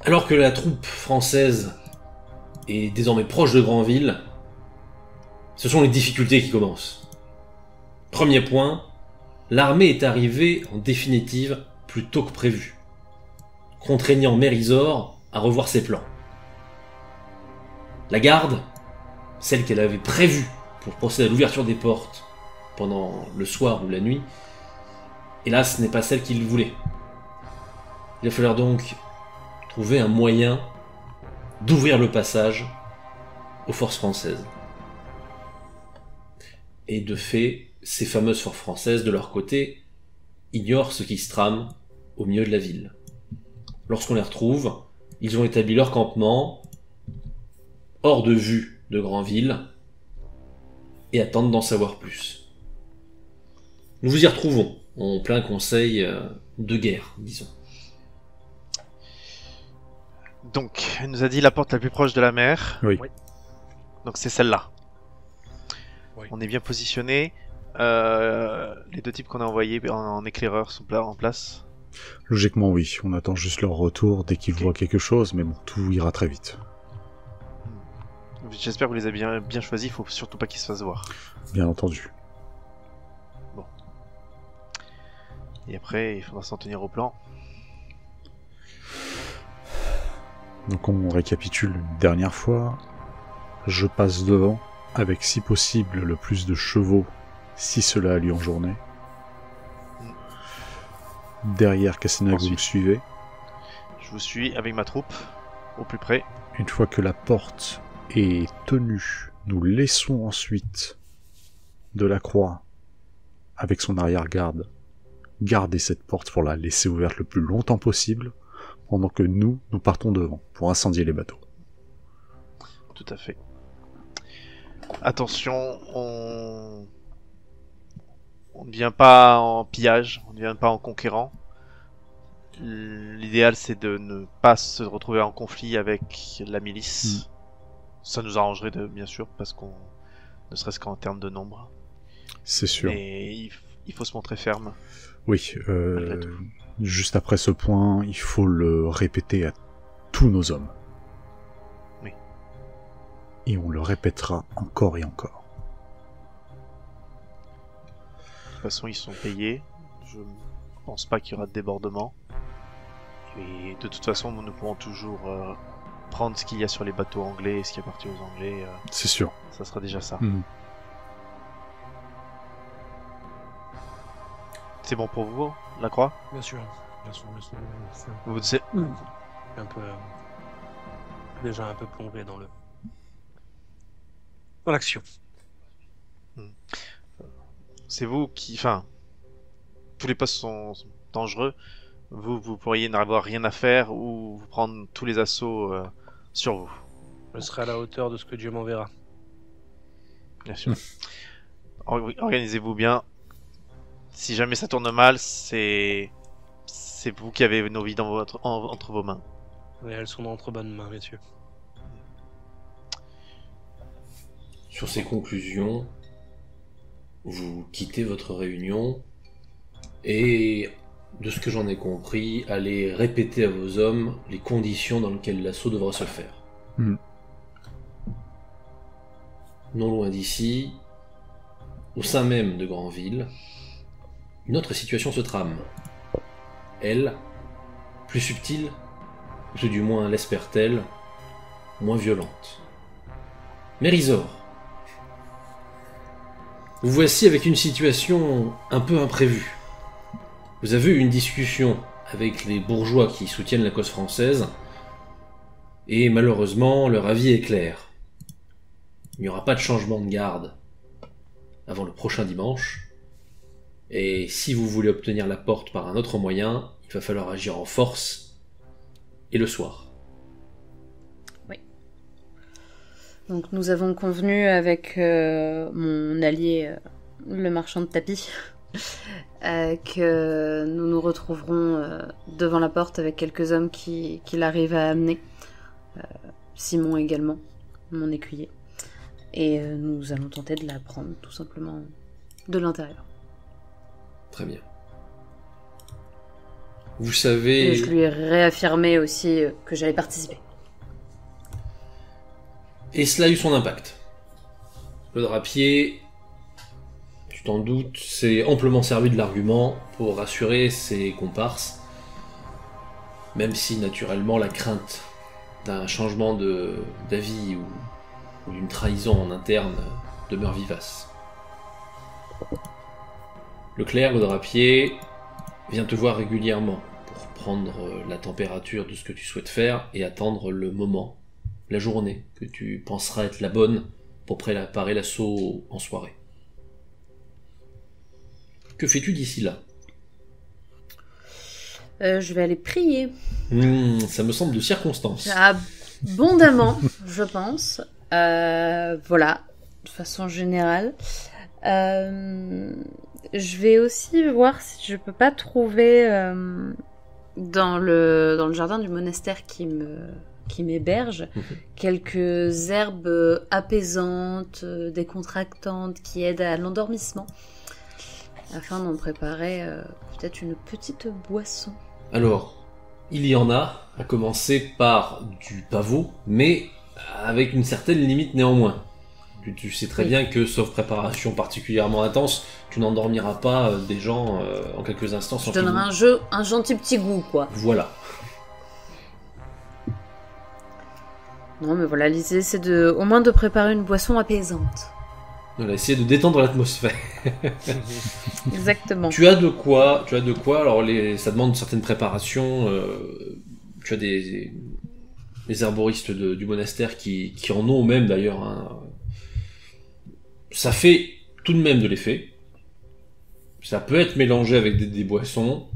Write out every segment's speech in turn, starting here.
Alors que la troupe française est désormais proche de Granville, ce sont les difficultés qui commencent. Premier point, l'armée est arrivée en définitive plus tôt que prévu, contraignant Mérisor à revoir ses plans. La garde, celle qu'elle avait prévue pour procéder à l'ouverture des portes pendant le soir ou la nuit, hélas, ce n'est pas celle qu'il voulait. Il va falloir donc trouver un moyen d'ouvrir le passage aux forces françaises. Et de fait, ces fameuses forces françaises, de leur côté, ignorent ce qui se trame au milieu de la ville. Lorsqu'on les retrouve, ils ont établi leur campement hors de vue de Granville et attendent d'en savoir plus. Nous vous y retrouvons en plein conseil de guerre, disons. Donc, elle nous a dit la porte la plus proche de la mer. Oui. Donc c'est celle-là. Oui. On est bien positionné. Les deux types qu'on a envoyés en éclaireur sont en place. Logiquement, oui. On attend juste leur retour dès qu'ils voient quelque chose, mais bon, tout ira très vite. J'espère que vous les avez bien choisis. Il faut surtout pas qu'ils se fassent voir. Bien entendu. Et après, il faudra s'en tenir au plan. Donc on récapitule une dernière fois. Je passe devant, avec si possible le plus de chevaux, si cela a lieu en journée. Derrière Cassena, vous me suivez. Je vous suis avec ma troupe, au plus près. Une fois que la porte est tenue, nous laissons ensuite Delacroix, avec son arrière-garde, garder cette porte pour la laisser ouverte le plus longtemps possible, pendant que nous partons devant, pour incendier les bateaux. Tout à fait. Attention, on ne vient pas en pillage, on ne vient pas en conquérant. L'idéal, c'est de ne pas se retrouver en conflit avec la milice. Ça nous arrangerait, bien sûr, parce qu'on ne serait-ce qu'en termes de nombre. C'est sûr. Mais il faut se montrer ferme. Oui, juste après ce point, il faut le répéter à tous nos hommes. Oui. Et on le répétera encore et encore. De toute façon, ils sont payés. Je pense pas qu'il y aura de débordement. Et de toute façon, nous pourrons toujours prendre ce qu'il y a sur les bateaux anglais et ce qui appartient aux Anglais. C'est sûr. Ça sera déjà ça. C'est bon pour vous, la croix? Bien sûr, bien sûr. Vous savez... Un peu... déjà un peu plongé dans l'action. C'est vous qui... Enfin... Tous les postes sont dangereux. Vous pourriez n'avoir rien à faire ou vous prendre tous les assauts sur vous. Je serai à la hauteur de ce que Dieu m'enverra. Bien sûr. Organisez-vous bien. Si jamais ça tourne mal, c'est vous qui avez nos vies entre vos mains. Et elles sont entre bonnes mains, messieurs. Sur ces conclusions, vous quittez votre réunion et, de ce que j'en ai compris, allez répéter à vos hommes les conditions dans lesquelles l'assaut devra se faire. Non loin d'ici, au sein même de Granville, une autre situation se trame. Elle, plus subtile, ou tout du moins l'espère-t-elle, moins violente. Mérisor. Vous voici avec une situation un peu imprévue. Vous avez eu une discussion avec les bourgeois qui soutiennent la cause française, et malheureusement, leur avis est clair. Il n'y aura pas de changement de garde avant le prochain dimanche, et si vous voulez obtenir la porte par un autre moyen, il va falloir agir en force, et le soir. Oui. Donc nous avons convenu avec mon allié, le marchand de tapis, que nous nous retrouverons devant la porte avec quelques hommes qu'il arrive à amener. Simon également, mon écuyer. Et nous allons tenter de la prendre tout simplement de l'intérieur. Très bien. Vous Et savez... je lui ai réaffirmé aussi que j'allais participer. Et cela a eu son impact. Le drapier, tu t'en doutes, s'est amplement servi de l'argument pour rassurer ses comparses, même si naturellement la crainte d'un changement d'avis ou d'une trahison en interne demeure vivace. Le clerc, le drapier, vient te voir régulièrement pour prendre la température de ce que tu souhaites faire et attendre le moment, la journée que tu penseras être la bonne pour préparer l'assaut en soirée. Que fais-tu d'ici là ? Je vais aller prier. Ça me semble de circonstance. Abondamment, je pense. Voilà, de façon générale. Je vais aussi voir si je peux pas trouver dans le jardin du monastère qui m'héberge quelques herbes apaisantes, décontractantes qui aident à l'endormissement afin d'en préparer peut-être une petite boisson. Alors, il y en a, à commencer par du pavot, mais avec une certaine limite néanmoins. Tu sais très bien que, sauf préparation particulièrement intense, tu n'endormiras pas des gens en quelques instants sans Je donnerai un gentil petit goût, quoi. Voilà. Non, mais voilà, l'idée c'est au moins de préparer une boisson apaisante. On a essayé de détendre l'atmosphère. Exactement. Tu as de quoi, alors ça demande une certaine préparation, tu as des herboristes du monastère qui en ont même d'ailleurs, hein. Ça fait tout de même de l'effet, ça peut être mélangé avec des boissons,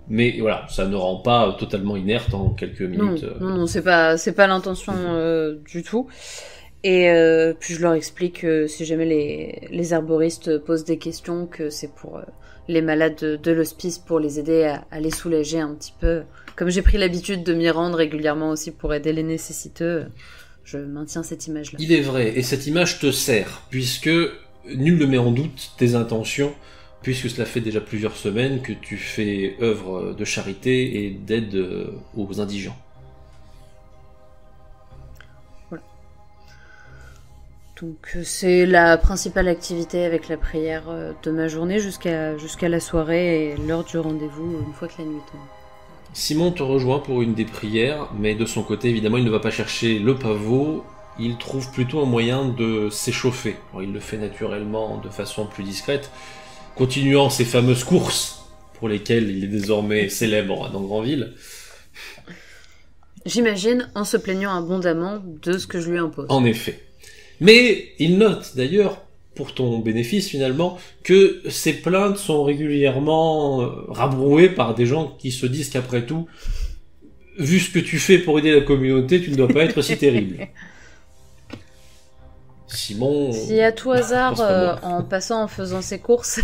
mais voilà, ça ne rend pas totalement inerte en quelques minutes. Non, c'est pas l'intention du tout. Et puis je leur explique que si jamais les herboristes posent des questions, que c'est pour les malades de l'hospice, pour les aider à les soulager un petit peu. Comme j'ai pris l'habitude de m'y rendre régulièrement aussi pour aider les nécessiteux, je maintiens cette image-là. Il est vrai, et cette image te sert, puisque nul ne met en doute tes intentions, puisque cela fait déjà plusieurs semaines que tu fais œuvre de charité et d'aide aux indigents. Donc c'est la principale activité avec la prière de ma journée jusqu'à la soirée et l'heure du rendez-vous une fois que la nuit tombe. Simon te rejoint pour une des prières, mais de son côté évidemment il ne va pas chercher le pavot, il trouve plutôt un moyen de s'échauffer. Alors, il le fait naturellement de façon plus discrète, continuant ses fameuses courses pour lesquelles il est désormais célèbre dans Grandville. J'imagine en se plaignant abondamment de ce que je lui impose. En effet. Mais il note d'ailleurs, pour ton bénéfice finalement, que ces plaintes sont régulièrement rabrouées par des gens qui se disent qu'après tout, vu ce que tu fais pour aider la communauté, tu ne dois pas être si terrible. Simon... Si à tout hasard, en passant, en faisant ses courses,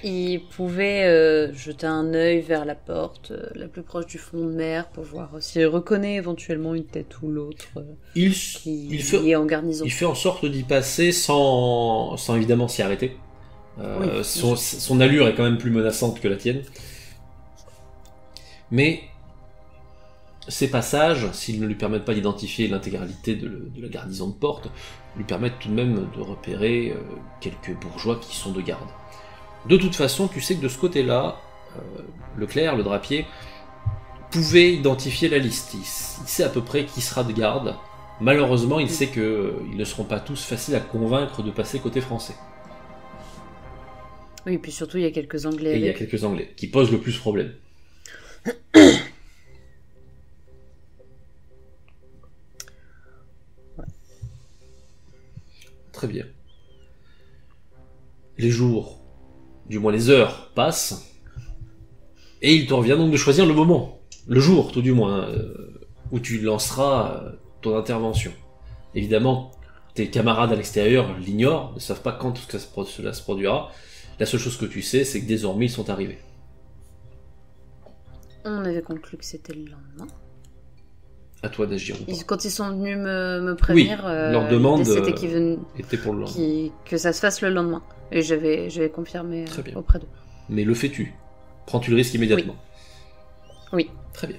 il pouvait jeter un œil vers la porte la plus proche du front de mer pour voir s'il reconnaît éventuellement une tête ou l'autre il est en garnison. Il fait en sorte d'y passer sans évidemment s'y arrêter. Oui, son allure est quand même plus menaçante que la tienne. Mais ces passages, s'ils ne lui permettent pas d'identifier l'intégralité de la garnison de Porte, lui permettent tout de même de repérer quelques bourgeois qui sont de garde. De toute façon, tu sais que de ce côté-là, le clerc, le drapier, pouvait identifier la liste. Il sait à peu près qui sera de garde. Malheureusement, il sait qu'ils ne seront pas tous faciles à convaincre de passer côté français. Oui, et puis surtout, il y a quelques Anglais. Et il y a quelques Anglais qui posent le plus problème. Très bien. Les jours, du moins les heures, passent, et il te revient donc de choisir le moment, le jour tout du moins, où tu lanceras ton intervention. Évidemment, tes camarades à l'extérieur l'ignorent, ne savent pas quand cela se produira. La seule chose que tu sais, c'est que désormais ils sont arrivés. On avait conclu que c'était le lendemain. À toi d'agir. Quand ils sont venus me prévenir, oui, leur demande c'était était pour le lendemain. Que ça se fasse le lendemain. Et j'avais confirmé Très bien. auprès d'eux. Mais le fais-tu ? Prends-tu le risque immédiatement ? Oui. Très bien.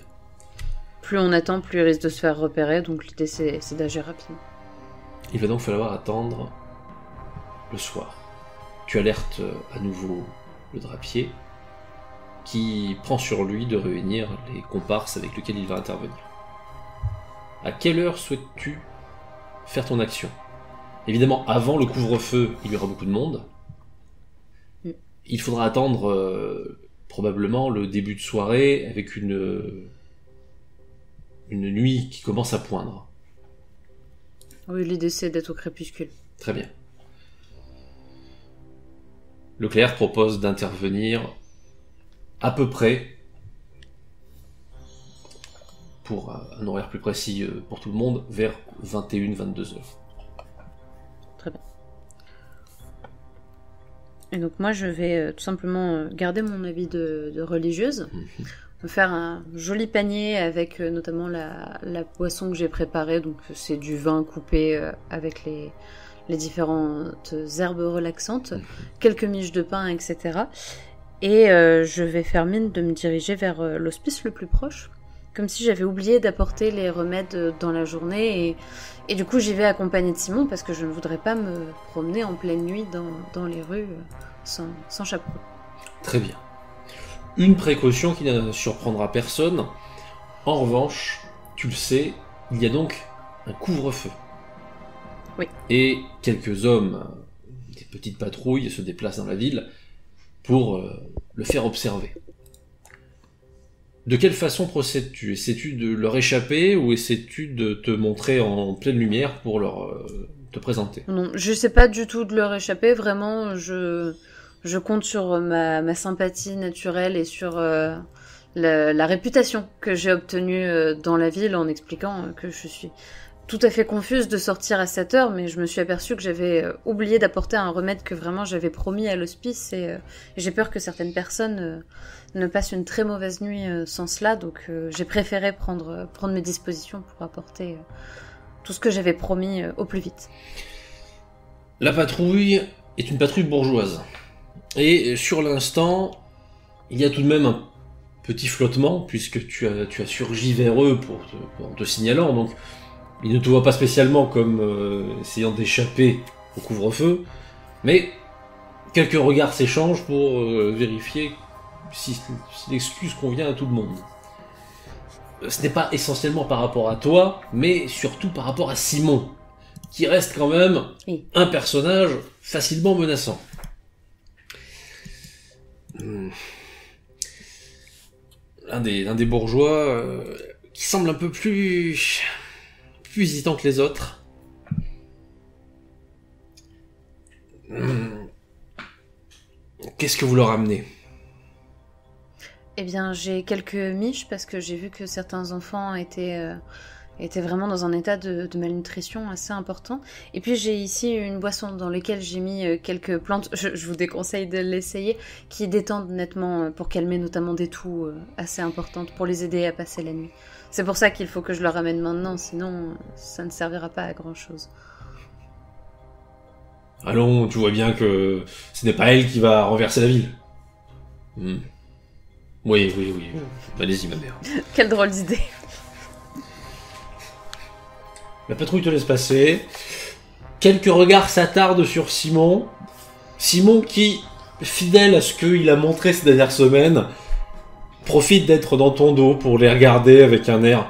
Plus on attend, plus il risque de se faire repérer, donc l'idée c'est d'agir rapidement. Il va donc falloir attendre le soir. Tu alertes à nouveau le drapier, qui prend sur lui de réunir les comparses avec lesquels il va intervenir. À quelle heure souhaites-tu faire ton action? Évidemment, avant le couvre-feu, il y aura beaucoup de monde. Il faudra attendre probablement le début de soirée avec une nuit qui commence à poindre. Oui, l'idée c'est d'être au crépuscule. Très bien. Leclerc propose d'intervenir à peu près, pour un horaire plus précis pour tout le monde, vers 21-22 heures. Très bien. Et donc moi je vais tout simplement garder mon habit de religieuse, me faire un joli panier avec notamment la boisson que j'ai préparée, donc c'est du vin coupé avec les différentes herbes relaxantes, quelques miches de pain, etc. Et je vais faire mine de me diriger vers l'hospice le plus proche, comme si j'avais oublié d'apporter les remèdes dans la journée, et du coup j'y vais accompagnée de Simon, parce que je ne voudrais pas me promener en pleine nuit dans les rues sans chapeau. Très bien. Une précaution qui ne surprendra personne. En revanche, tu le sais, il y a donc un couvre-feu. Oui. Et quelques hommes, des petites patrouilles, se déplacent dans la ville pour le faire observer. De quelle façon procèdes-tu? Essaies-tu de leur échapper ou essaies-tu de te montrer en pleine lumière pour te présenter? Non, je sais pas du tout de leur échapper, vraiment, je compte sur ma sympathie naturelle et sur la réputation que j'ai obtenue dans la ville, en expliquant que je suis tout à fait confuse de sortir à 7 heures, mais je me suis aperçue que j'avais oublié d'apporter un remède que vraiment j'avais promis à l'hospice, et j'ai peur que certaines personnes ne passent une très mauvaise nuit sans cela, donc j'ai préféré prendre mes dispositions pour apporter tout ce que j'avais promis au plus vite. La patrouille est une patrouille bourgeoise. Et sur l'instant, il y a tout de même un petit flottement, puisque tu as surgi vers eux en te signalant, donc ils ne te voient pas spécialement comme essayant d'échapper au couvre-feu, mais quelques regards s'échangent pour vérifier si l'excuse convient à tout le monde. Ce n'est pas essentiellement par rapport à toi, mais surtout par rapport à Simon, qui reste quand même un personnage facilement menaçant. L'un des bourgeois qui semble un peu plus hésitant que les autres. Qu'est-ce que vous leur amenez? Eh bien, j'ai quelques miches, parce que j'ai vu que certains enfants étaient vraiment dans un état de malnutrition assez important. Et puis j'ai ici une boisson dans laquelle j'ai mis quelques plantes, je vous déconseille de l'essayer, qui détendent nettement pour calmer notamment des toux assez importantes, pour les aider à passer la nuit. C'est pour ça qu'il faut que je le ramène maintenant, sinon ça ne servira pas à grand chose. Allons, tu vois bien que ce n'est pas elle qui va renverser la ville. Oui. Allez-y, ma mère. Quelle drôle d'idée. La patrouille te laisse passer. Quelques regards s'attardent sur Simon. Simon qui, fidèle à ce qu'il a montré ces dernières semaines, profite d'être dans ton dos pour les regarder avec un air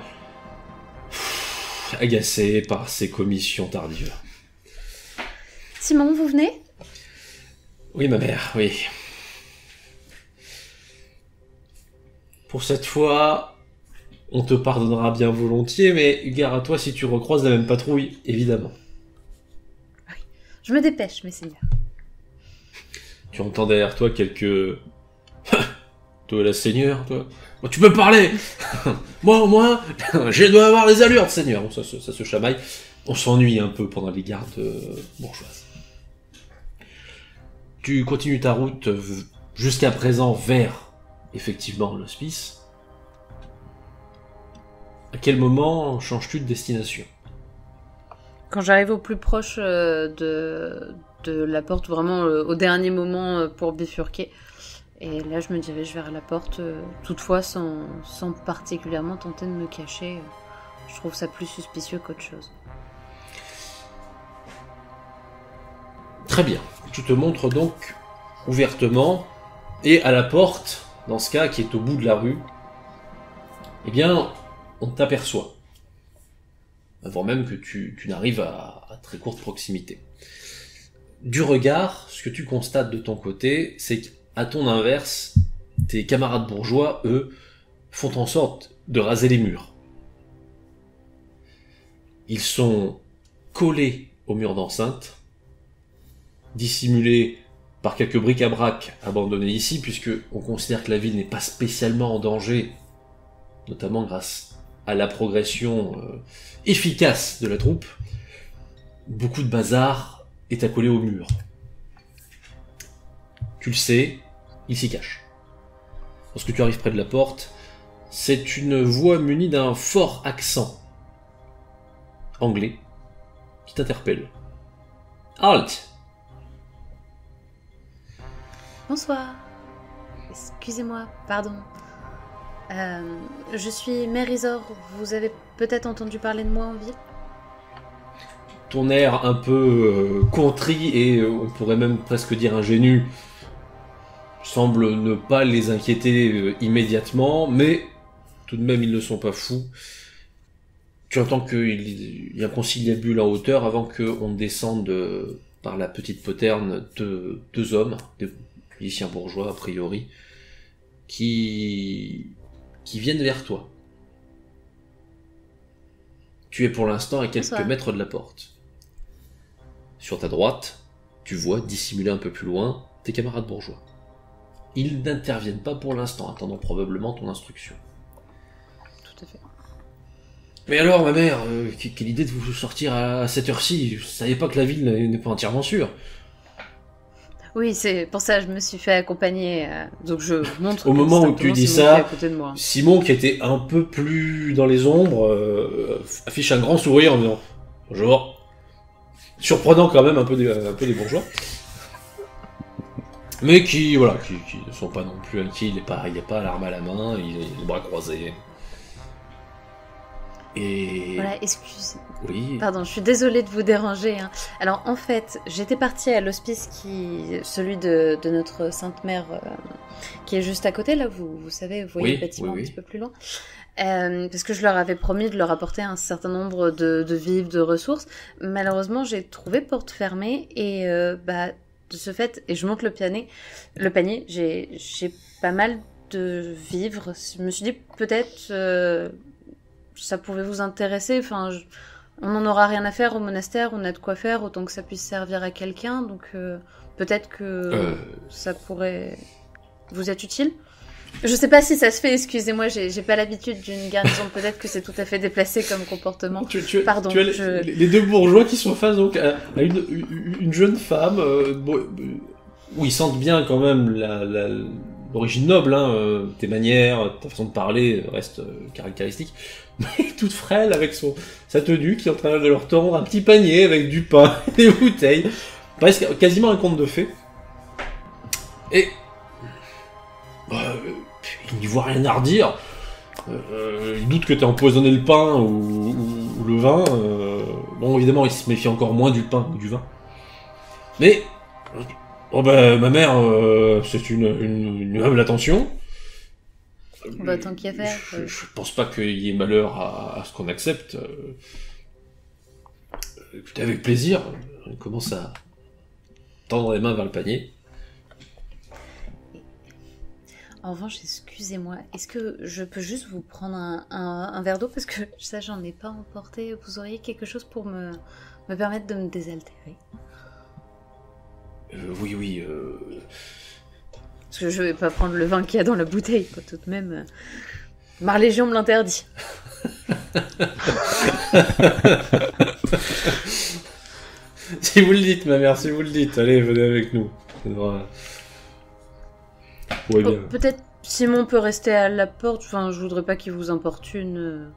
agacé par ses commissions tardives. Simon, vous venez? Oui, ma mère, oui. Pour cette fois, on te pardonnera bien volontiers, mais gare à toi si tu recroises la même patrouille, évidemment. Oui, je me dépêche, messeigneurs. Tu entends derrière toi quelques... Toi, la seigneur, toi. Oh, tu peux parler. Moi, au moins, je dois avoir les allures de seigneur. Bon, ça se chamaille. On s'ennuie un peu pendant les gardes bourgeoises. Tu continues ta route jusqu'à présent vers, effectivement, l'hospice. À quel moment changes-tu de destination? Quand j'arrive au plus proche de la porte, vraiment au dernier moment pour bifurquer, Et là, je me dirige vers la porte, toutefois sans particulièrement tenter de me cacher. Je trouve ça plus suspicieux qu'autre chose. Très bien. Tu te montres donc ouvertement, et à la porte, dans ce cas, qui est au bout de la rue, eh bien, on t'aperçoit. Avant même que tu n'arrives à très courte proximité. Du regard, ce que tu constates de ton côté, c'est qu'à ton inverse, tes camarades bourgeois, eux, font en sorte de raser les murs. Ils sont collés au mur d'enceinte, dissimulés par quelques bric-à-brac abandonnés ici, puisque on considère que la ville n'est pas spécialement en danger, notamment grâce à la progression efficace de la troupe. Beaucoup de bazar est accolé au mur. Tu le sais, il s'y cache. Lorsque tu arrives près de la porte, c'est une voix munie d'un fort accent anglais qui t'interpelle. Halt! Bonsoir. Excusez-moi, pardon. Je suis Mérisor. Vous avez peut-être entendu parler de moi en ville? Ton air un peu contrit et on pourrait même presque dire ingénu semble ne pas les inquiéter immédiatement, mais tout de même ils ne sont pas fous. Tu entends qu'il y a un conciliabule en hauteur avant qu'on descende par la petite poterne deux hommes, des musiciens bourgeois a priori, qui viennent vers toi. Tu es pour l'instant à quelques mètres de la porte. Sur ta droite, tu vois, dissimulé un peu plus loin, tes camarades bourgeois. Ils n'interviennent pas pour l'instant, attendant probablement ton instruction. Tout à fait. Mais alors, ma mère, quelle idée de vous sortir à cette heure-ci? Je savais pas que la ville n'est pas entièrement sûre. Oui, c'est pour ça que je me suis fait accompagner. Donc je montre. Au moment où tu dis ça, moi. Simon, qui était un peu plus dans les ombres, affiche un grand sourire en disant « Bonjour ». Surprenant quand même un peu des bourgeois. Mais qui ne sont pas non plus inquiets, il n'y a pas l'arme à la main, il a les bras croisés. Et... Voilà, excusez. Oui. Pardon, je suis désolée de vous déranger. Hein. Alors, en fait, j'étais partie à l'hospice celui de notre Sainte Mère, qui est juste à côté, là, vous savez, vous voyez le bâtiment un petit peu plus loin. Parce que je leur avais promis de leur apporter un certain nombre de vivres, de ressources. Malheureusement, j'ai trouvé porte fermée et de ce fait, et je monte le panier, j'ai pas mal de vivres. Je me suis dit peut-être ça pouvait vous intéresser. Enfin, on n'en aura rien à faire au monastère, on a de quoi faire, autant que ça puisse servir à quelqu'un. Donc peut-être que ça pourrait vous être utile. Je sais pas si ça se fait, excusez-moi, j'ai pas l'habitude d'une garnison, peut-être que c'est tout à fait déplacé comme comportement. Pardon. Tu as les deux bourgeois qui sont face donc à une jeune femme, où ils sentent bien quand même l'origine noble, hein, tes manières, ta façon de parler reste caractéristique, mais toute frêle avec sa tenue qui est en train de leur tendre un petit panier avec du pain et des bouteilles, presque quasiment un conte de fées. Et il n'y voit rien à redire. Il doute que tu aies empoisonné le pain ou le vin. Bon, évidemment, il se méfie encore moins du pain que du vin. Mais, ma mère, c'est une humble attention. Tant qu'il y a faire. Je pense pas qu'il y ait malheur à ce qu'on accepte. Écoutez, avec plaisir. On commence à tendre les mains vers le panier. En revanche, excusez-moi, est-ce que je peux juste vous prendre un verre d'eau? Parce que ça, j'en ai pas emporté. Vous auriez quelque chose pour me permettre de me désaltérer? Oui. Parce que je vais pas prendre le vin qu'il y a dans la bouteille, quoi, tout de même. Marlégion me l'interdit. Si vous le dites, ma mère, si vous le dites, allez, venez avec nous. Ouais, bien. Peut-être Simon peut rester à la porte, enfin je voudrais pas qu'il vous importune.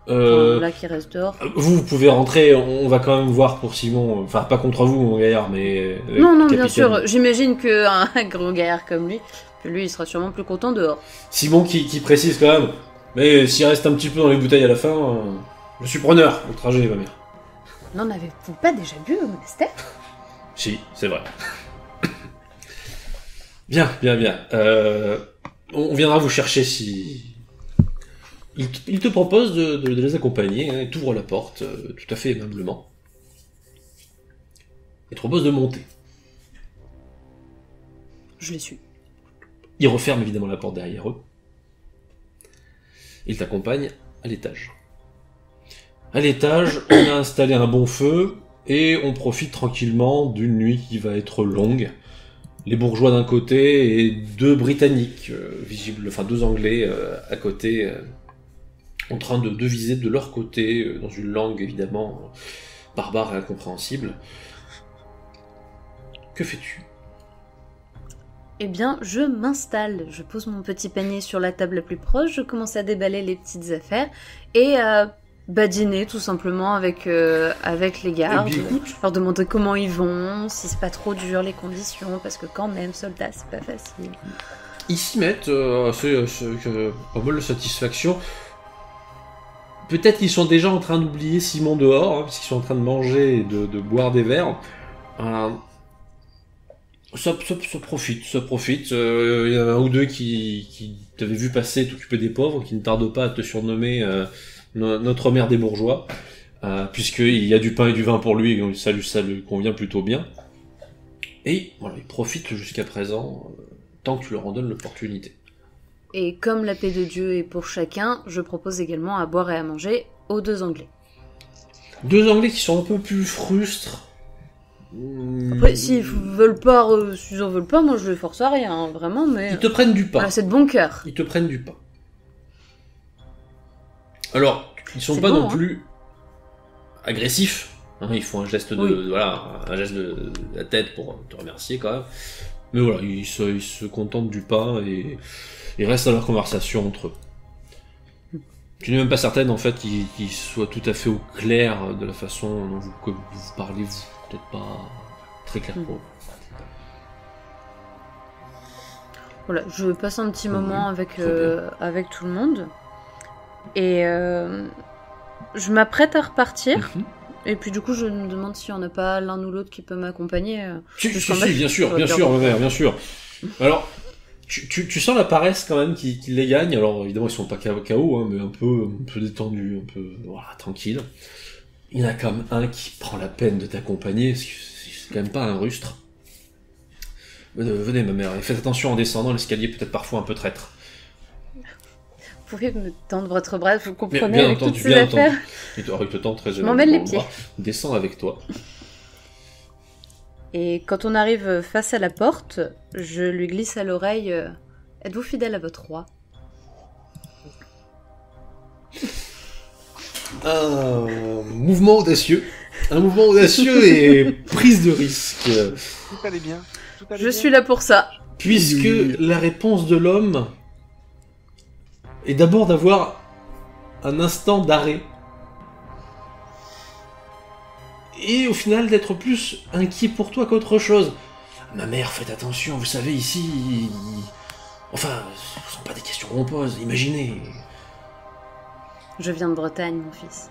Là qui reste dehors. Vous pouvez rentrer, on va quand même voir pour Simon, enfin pas contre vous mon gaillard, mais... Non, bien sûr, j'imagine qu'un gros gaillard comme lui, il sera sûrement plus content dehors. Simon qui précise quand même, mais s'il reste un petit peu dans les bouteilles à la fin, je suis preneur au trajet, ma mère. N'en avez-vous pas déjà bu au monastère? Si, c'est vrai. Bien. On viendra vous chercher si... Il te propose de les accompagner, hein, il t'ouvre la porte, tout à fait aimablement. Il te propose de monter. Je les suis. Il referme évidemment la porte derrière eux. Il t'accompagne à l'étage. À l'étage, on a installé un bon feu, et on profite tranquillement d'une nuit qui va être longue. Les bourgeois d'un côté et deux Britanniques, visibles, enfin deux Anglais à côté, en train de viser de leur côté, dans une langue évidemment barbare et incompréhensible. Que fais-tu? Eh bien, je m'installe. Je pose mon petit panier sur la table la plus proche, je commence à déballer les petites affaires, et à badiner tout simplement avec les gardes, leur demander comment ils vont, si c'est pas trop dur les conditions, parce que quand même, soldat, c'est pas facile. Ils s'y mettent, pas mal de satisfaction. Peut-être qu'ils sont déjà en train d'oublier Simon dehors, hein, parce qu'ils sont en train de manger et de boire des verres. Ça profite. Il y en a un ou deux qui t'avaient vu passer, t'occuper des pauvres, qui ne tardent pas à te surnommer notre mère des bourgeois, puisqu'il y a du pain et du vin pour lui, et ça lui convient plutôt bien. Et voilà, il profite jusqu'à présent, tant que tu leur en donnes l'opportunité. Et comme la paix de Dieu est pour chacun, je propose également à boire et à manger aux deux Anglais. Deux Anglais qui sont un peu plus frustres. Après, s'ils veulent pas, moi je les force à rien, hein, vraiment, mais... Ils te prennent du pain. Voilà, c'est de bon cœur. Ils te prennent du pain. Alors, ils sont C'est pas bon, non hein. plus agressifs. Hein, ils font un geste de la tête pour te remercier quand même. Mais voilà, ils se contentent du pain et ils restent dans leur conversation entre eux. Tu n'es même pas certaine en fait qu'ils soient tout à fait au clair de la façon dont vous parlez, vous. Peut-être pas très clair pour vous. Voilà, je passe un petit moment avec tout le monde. Et je m'apprête à repartir. Et puis du coup, je me demande s'il n'y en a pas l'un ou l'autre qui peut m'accompagner. Si, bien sûr, ma mère, bien sûr. Alors, tu sens la paresse quand même qui les gagne. Alors évidemment, ils sont pas KO, hein, mais un peu détendus, un peu tranquille. Il y en a quand même un qui prend la peine de t'accompagner, parce que c'est quand même pas un rustre. Venez, ma mère, et faites attention en descendant, l'escalier peut être parfois un peu traître. Vous pouvez me tendre votre bras, vous comprenez, bien avec entendu, toutes ces affaires. Et toi, avec le temps, très je m'en mêle les pieds. Descends avec toi. Et quand on arrive face à la porte, je lui glisse à l'oreille êtes-vous fidèle à votre roi? Un mouvement audacieux et prise de risque. Tout allait bien. Je suis là pour ça. Puisque la réponse de l'homme est d'abord d'avoir un instant d'arrêt. Et au final d'être plus inquiet pour toi qu'autre chose. Ma mère, faites attention, vous savez, ici... Enfin, ce sont pas des questions qu'on pose, imaginez. Je viens de Bretagne, mon fils.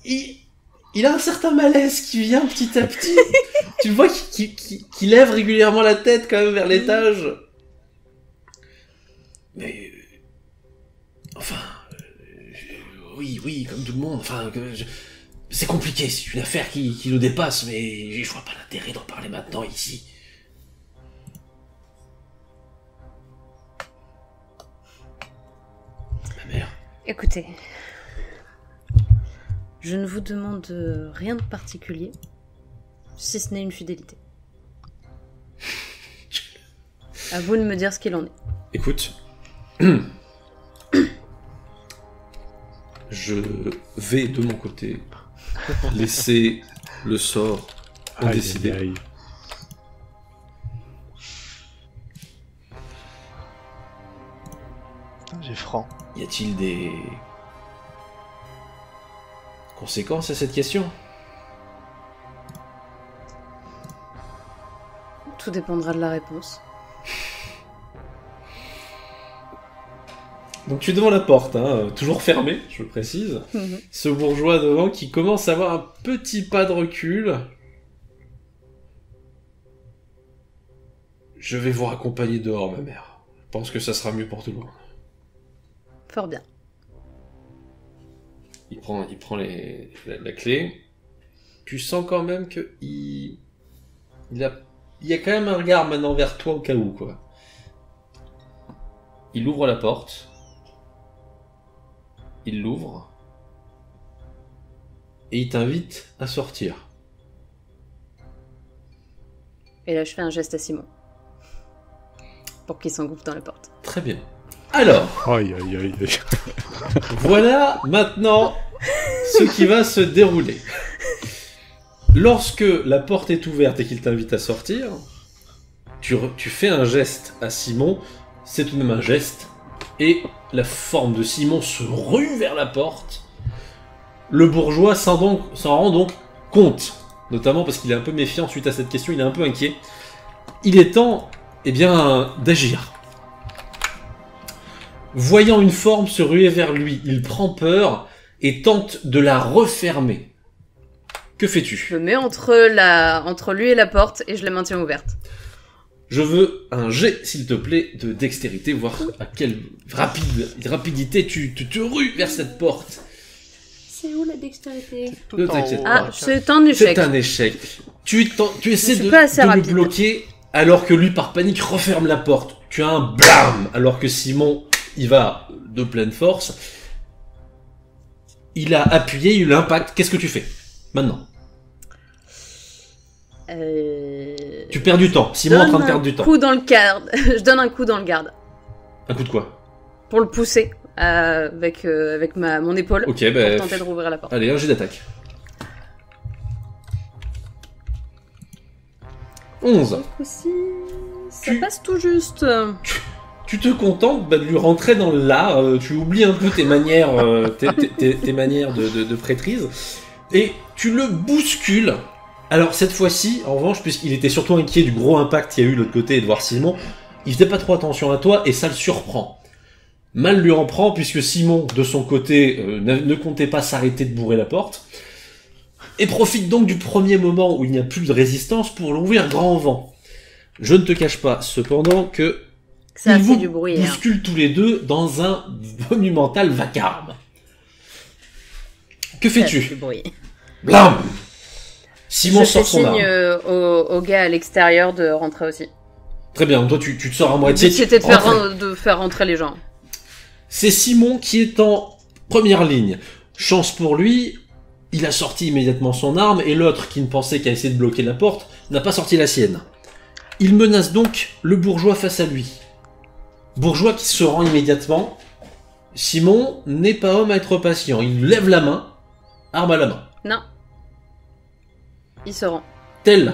Il a un certain malaise qui vient petit à petit. Tu le vois qu'il lève régulièrement la tête quand même vers l'étage. Mais... Enfin... oui, comme tout le monde. Enfin, c'est compliqué, c'est une affaire qui nous dépasse, mais je vois pas l'intérêt d'en parler maintenant ici. Ma mère. Écoutez, je ne vous demande rien de particulier, si ce n'est une fidélité. À vous de me dire ce qu'il en est. Écoute, je vais de mon côté laisser le sort en décider. Aïe. Putain, j'ai franc. Y a-t-il des conséquences à cette question? Tout dépendra de la réponse. Donc tu es devant la porte, hein, toujours fermée, je précise. Ce bourgeois devant qui commence à avoir un petit pas de recul. Je vais vous raccompagner dehors, ma mère. Je pense que ça sera mieux pour tout le monde. Fort bien. Il prend la clé. Tu sens quand même que il y a quand même un regard maintenant vers toi au cas où, quoi. Il ouvre la porte. Il l'ouvre. Et il t'invite à sortir. Et là, je fais un geste à Simon. Pour qu'il s'engouffre dans la porte. Très bien. Alors, Aïe, aïe, aïe, aïe. voilà maintenant ce qui va se dérouler. Lorsque la porte est ouverte et qu'il t'invite à sortir, tu fais un geste à Simon, c'est tout de même un geste, et la forme de Simon se rue vers la porte. Le bourgeois s'en rend donc compte, notamment parce qu'il est un peu méfiant suite à cette question, il est un peu inquiet. Il est temps, eh bien, d'agir. Voyant une forme se ruer vers lui, il prend peur et tente de la refermer. Que fais-tu? Je me mets entre lui et la porte et je la maintiens ouverte. Je veux un jet, s'il te plaît, de dextérité, voir à quelle rapidité tu te rues vers cette porte. C'est où la dextérité? Ne t'inquiète Ah, pas. c'est un échec. C'est un échec. Tu essaies suis de pas assez le rapide. bloquer, alors que lui, par panique, referme la porte. Tu as un blam, alors que Simon, il va de pleine force. Il a appuyé, il y a eu l'impact. Qu'est-ce que tu fais maintenant? Tu perds du temps. Simon est en train de perdre du temps. Coup dans le garde. Je donne un coup dans le garde. Un coup de quoi? Pour le pousser avec mon épaule. Ok, pour tenter de rouvrir la porte. Allez, un jet d'attaque. 11. Aussi, ça Tu- passe tout juste. Tu te contentes de lui rentrer dans l'art, tu oublies un peu tes manières, tes manières de prêtrise, et tu le bouscules. Alors cette fois-ci, en revanche, puisqu'il était surtout inquiet du gros impact qu'il y a eu de l'autre côté et de voir Simon, il faisait pas trop attention à toi et ça le surprend. Mal lui en prend puisque Simon, de son côté, ne comptait pas s'arrêter de bourrer la porte, et profite donc du premier moment où il n'y a plus de résistance pour l'ouvrir grand vent. Je ne te cache pas, cependant, que Ça a ils fait vous du bruit. Hein. bousculent tous les deux dans un monumental vacarme. Que Ça a fait fais-tu? du bruit. Blam! Simon Je sort fais son signe arme. au gars à l'extérieur de rentrer aussi. Très bien, toi tu te sors à Le moitié. but, c'était Rentrez. de faire rentrer les gens. C'est Simon qui est en première ligne. Chance pour lui, il a sorti immédiatement son arme et l'autre qui ne pensait qu'à essayer de bloquer la porte n'a pas sorti la sienne. Il menace donc le bourgeois face à lui. Bourgeois qui se rend immédiatement. Simon n'est pas homme à être patient. Il lève la main, arme à la main. Non. Il se rend. Tel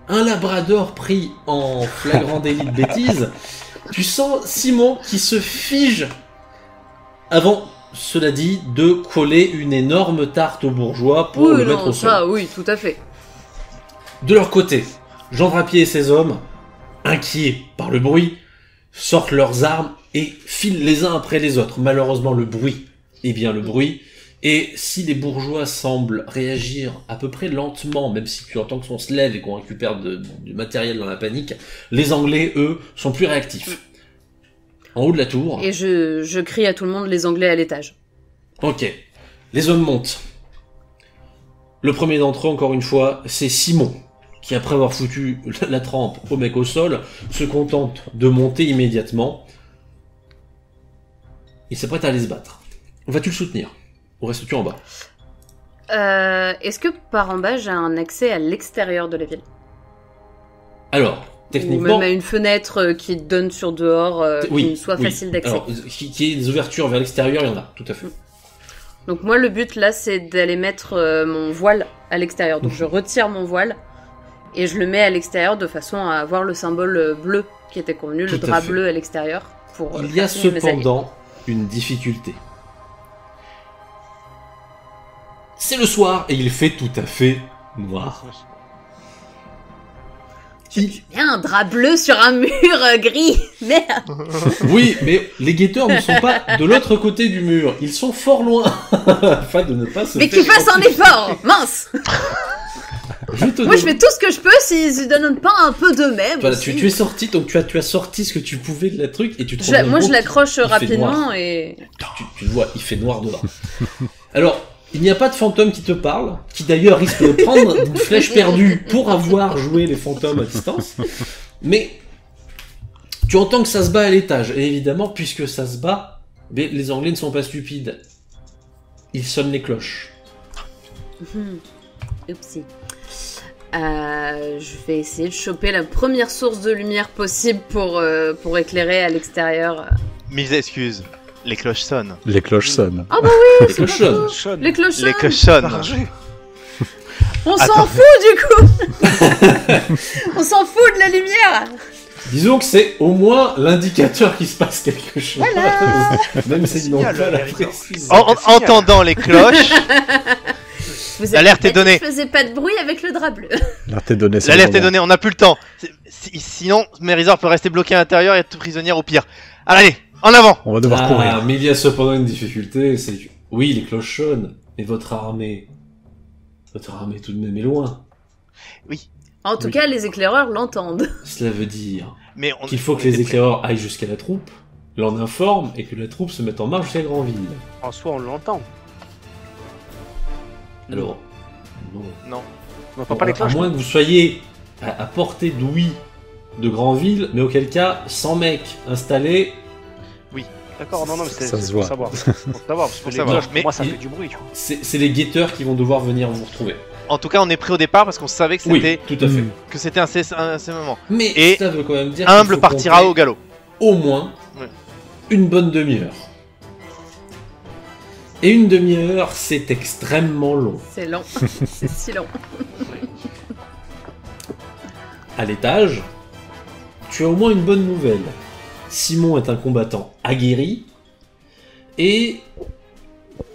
un labrador pris en flagrant délit de bêtise, tu sens Simon qui se fige avant, cela dit, de coller une énorme tarte au bourgeois pour le mettre au sol. ça, oui, tout à fait. De leur côté, Jean Drapier et ses hommes, inquiets par le bruit, sortent leurs armes et filent les uns après les autres. Malheureusement, le bruit est bien le bruit. Et si les bourgeois semblent réagir à peu près lentement, même si tu entends qu'on se lève et qu'on récupère du matériel dans la panique, les Anglais, eux, sont plus réactifs. En haut de la tour... Et je crie à tout le monde, les Anglais à l'étage. Ok. Les hommes montent. Le premier d'entre eux, encore une fois, c'est Simon, qui après avoir foutu la trempe au mec au sol, se contente de monter immédiatement. Il s'apprête à aller se battre. Vas-tu le soutenir? Ou restes-tu en bas? Est-ce que par en bas, j'ai un accès à l'extérieur de la ville? Alors, Ou techniquement... même à une fenêtre qui donne sur dehors, qui soit oui. facile d'accès. Alors, qui est des ouvertures vers l'extérieur, il y en a, tout à fait. Donc moi, le but là, c'est d'aller mettre mon voile à l'extérieur. Donc je retire mon voile et je le mets à l'extérieur de façon à avoir le symbole bleu qui était convenu, Tout le à drap fait. bleu à l'extérieur. Pour Il y a faire signer mes alliés. cependant une difficulté. C'est le soir et il fait tout à fait noir. Bien, un drap bleu sur un mur gris. Merde. Oui, mais les guetteurs ne sont pas de l'autre côté du mur. Ils sont fort loin. Afin de ne pas se Mais faire qu'ils fassent un effort. Mince. Moi, je fais tout ce que je peux s'ils se donnent pas un peu d'eux-mêmes. Voilà, aussi. tu es sorti, donc tu as sorti ce que tu pouvais de la truc et tu te rends bien Moi, je compte l'accroche qu'il fait rapidement noir. et... Tu le vois, il fait noir dehors. Alors, il n'y a pas de fantôme qui te parle, qui d'ailleurs risque de prendre une flèche perdue pour avoir joué les fantômes à distance. Mais tu entends que ça se bat à l'étage. Et évidemment, puisque ça se bat, mais les Anglais ne sont pas stupides. Ils sonnent les cloches. Oupsie. Je vais essayer de choper la première source de lumière possible pour éclairer à l'extérieur. Mille excuses. Les cloches sonnent. Les cloches sonnent. Ah bah oui, Les cloches sonnent. les cloches Les sonnent. cloches sonnent. Arrangé. On Attends. s'en fout du coup. On s'en fout de la lumière. Disons que c'est au moins l'indicateur qu'il se passe quelque chose. Voilà. Même s'ils n'ont Signal, pas la Méritor. précision. En entendant les cloches, Vous avez L'alerte est peut-être donnée. dit que je faisais pas de bruit avec le drap bleu. L'alerte est donnée. c'est l'alerte le est moment. donnée, on n'a plus le temps. Sinon, Mérisor peut rester bloqué à l'intérieur et être prisonnière au pire. Allez, en avant. On va devoir courir. Mais il y a cependant une difficulté, c'est que... Oui, les cloches sonnent, mais votre armée tout de même est loin. En tout Oui. cas, les éclaireurs l'entendent. Cela veut dire Mais qu'il faut que les éclaireurs aillent jusqu'à la troupe, l'en informent, et que la troupe se mette en marche jusqu'à Grandville. En soi, on l'entend. Alors, non. Non. On n'entend pas les À cloches. moins que vous soyez à portée d'ouïe de Grandville, mais auquel cas, 100 mecs installés, D'accord, non, mais Ça c'est se pour voit. savoir. Pour savoir, parce que Pour les savoir. cloches, pour Mais moi, ça il- fait du bruit, tu vois. c'est les guetteurs qui vont devoir venir vous retrouver. En tout cas, on est prêt au départ parce qu'on savait que Oui, c'était tout à fait. que c'était un moment. Mais Et ça veut quand même dire Humble qu'il faut partira compter au galop. au moins Ouais. une bonne demi-heure. Et une demi-heure, c'est extrêmement long. C'est long. C'est si long. À l'étage, tu as au moins une bonne nouvelle. Simon est un combattant aguerri et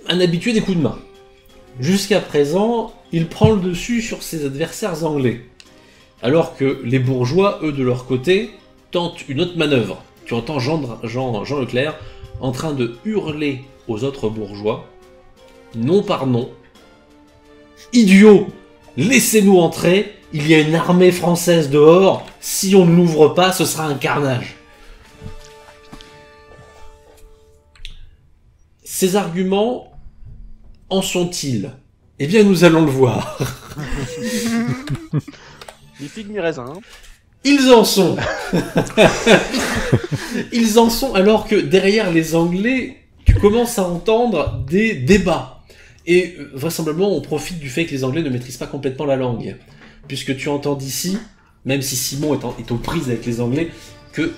un habitué des coups de main. Jusqu'à présent, il prend le dessus sur ses adversaires anglais. Alors que les bourgeois, eux, de leur côté, tentent une autre manœuvre. Tu entends Jean Leclerc en train de hurler aux autres bourgeois, nom par nom. Idiots, laissez-nous entrer, il y a une armée française dehors, si on ne l'ouvre pas, ce sera un carnage. Ces arguments, en sont-ils? Eh bien, nous allons le voir. Ni figue ni raisin. Hein. Ils en sont. Ils en sont alors que derrière les Anglais, tu commences à entendre des débats. Et vraisemblablement, on profite du fait que les Anglais ne maîtrisent pas complètement la langue. Puisque tu entends d'ici, même si Simon est aux prises avec les Anglais, que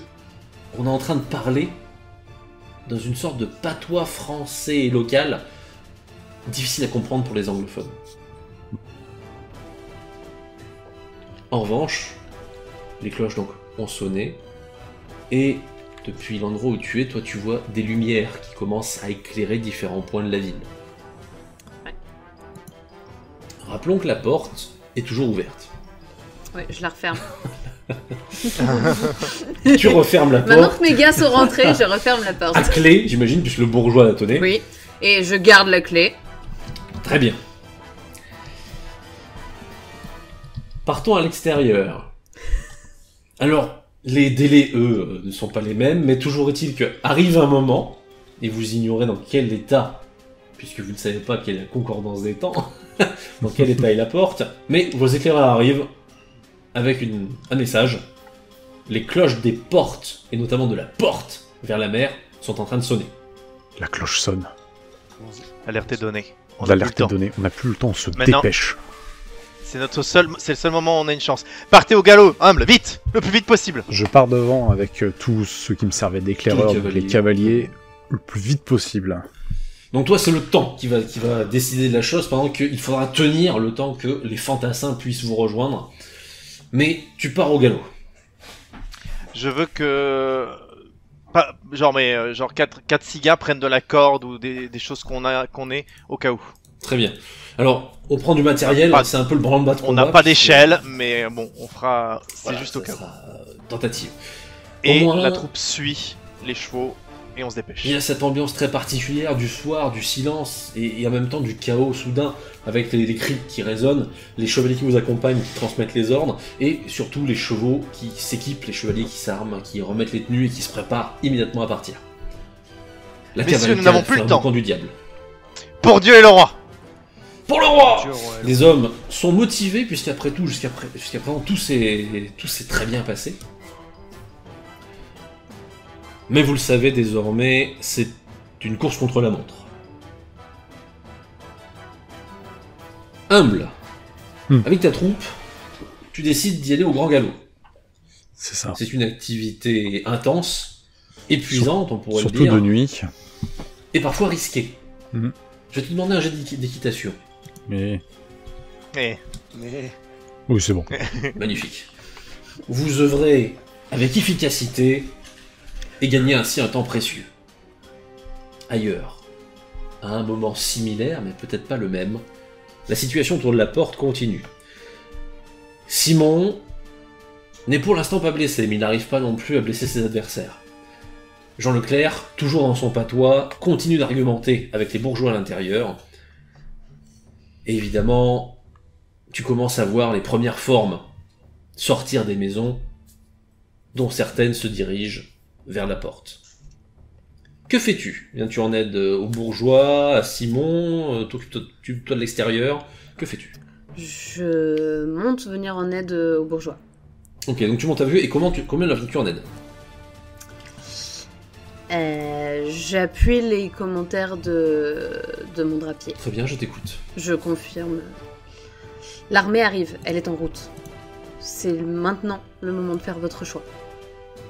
on est en train de parler dans une sorte de patois français et local, difficile à comprendre pour les anglophones. En revanche, les cloches donc ont sonné, et depuis l'endroit où tu es, toi tu vois des lumières qui commencent à éclairer différents points de la ville. Ouais. Rappelons que la porte est toujours ouverte. Oui, je la referme. Tu refermes la Maintenant porte que mes gars sont rentrés, je referme la porte. à clé, j'imagine, puisque le bourgeois l'a tonné. Oui. Et je garde la clé. Très bien. Partons à l'extérieur. Alors, les délais, eux, ne sont pas les mêmes, mais toujours est-il que arrive un moment, et vous ignorez dans quel état, puisque vous ne savez pas quelle est la concordance des temps, dans quel état est la porte, mais vos éclaireurs arrivent avec un message. Les cloches des portes, et notamment de la porte vers la mer, sont en train de sonner. La cloche sonne. Alerte est donnée. On a plus le L'alerte est temps. donnée. On n'a plus le temps, on se Maintenant. dépêche. C'est le seul moment où on a une chance. Partez au galop, Humble, vite, le plus vite possible. Je pars devant avec tous ceux qui me servaient d'éclaireurs, Tous les donc les cavaliers. cavaliers, le plus vite possible. Donc toi, c'est le temps qui va décider de la chose, pendant qu'il faudra tenir le temps que les fantassins puissent vous rejoindre. Mais tu pars au galop. Je veux que... genre 4-6 gars prennent de la corde ou des choses qu'on ait au cas où. Très bien. Alors, on prend du matériel, Pas- c'est un peu le branle-bas de On combat, n'a pas puisque- d'échelle, mais bon, on fera. C'est Voilà, juste au ça cas où. sera, tentative. Et Au moins, la troupe suit les chevaux et on se dépêche. Il y a cette ambiance très particulière du soir, du silence, et en même temps du chaos soudain, avec les cris qui résonnent, les chevaliers qui vous accompagnent, qui transmettent les ordres, et surtout les chevaux qui s'équipent, les chevaliers qui s'arment, qui remettent les tenues et qui se préparent immédiatement à partir. La Messieurs, cavalcade nous n'avons plus fait le un temps. boucan du diable. Pour Dieu et le roi! Pour le roi! Dieu, ouais, Les hommes sont motivés, puisqu'après tout, jusqu'à présent, tout s'est très bien passé. Mais vous le savez désormais, c'est une course contre la montre. Humble, avec ta troupe, tu décides d'y aller au grand galop. C'est ça. C'est une activité intense, épuisante, on pourrait le Surtout dire, de nuit. et parfois risquée. Mhm. Je vais te demander un jet d'équitation. Mais... Mais. Oui, c'est bon. Magnifique. Vous œuvrez avec efficacité et gagnez ainsi un temps précieux. Ailleurs, à un moment similaire, mais peut-être pas le même, la situation autour de la porte continue. Simon n'est pour l'instant pas blessé, mais il n'arrive pas non plus à blesser ses adversaires. Jean Leclerc, toujours dans son patois, continue d'argumenter avec les bourgeois à l'intérieur. Et évidemment, tu commences à voir les premières formes sortir des maisons, dont certaines se dirigent vers la porte. Que fais-tu? Viens-tu en aide aux bourgeois, à Simon, t'occupes-toi de l'extérieur? Que fais-tu? Je monte venir en aide aux bourgeois. Ok, donc tu montes à vue, et combien leur viens-tu en aide? J'appuie les commentaires de mon drapier. Très bien, je t'écoute. Je confirme. L'armée arrive, elle est en route. C'est maintenant le moment de faire votre choix.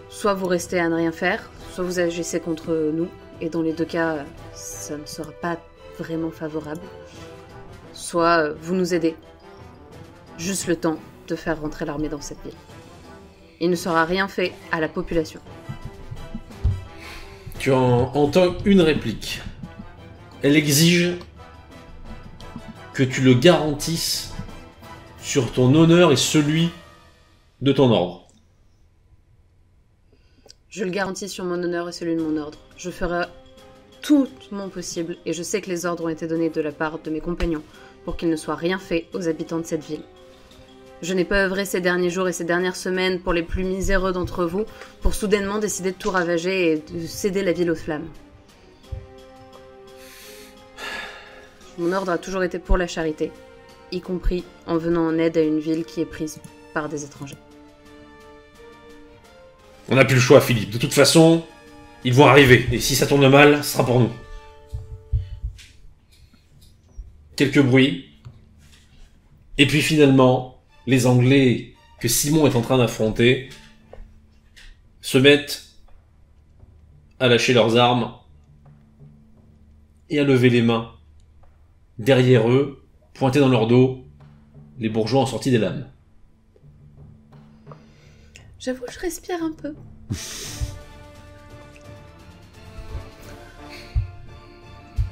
Soit vous restez à ne rien faire, soit vous agissez contre nous, et dans les deux cas, ça ne sera pas vraiment favorable. Soit vous nous aidez. Juste le temps de faire rentrer l'armée dans cette ville. Il ne sera rien fait à la population. Tu entends une réplique. Elle exige que tu le garantisses sur ton honneur et celui de ton ordre. Je le garantis sur mon honneur et celui de mon ordre. Je ferai tout mon possible, et je sais que les ordres ont été donnés de la part de mes compagnons pour qu'il ne soit rien fait aux habitants de cette ville. Je n'ai pas œuvré ces derniers jours et ces dernières semaines pour les plus miséreux d'entre vous, pour soudainement décider de tout ravager et de céder la ville aux flammes. Mon ordre a toujours été pour la charité, y compris en venant en aide à une ville qui est prise par des étrangers. On n'a plus le choix, Philippe. De toute façon, ils vont arriver. Et si ça tourne mal, ce sera pour nous. Quelques bruits. Et puis finalement, les Anglais que Simon est en train d'affronter se mettent à lâcher leurs armes et à lever les mains. Derrière eux, pointés dans leur dos, les bourgeois ont sorti des lames. J'avoue, je respire un peu.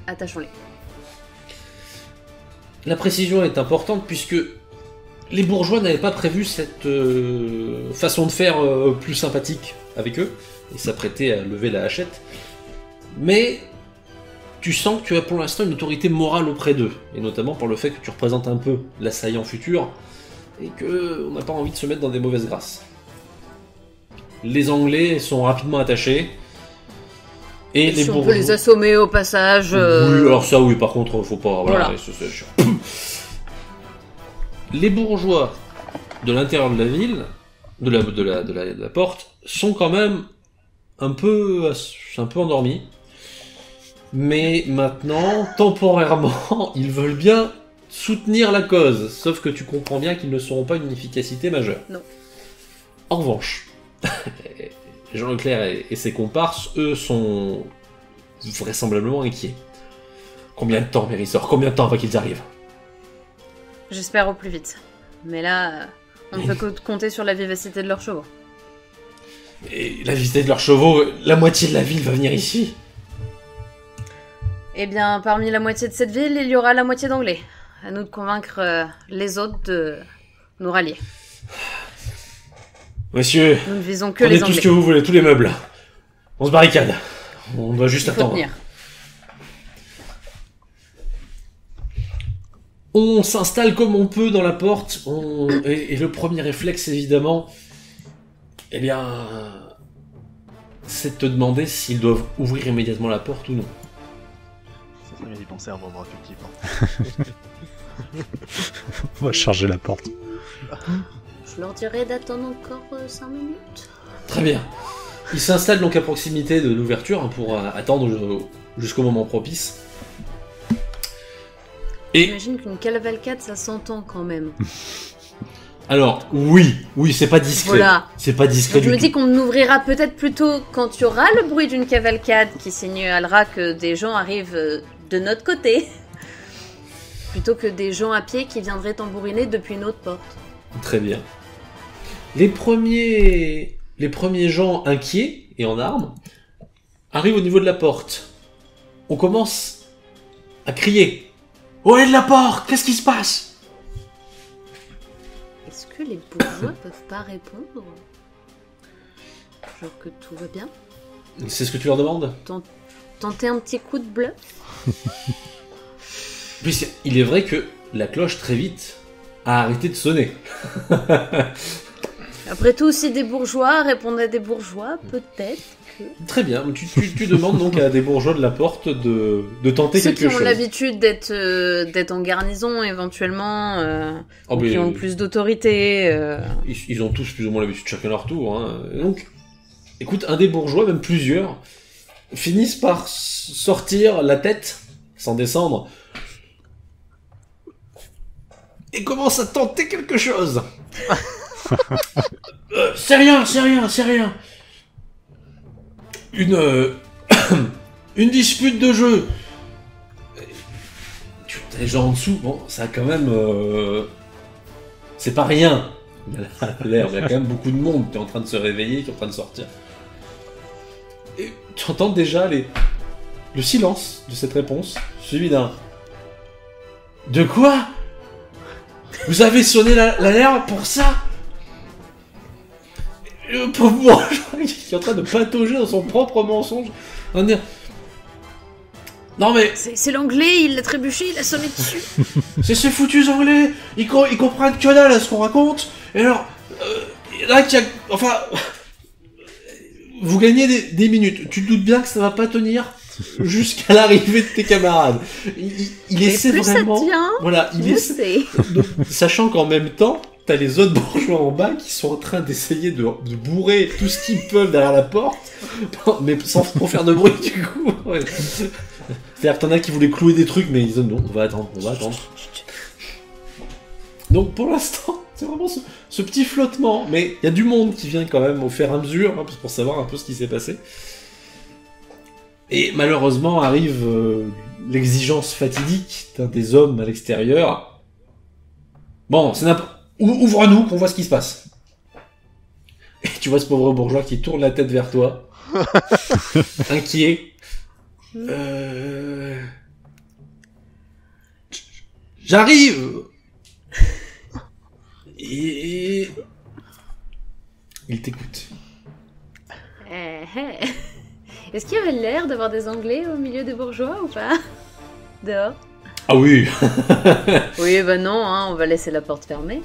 Attachons-les. La précision est importante puisque les bourgeois n'avaient pas prévu cette façon de faire plus sympathique avec eux et s'apprêtaient à lever la hachette. Mais tu sens que tu as pour l'instant une autorité morale auprès d'eux, et notamment par le fait que tu représentes un peu l'assaillant futur et qu'on n'a pas envie de se mettre dans des mauvaises grâces. Les Anglais sont rapidement attachés. Et les Si on bourgeois... peut les assommer au passage... Oui, alors ça oui, par contre, faut pas... Voilà. Voilà. C'est sûr. Les bourgeois de l'intérieur de la ville, de la porte, sont quand même un peu endormis. Mais maintenant, temporairement, ils veulent bien soutenir la cause. Sauf que tu comprends bien qu'ils ne seront pas d'une efficacité majeure. Non. En revanche, Jean Leclerc et ses comparses, eux, sont vraisemblablement inquiets. Combien de temps, Mérissor? Combien de temps avant qu'ils arrivent? J'espère au plus vite. Mais là, on ne peut que compter sur la vivacité de leurs chevaux. Et la visite de leurs chevaux, la moitié de la ville va venir ici. Eh bien, parmi la moitié de cette ville, il y aura la moitié d'anglais. À nous de convaincre les autres de nous rallier. Messieurs, Nous ne visons que prenez les tout anglais. ce que vous voulez, tous les meubles. On se barricade. On doit juste Il faut attendre. tenir. On s'installe comme on peut dans la porte. Et le premier réflexe, évidemment, eh bien, c'est de te demander s'ils doivent ouvrir immédiatement la porte ou non. Ça serait bien d'y penser un moment, effectivement. On va charger la porte. Je leur dirais d'attendre encore 5 minutes. Très bien. Ils s'installent donc à proximité de l'ouverture hein, pour attendre jusqu'au moment propice. Et J'imagine qu'une cavalcade, ça s'entend quand même. alors, oui, c'est pas discret. Voilà. C'est pas discret Donc je du me tout. dis qu'on ouvrira peut-être plutôt quand il y aura le bruit d'une cavalcade qui signalera que des gens arrivent de notre côté. Plutôt que des gens à pied qui viendraient tambouriner depuis une autre porte. Très bien. Les premiers gens inquiets et en armes arrivent au niveau de la porte. On commence à crier. Où est de la porte? Qu'est-ce qui se passe? Est-ce que les bourgeois peuvent pas répondre? Genre que tout va bien? C'est ce que tu leur demandes? Tenter un petit coup de bluff? Il est vrai que la cloche très vite a arrêté de sonner. Après tout, si des bourgeois répondent à des bourgeois, peut-être que... Très bien, tu demandes donc à des bourgeois de la porte de tenter Ceux quelque qui ont chose. l'habitude d'être en garnison, éventuellement, Oh, ou mais qui ont le plus d'autorité... ils ont tous plus ou moins l'habitude, chacun leur tour. Hein. Et donc, écoute, un des bourgeois, même plusieurs, finissent par sortir la tête, sans descendre, et commencent à tenter quelque chose. C'est rien. Une dispute de jeu. T'as les gens en dessous, bon, ça a quand même... C'est pas rien. Il y a l'air, il y a quand même beaucoup de monde qui est en train de se réveiller, qui est en train de sortir. Et tu entends déjà le silence de cette réponse, suivi d'un... De quoi? Vous avez sonné l'alarme pour ça? Le pauvre bourgeois qui est en train de patauger dans son propre mensonge. On va dire, non mais, C'est l'anglais, il l'a trébuché, il a sonné dessus. c'est ces foutus anglais, ils comprennent que dalle à ce qu'on raconte. Et alors, là qui a... Enfin, vous gagnez des minutes. Tu te doutes bien que ça va pas tenir jusqu'à l'arrivée de tes camarades. Il essaie plus vraiment... ça tient, Voilà, il je essaie... sais. Donc, sachant qu'en même temps, t'as les autres bourgeois en bas qui sont en train d'essayer de bourrer tout ce qu'ils peuvent derrière la porte, mais sans trop faire de bruit du coup. Ouais. C'est-à-dire que t'en as qui voulaient clouer des trucs, mais ils disent non, on va attendre. Donc pour l'instant, c'est vraiment ce petit flottement, mais il y a du monde qui vient quand même au fur et à mesure, hein, pour savoir un peu ce qui s'est passé. Et malheureusement arrive l'exigence fatidique d'un des hommes à l'extérieur. Bon, c'est n'importe... Ouvre-nous, qu'on voit ce qui se passe. Et tu vois ce pauvre bourgeois qui tourne la tête vers toi, inquiet. J'arrive. Et il t'écoute. Est-ce qu'il y avait l'air d'avoir des anglais au milieu des bourgeois ou pas? Dehors? Ah oui. Oui, bah non, hein, on va laisser la porte fermée.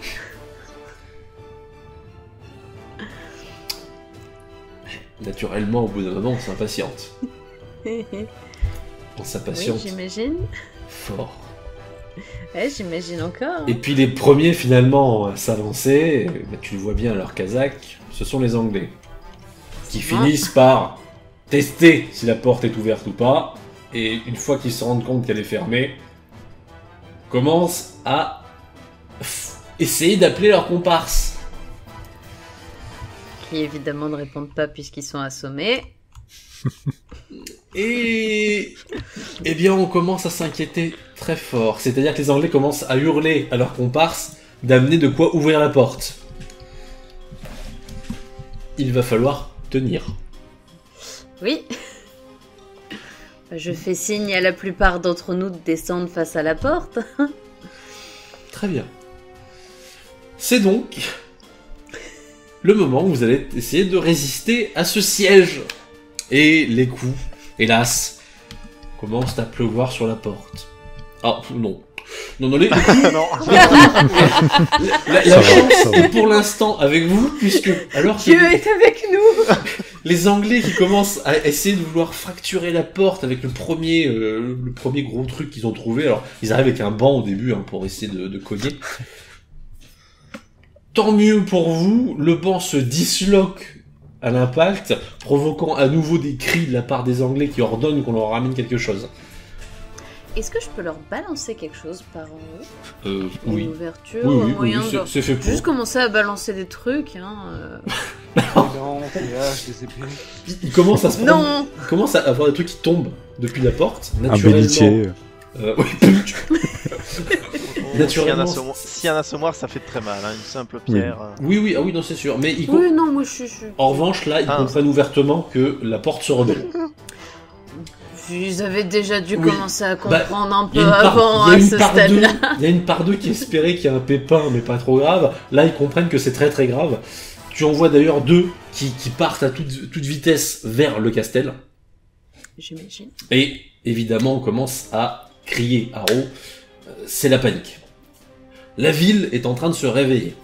Naturellement, au bout d'un moment, on s'impatiente. On Oui, s'impatiente j'imagine. fort. Ouais, j'imagine encore. Et puis les premiers finalement à s'avancer, bah, tu le vois bien à leur casaque, ce sont les Anglais. Qui finissent par tester si la porte est ouverte ou pas, et une fois qu'ils se rendent compte qu'elle est fermée, commencent à essayer d'appeler leur comparse. Qui évidemment ne répondent pas puisqu'ils sont assommés. Et eh bien on commence à s'inquiéter très fort. C'est-à-dire que les Anglais commencent à hurler à leurs comparses d'amener de quoi ouvrir la porte. Il va falloir tenir. Oui. Je fais signe à la plupart d'entre nous de descendre face à la porte. Très bien. C'est donc le moment où vous allez essayer de résister à ce siège. Et les coups, hélas, commencent à pleuvoir sur la porte. Ah, non. Non, les coups, Non. la chance est pour l'instant avec vous, puisque alors que Dieu est avec nous. les Anglais qui commencent à essayer de vouloir fracturer la porte avec le premier gros truc qu'ils ont trouvé, alors ils arrivent avec un banc au début pour essayer de cogner. Tant mieux pour vous, le banc se disloque à l'impact, provoquant à nouveau des cris de la part des Anglais qui ordonnent qu'on leur ramène quelque chose. Est-ce que je peux leur balancer quelque chose par en haut? Oui. Une ouverture, Oui, un oui, moyen de... c'est fait pour. Juste commencer à balancer des trucs, Non, PH, des épées. Il commence à se prendre... Non. Il commence à avoir des trucs qui tombent depuis la porte, Un naturellement. bénitier. Naturellement. Si un assommoir, ça fait très mal, hein, une simple pierre. Oui, ah oui, non, c'est sûr. Mais Oui, non, moi je suis... en revanche, là, ils comprennent ouvertement que la porte se rebelle. Ils avaient déjà dû Oui. commencer à comprendre un Il y peu a une part- avant il y a à une ce part stade-là. d'eux- Il y a une part d'eux qui espérait qu'il y a un pépin, mais pas trop grave. Là, ils comprennent que c'est très très grave. Tu en vois d'ailleurs deux qui partent à toute vitesse vers le castel. J'imagine. Et évidemment, on commence à crier à Ro. C'est la panique. La ville est en train de se réveiller.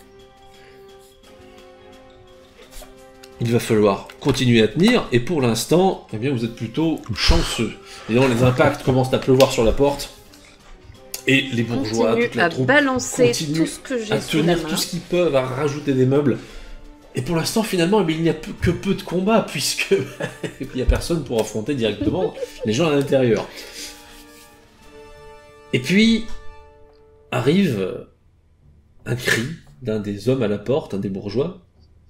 Il va falloir continuer à tenir, et pour l'instant, eh bien, vous êtes plutôt chanceux. Et donc, les impacts commencent à pleuvoir sur la porte, et les bourgeois, Continue toute la à troupe, balancer continue tout ce que à j'ai sous la tenir main. tout ce qu'ils peuvent, à rajouter des meubles. Et pour l'instant, finalement, eh bien, il n'y a que peu de combats, puisque il n'y a personne pour affronter directement les gens à l'intérieur. Et puis, arrive un cri d'un des hommes à la porte, un des bourgeois,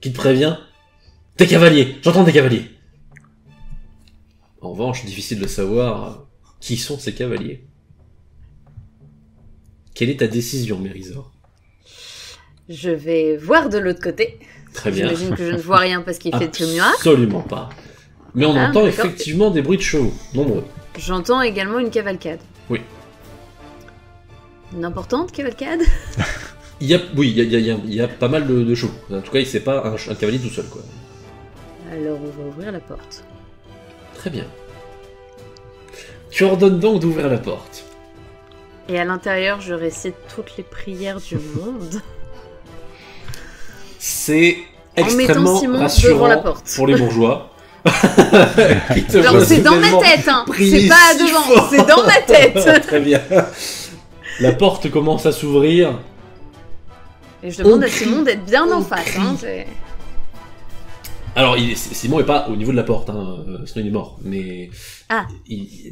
qui te prévient « Des cavaliers! J'entends des cavaliers !» En revanche, difficile de savoir qui sont ces cavaliers. Quelle est ta décision, Mérisor? Je vais voir de l'autre côté. Très bien. J'imagine que je ne vois rien parce qu'il fait tout noir. Absolument pas. Mais on Ah, entend d'accord. effectivement des bruits de chevaux, nombreux. J'entends également une cavalcade. Oui. Une importante cavalcade? Il y a pas mal de chevaux. En tout cas, c'est pas un cavalier tout seul, quoi. Alors on va ouvrir la porte. Très bien. Tu ordonnes donc d'ouvrir la porte. Et à l'intérieur, je récite toutes les prières du monde. C'est En mettant extrêmement Simon rassurant devant la porte. pour les bourgeois. Qui te Alors voient c'est dans ma soudainement tête, hein. prier C'est pas si devant, fort. c'est dans ma tête. Très bien. La porte commence à s'ouvrir. Et je demande On à Simon d'être bien en on face. crie. Hein, Alors, Simon est pas au niveau de la porte, sinon il est mort. Mais Ah.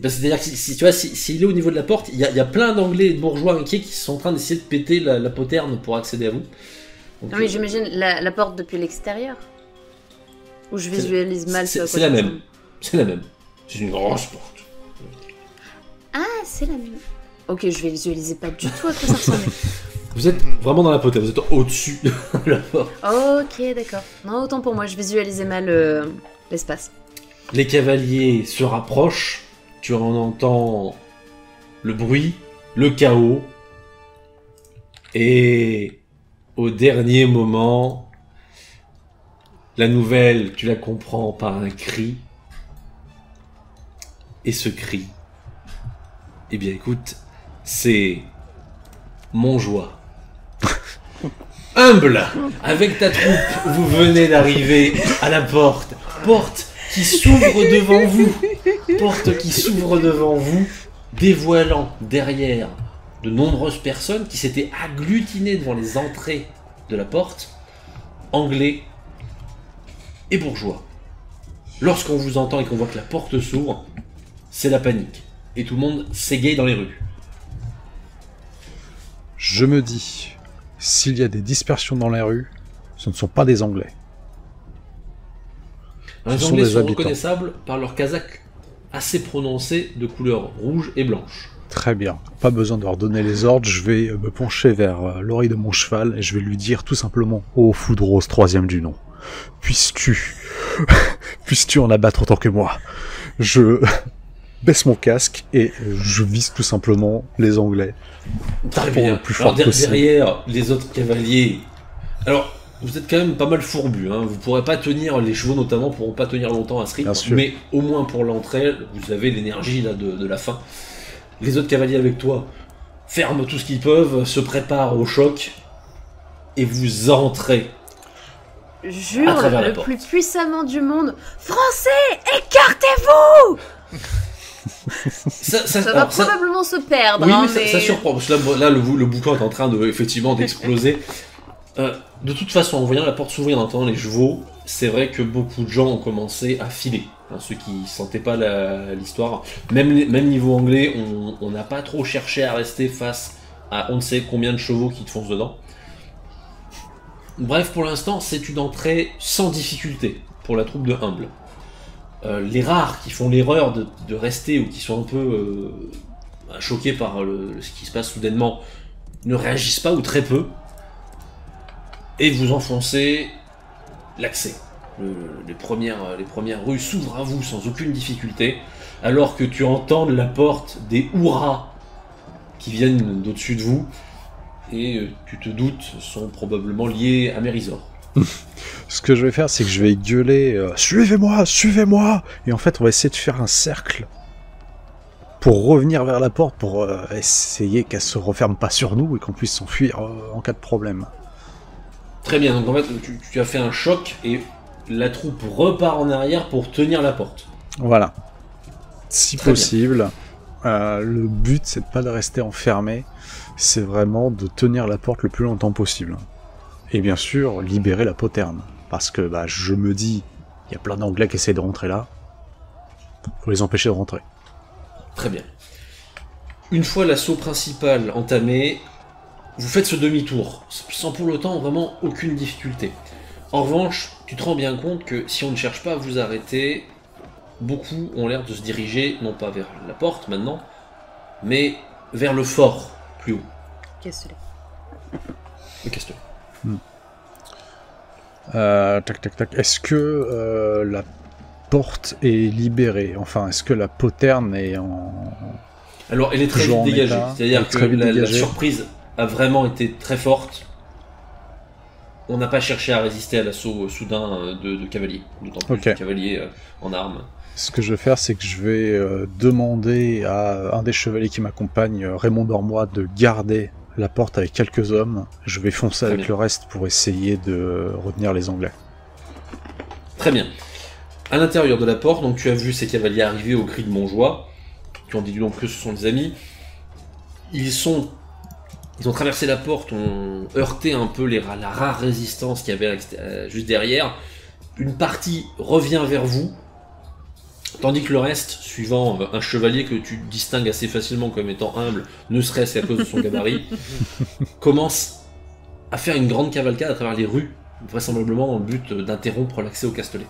C'est-à-dire que si tu vois, s'il est au niveau de la porte, il y a plein d'anglais et de bourgeois inquiets qui sont en train d'essayer de péter la poterne pour accéder à vous. Donc, Non mais j'imagine la porte depuis l'extérieur. Où je C'est- visualise mal c'est- ce à c'est quoi la ça même. ressemble. C'est la même. C'est une grosse porte. Ah, c'est la même. Ok, je visualisais pas du tout à quoi ça ressemblait. Vous êtes vraiment dans la poterne, vous êtes au-dessus de la porte. Ok, d'accord. Non, autant pour moi, je visualisais mal l'espace. Les cavaliers se rapprochent, tu en entends le bruit, le chaos, et au dernier moment, la nouvelle, tu la comprends par un cri, et ce cri, eh bien écoute, c'est Montjoie. Humble, avec ta troupe, vous venez d'arriver à la porte qui s'ouvre devant vous, porte qui s'ouvre devant vous, dévoilant derrière de nombreuses personnes qui s'étaient agglutinées devant les entrées de la porte, anglais et bourgeois. Lorsqu'on vous entend et qu'on voit que la porte s'ouvre, c'est la panique, et tout le monde s'égaye dans les rues. Je me dis, s'il y a des dispersions dans les rues, ce ne sont pas des Anglais. Les Ce sont Anglais des sont habitants. reconnaissables par leur casaque assez prononcé de couleur rouge et blanche. Très bien, pas besoin de leur donner les ordres, je vais me pencher vers l'oreille de mon cheval et je vais lui dire tout simplement « Ô Foudrose, troisième du nom, puisses-tu en abattre autant que moi ?» Je baisse mon casque et je vise tout simplement les Anglais. Très Pour bien. le plus Alors, fort possible. derrière, les autres cavaliers... Alors, vous êtes quand même pas mal fourbus, hein. Vous pourrez pas tenir, les chevaux notamment pourront pas tenir longtemps à ce rythme, Bien sûr. mais au moins pour l'entrée, vous avez l'énergie là de la fin. Les autres cavaliers avec toi ferment tout ce qu'ils peuvent, se préparent au choc, et vous entrez. À Jure travers la le porte. plus puissamment du monde. Français, écartez-vous! Ça Ça va alors, ça- probablement se perdre, Oui, hein, mais ça surprend, parce que là, le boucan est en train effectivement d'exploser. De toute façon, en voyant la porte s'ouvrir, en entendant les chevaux, c'est vrai que beaucoup de gens ont commencé à filer. Hein, ceux qui sentaient pas l'histoire. Même niveau anglais, on n'a pas trop cherché à rester face à on ne sait combien de chevaux qui te foncent dedans. Bref, pour l'instant, c'est une entrée sans difficulté pour la troupe de Humble. Les rares qui font l'erreur de rester ou qui sont un peu choqués par ce qui se passe soudainement ne réagissent pas ou très peu. Et vous enfoncez l'accès. Les premières rues s'ouvrent à vous sans aucune difficulté, alors que tu entends de la porte des hurrahs qui viennent d'au-dessus de vous, et tu te doutes sont probablement liés à Mérisor. Ce que je vais faire, c'est que je vais gueuler suivez-moi, suivez-moi! Et en fait, on va essayer de faire un cercle pour revenir vers la porte, pour essayer qu'elle se referme pas sur nous et qu'on puisse s'enfuir en cas de problème. Très bien, donc en fait tu as fait un choc et la troupe repart en arrière pour tenir la porte. Voilà. Si Très possible, le but c'est de pas de rester enfermé, c'est vraiment de tenir la porte le plus longtemps possible. Et bien sûr, libérer la poterne. Parce que je me dis, il y a plein d'Anglais qui essaient de rentrer là, faut les empêcher de rentrer. Très bien. Une fois l'assaut principal entamé, vous faites ce demi-tour, sans pour autant vraiment aucune difficulté. En revanche, tu te rends bien compte que si on ne cherche pas à vous arrêter, beaucoup ont l'air de se diriger, non pas vers la porte maintenant, mais vers le fort, plus haut. Casse-les. Le Castellet. Tac tac tac. Est-ce que la porte est libérée? Enfin, est-ce que la poterne est en... Alors, elle est très Toujours vite en dégagée, état, elle c'est-à-dire est que très vite la dégagée. surprise a vraiment été très forte. On n'a pas cherché à résister à l'assaut soudain de cavaliers, d'autant plus Ok. de cavaliers en armes. Ce que je vais faire, c'est que je vais demander à un des chevaliers qui m'accompagne, Raymond d'Ormois, de garder la porte avec quelques hommes. Je vais foncer Très avec bien. le reste pour essayer de retenir les Anglais. Très bien. À l'intérieur de la porte, donc tu as vu ces cavaliers arriver au cri de Montjoie. Tu en déduis donc que ce sont des amis. Ils ont traversé la porte, ont heurté un peu la rare résistance qu'il y avait juste derrière. Une partie revient vers vous, tandis que le reste, suivant un chevalier que tu distingues assez facilement comme étant humble, ne serait-ce qu'à cause de son gabarit, commence à faire une grande cavalcade à travers les rues, vraisemblablement dans le but d'interrompre l'accès au Castellet.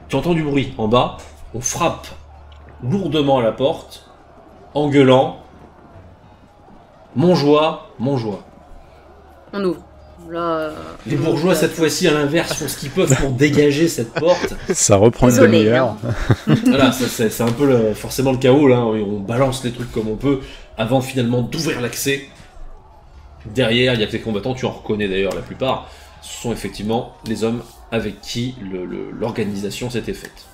Tu entends du bruit en bas, on frappe lourdement à la porte, en gueulant « Montjoie, Montjoie ». On ouvre. Là, Les bourgeois, cette fois-ci, à l'inverse, font ce qu'ils peuvent pour dégager cette porte. Ça reprend une Désolé, demi-heure. hein. Voilà, c'est un peu forcément le chaos, là. On balance les trucs comme on peut, avant finalement d'ouvrir l'accès. Derrière, il y a que les combattants, tu en reconnais d'ailleurs la plupart. Ce sont effectivement les hommes avec qui l'organisation s'était faite.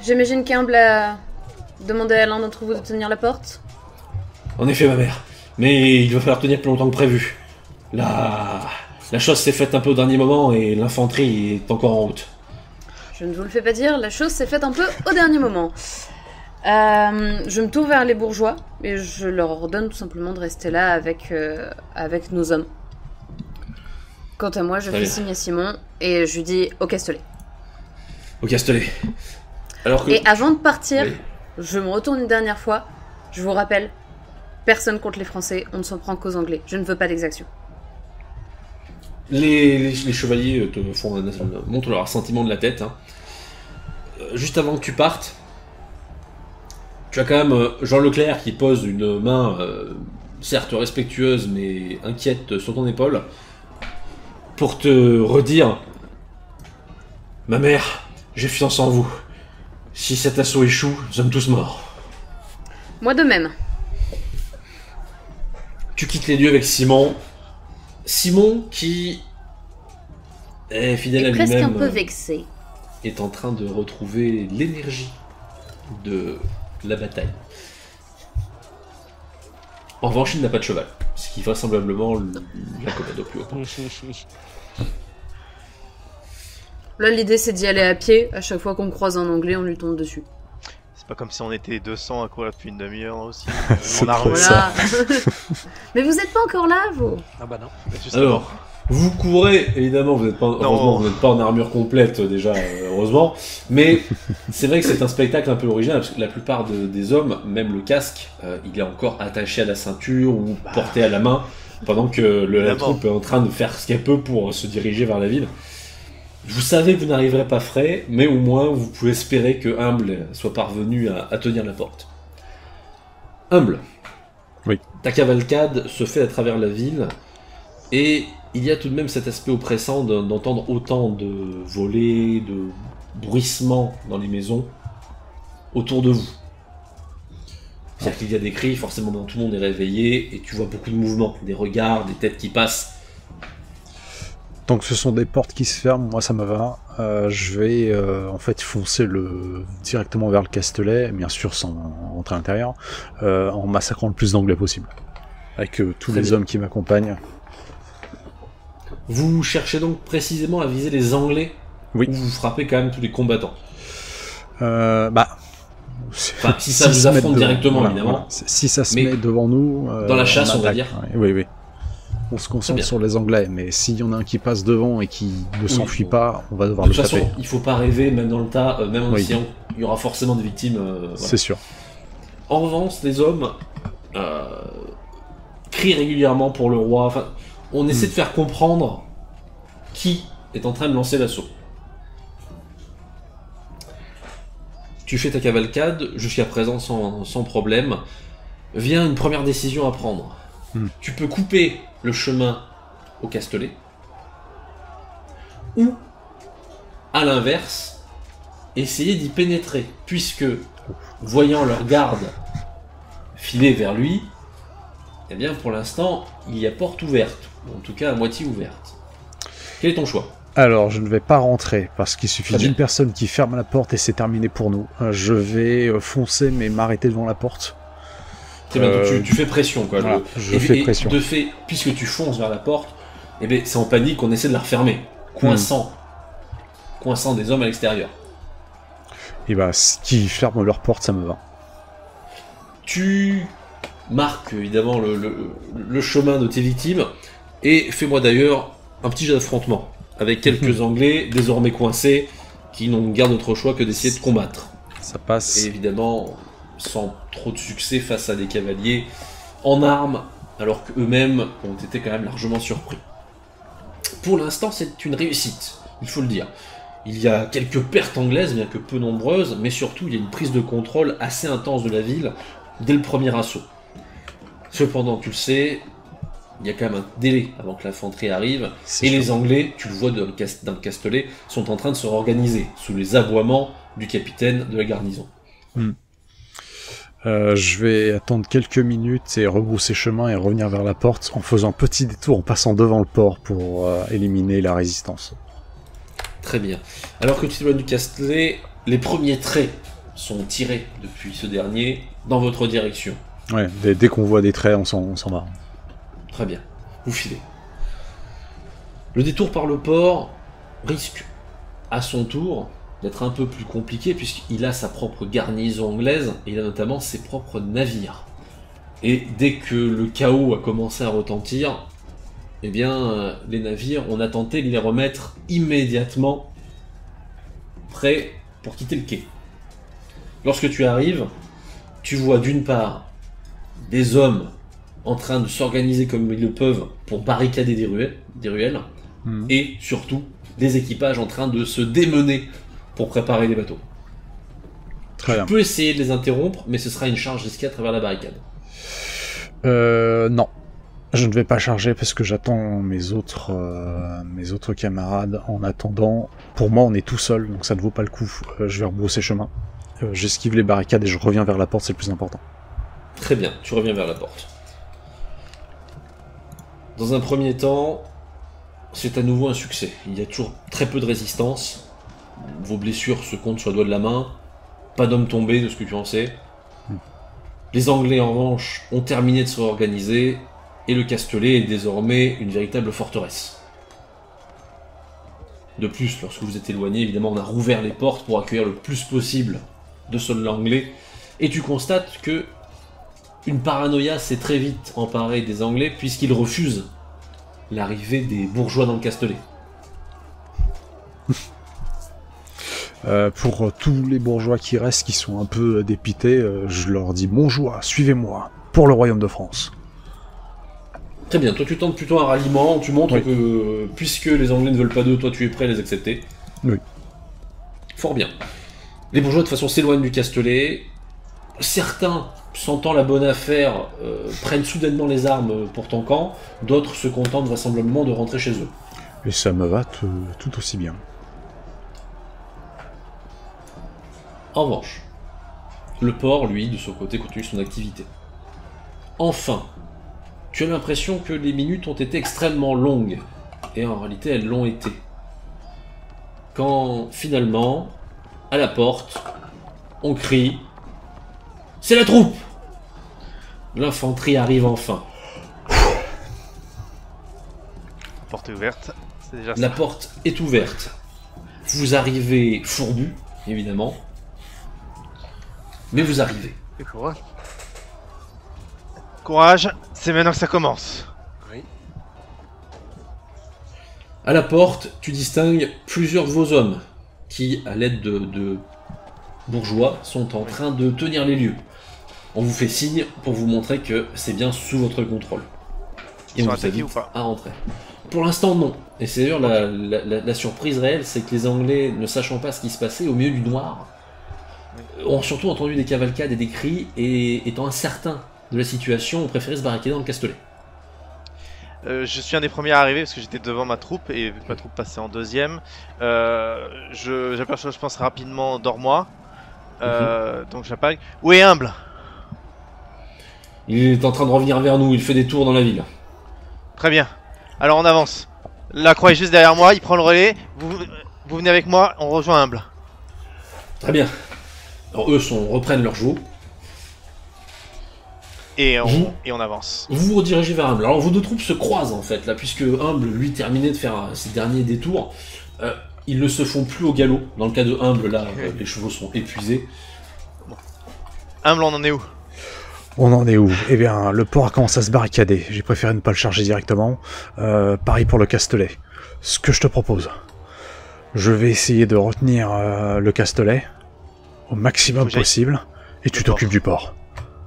J'imagine qu'Humble a demandé à l'un d'entre vous de tenir la porte. En effet, ma mère. Mais il va falloir tenir plus longtemps que prévu. La chose s'est faite un peu au dernier moment et l'infanterie est encore en route. Je ne vous le fais pas dire, la chose s'est faite un peu au dernier moment. Je me tourne vers les bourgeois et je leur ordonne tout simplement de rester là avec nos hommes. Quant à moi, je Très fais bien. signe à Simon et je lui dis au Castellet. Au Castellet. Alors que... Et avant de partir, Oui. je me retourne une dernière fois. Je vous rappelle, personne contre les Français, on ne s'en prend qu'aux Anglais. Je ne veux pas d'exaction. Les chevaliers te montrent leur sentiment de la tête. Hein. Juste avant que tu partes, tu as quand même Jean Leclerc qui pose une main, certes respectueuse mais inquiète sur ton épaule, pour te redire Ma mère, j'ai confiance en vous. Si cet assaut échoue, nous sommes tous morts. Moi de même. Tu quittes les lieux avec Simon. Simon qui est fidèle à Presque lui-même. un peu vexé. Est en train de retrouver l'énergie de la bataille. En revanche, il n'a pas de cheval, ce qui vraisemblablement l'incommode au plus haut. Là, l'idée, c'est d'y aller à pied. À chaque fois qu'on croise un anglais, on lui tombe dessus. C'est pas comme si on était 200 à courir depuis une demi-heure aussi. C'est On a trop revu ça. Voilà. Mais vous êtes pas encore là, vous? Ah bah non. justement. Alors, vous courez, évidemment, vous n'êtes pas, heureusement, vous n'êtes pas en armure complète déjà, heureusement, mais c'est vrai que c'est un spectacle un peu original, parce que la plupart des hommes, même le casque, il est encore attaché à la ceinture ou porté à la main, pendant que la troupe est en train de faire ce qu'elle peut pour se diriger vers la ville. Vous savez que vous n'arriverez pas frais, mais au moins vous pouvez espérer que Humble soit parvenu à tenir la porte. Humble. Oui. Ta cavalcade se fait à travers la ville, et il y a tout de même cet aspect oppressant d'entendre autant de volets, de bruissements dans les maisons autour de vous. C'est-à-dire qu'il y a des cris, forcément tout le monde est réveillé, et tu vois beaucoup de mouvements, des regards, des têtes qui passent. Tant que ce sont des portes qui se ferment, moi ça me va. Je vais en fait foncer directement vers le Castelet, bien sûr sans rentrer à l'intérieur, en massacrant le plus d'anglais possible. Avec tous Très les bien. hommes qui m'accompagnent. Vous cherchez donc précisément à viser les Anglais, Oui. ou vous frappez quand même tous les combattants. Enfin, si ça vous affronte directement, évidemment. Si ça se Mais met devant nous... dans la chasse, on va attaque. dire. Oui. On se Très concentre bien. sur les Anglais, mais s'il y en a un qui passe devant et qui ne s'enfuit bon. pas, on va devoir De le toute façon, taper. il faut pas rêver, même dans le tas, même en Oui. essayant, il y aura forcément des victimes. Voilà. C'est sûr. En revanche, les hommes crient régulièrement pour le roi. Enfin, on essaie de faire comprendre qui est en train de lancer l'assaut. Tu fais ta cavalcade, jusqu'à présent sans problème. Vient une première décision à prendre. Tu peux couper le chemin au Castelet, ou, à l'inverse, essayer d'y pénétrer, puisque, voyant leur garde filer vers lui, eh bien pour l'instant, il y a porte ouverte, ou en tout cas à moitié ouverte. Quel est ton choix? Alors, je ne vais pas rentrer, parce qu'il suffit Très bien. d'une personne qui ferme la porte et c'est terminé pour nous. Je vais foncer, mais m'arrêter devant la porte. Très bien, donc tu fais pression, quoi. Voilà, je fais pression. De fait, puisque tu fonces vers la porte, eh bien, c'est en panique qu'on essaie de la refermer, coinçant des hommes à l'extérieur. Et bah, qui ferment leur porte, ça me va. Tu marques évidemment le chemin de tes victimes, et fais-moi d'ailleurs un petit jeu d'affrontement, avec quelques Anglais désormais coincés, qui n'ont guère d'autre choix que d'essayer de combattre. Ça passe. Et évidemment, sans trop de succès face à des cavaliers en armes, alors qu'eux-mêmes ont été quand même largement surpris. Pour l'instant, c'est une réussite, il faut le dire. Il y a quelques pertes anglaises, bien que peu nombreuses, mais surtout il y a une prise de contrôle assez intense de la ville dès le premier assaut. Cependant, tu le sais, il y a quand même un délai avant que l'infanterie arrive, et les Anglais, tu le vois dans le Castelet, sont en train de se réorganiser sous les aboiements du capitaine de la garnison. Je vais attendre quelques minutes et rebrousser chemin et revenir vers la porte en faisant un petit détour en passant devant le port pour éliminer la résistance. Très bien. Alors que tu t'éloignes du Castelet, les premiers traits sont tirés depuis ce dernier dans votre direction. Ouais, dès qu'on voit des traits, on s'en va. Très bien. Vous filez. Le détour par le port risque, à son tour, d'être un peu plus compliqué puisqu'il a sa propre garnison anglaise et il a notamment ses propres navires. Et dès que le chaos a commencé à retentir, eh bien, les navires, on a tenté de les remettre immédiatement prêts pour quitter le quai. Lorsque tu arrives, tu vois d'une part des hommes en train de s'organiser comme ils le peuvent pour barricader des ruelles, et surtout des équipages en train de se démener pour préparer les bateaux. Très bien. Tu peux essayer de les interrompre, mais ce sera une charge risquée à travers la barricade. Non. Je ne vais pas charger parce que j'attends mes autres camarades. En attendant, pour moi, on est tout seul, donc ça ne vaut pas le coup. Je vais rebrousser chemin. J'esquive les barricades et je reviens vers la porte, c'est le plus important. Très bien, tu reviens vers la porte. Dans un premier temps, c'est à nouveau un succès. Il y a toujours très peu de résistance. Vos blessures se comptent sur le doigt de la main. Pas d'hommes tombés, de ce que tu en sais. Les Anglais, en revanche, ont terminé de se réorganiser, et le Castellet est désormais une véritable forteresse. De plus, lorsque vous êtes éloigné, évidemment, on a rouvert les portes pour accueillir le plus possible de soldats anglais, et tu constates que une paranoïa s'est très vite emparée des Anglais, puisqu'ils refusent l'arrivée des bourgeois dans le Castellet. Pour tous les bourgeois qui restent, qui sont un peu dépités, je leur dis bonjour, suivez-moi, pour le royaume de France. Très bien, toi tu tentes plutôt un ralliement, tu montres que puisque les Anglais ne veulent pas d'eux, toi tu es prêt à les accepter. Oui. Fort bien. Les bourgeois de toute façon s'éloignent du Castellet. Certains, sentant la bonne affaire, prennent soudainement les armes pour ton camp, d'autres se contentent vraisemblablement de rentrer chez eux. Et ça me va tout aussi bien. En revanche, le port, lui, de son côté, continue son activité. Enfin, tu as l'impression que les minutes ont été extrêmement longues, et en réalité elles l'ont été. Quand, finalement, à la porte, on crie « C'est la troupe !» L'infanterie arrive enfin. La porte est ouverte, c'est déjà ça. La porte est ouverte. Vous arrivez fourbu, évidemment. Mais vous arrivez. Et courage. Courage, c'est maintenant que ça commence. Oui. À la porte, tu distingues plusieurs de vos hommes qui, à l'aide de bourgeois, sont en train de tenir les lieux. On vous fait signe pour vous montrer que c'est bien sous votre contrôle. Ils sont on vous attaqués invite ou pas? à rentrer. Pour l'instant, non. Et c'est d'ailleurs la surprise réelle, c'est que les Anglais, ne sachant pas ce qui se passait, au milieu du noir, ont surtout entendu des cavalcades et des cris, et étant incertains de la situation, ont préféré se barricader dans le Castellet. Je suis un des premiers à arriver parce que j'étais devant ma troupe et vu que ma troupe passait en deuxième, j'aperçois, je pense, rapidement Dormois. Donc j'appelle. Où est Humble? Il est en train de revenir vers nous, il fait des tours dans la ville. Très bien. Alors on avance. La croix est juste derrière moi, il prend le relais. Vous venez avec moi, on rejoint Humble. Très bien. Alors eux reprennent leurs chevaux. Et on avance. Vous vous redirigez vers Humble. Alors vos deux troupes se croisent en fait, là, puisque Humble, lui, terminait de faire ses derniers détours. Ils ne se font plus au galop. Dans le cas de Humble, là, les chevaux sont épuisés. Humble, on en est où? On en est où? Eh bien, le port a commencé à se barricader. J'ai préféré ne pas le charger directement. Pareil pour le Castellet. Ce que je te propose, je vais essayer de retenir le Castellet au maximum possible, et tu t'occupes du port.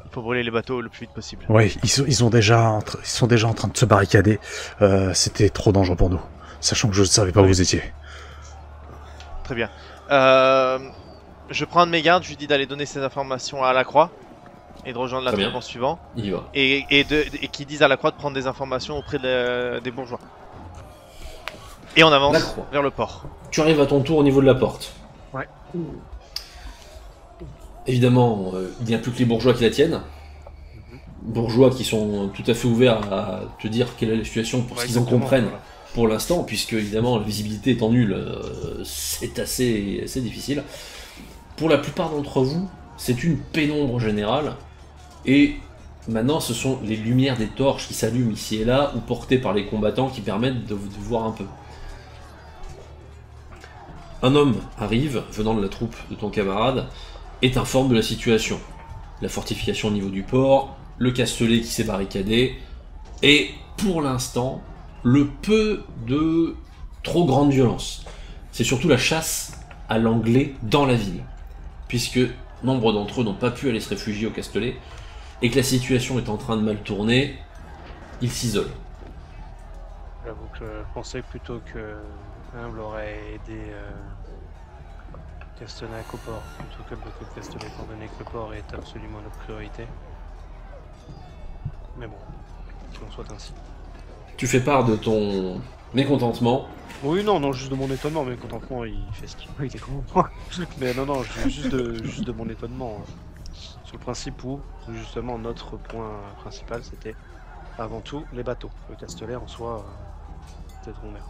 Il faut brûler les bateaux le plus vite possible. Oui, ils sont déjà en train de se barricader. C'était trop dangereux pour nous, sachant que je ne savais pas où vous étiez. Très bien. Je prends un de mes gardes, je lui dis d'aller donner ces informations à la Croix et de rejoindre la troupe en suivant. Il y va. Et qui disent à la Croix de prendre des informations auprès des bourgeois. Et on avance vers le port. Tu arrives à ton tour au niveau de la porte. Ouais. Évidemment, il n'y a plus que les bourgeois qui la tiennent. Bourgeois qui sont tout à fait ouverts à te dire quelle est la situation pour ce qu'ils en comprennent pour l'instant, puisque évidemment la visibilité étant nulle, c'est assez difficile. Pour la plupart d'entre vous, c'est une pénombre générale, et maintenant ce sont les lumières des torches qui s'allument ici et là, ou portées par les combattants qui permettent de voir un peu. Un homme arrive, venant de la troupe de ton camarade, et t'informe de la situation. La fortification au niveau du port, le Castellet qui s'est barricadé, et pour l'instant, le peu de trop grande violence. C'est surtout la chasse à l'anglais dans la ville, puisque nombre d'entre eux n'ont pas pu aller se réfugier au Castellet, et que la situation est en train de mal tourner, ils s'isolent. J'avoue que je pensais plutôt que Humble aurait aidé Castenac au port, plutôt que le bateau de Castellet, étant donné que le port est absolument notre priorité. Mais bon. qu'il en soit ainsi. Tu fais part de ton mécontentement. Oui, non, juste de mon étonnement, mais contentement, il fait ce qu'il veut, il est content. Mais non, juste de mon étonnement. Sur le principe où, justement, notre point principal, c'était avant tout les bateaux. Le Castellet en soi, peut-être en mer.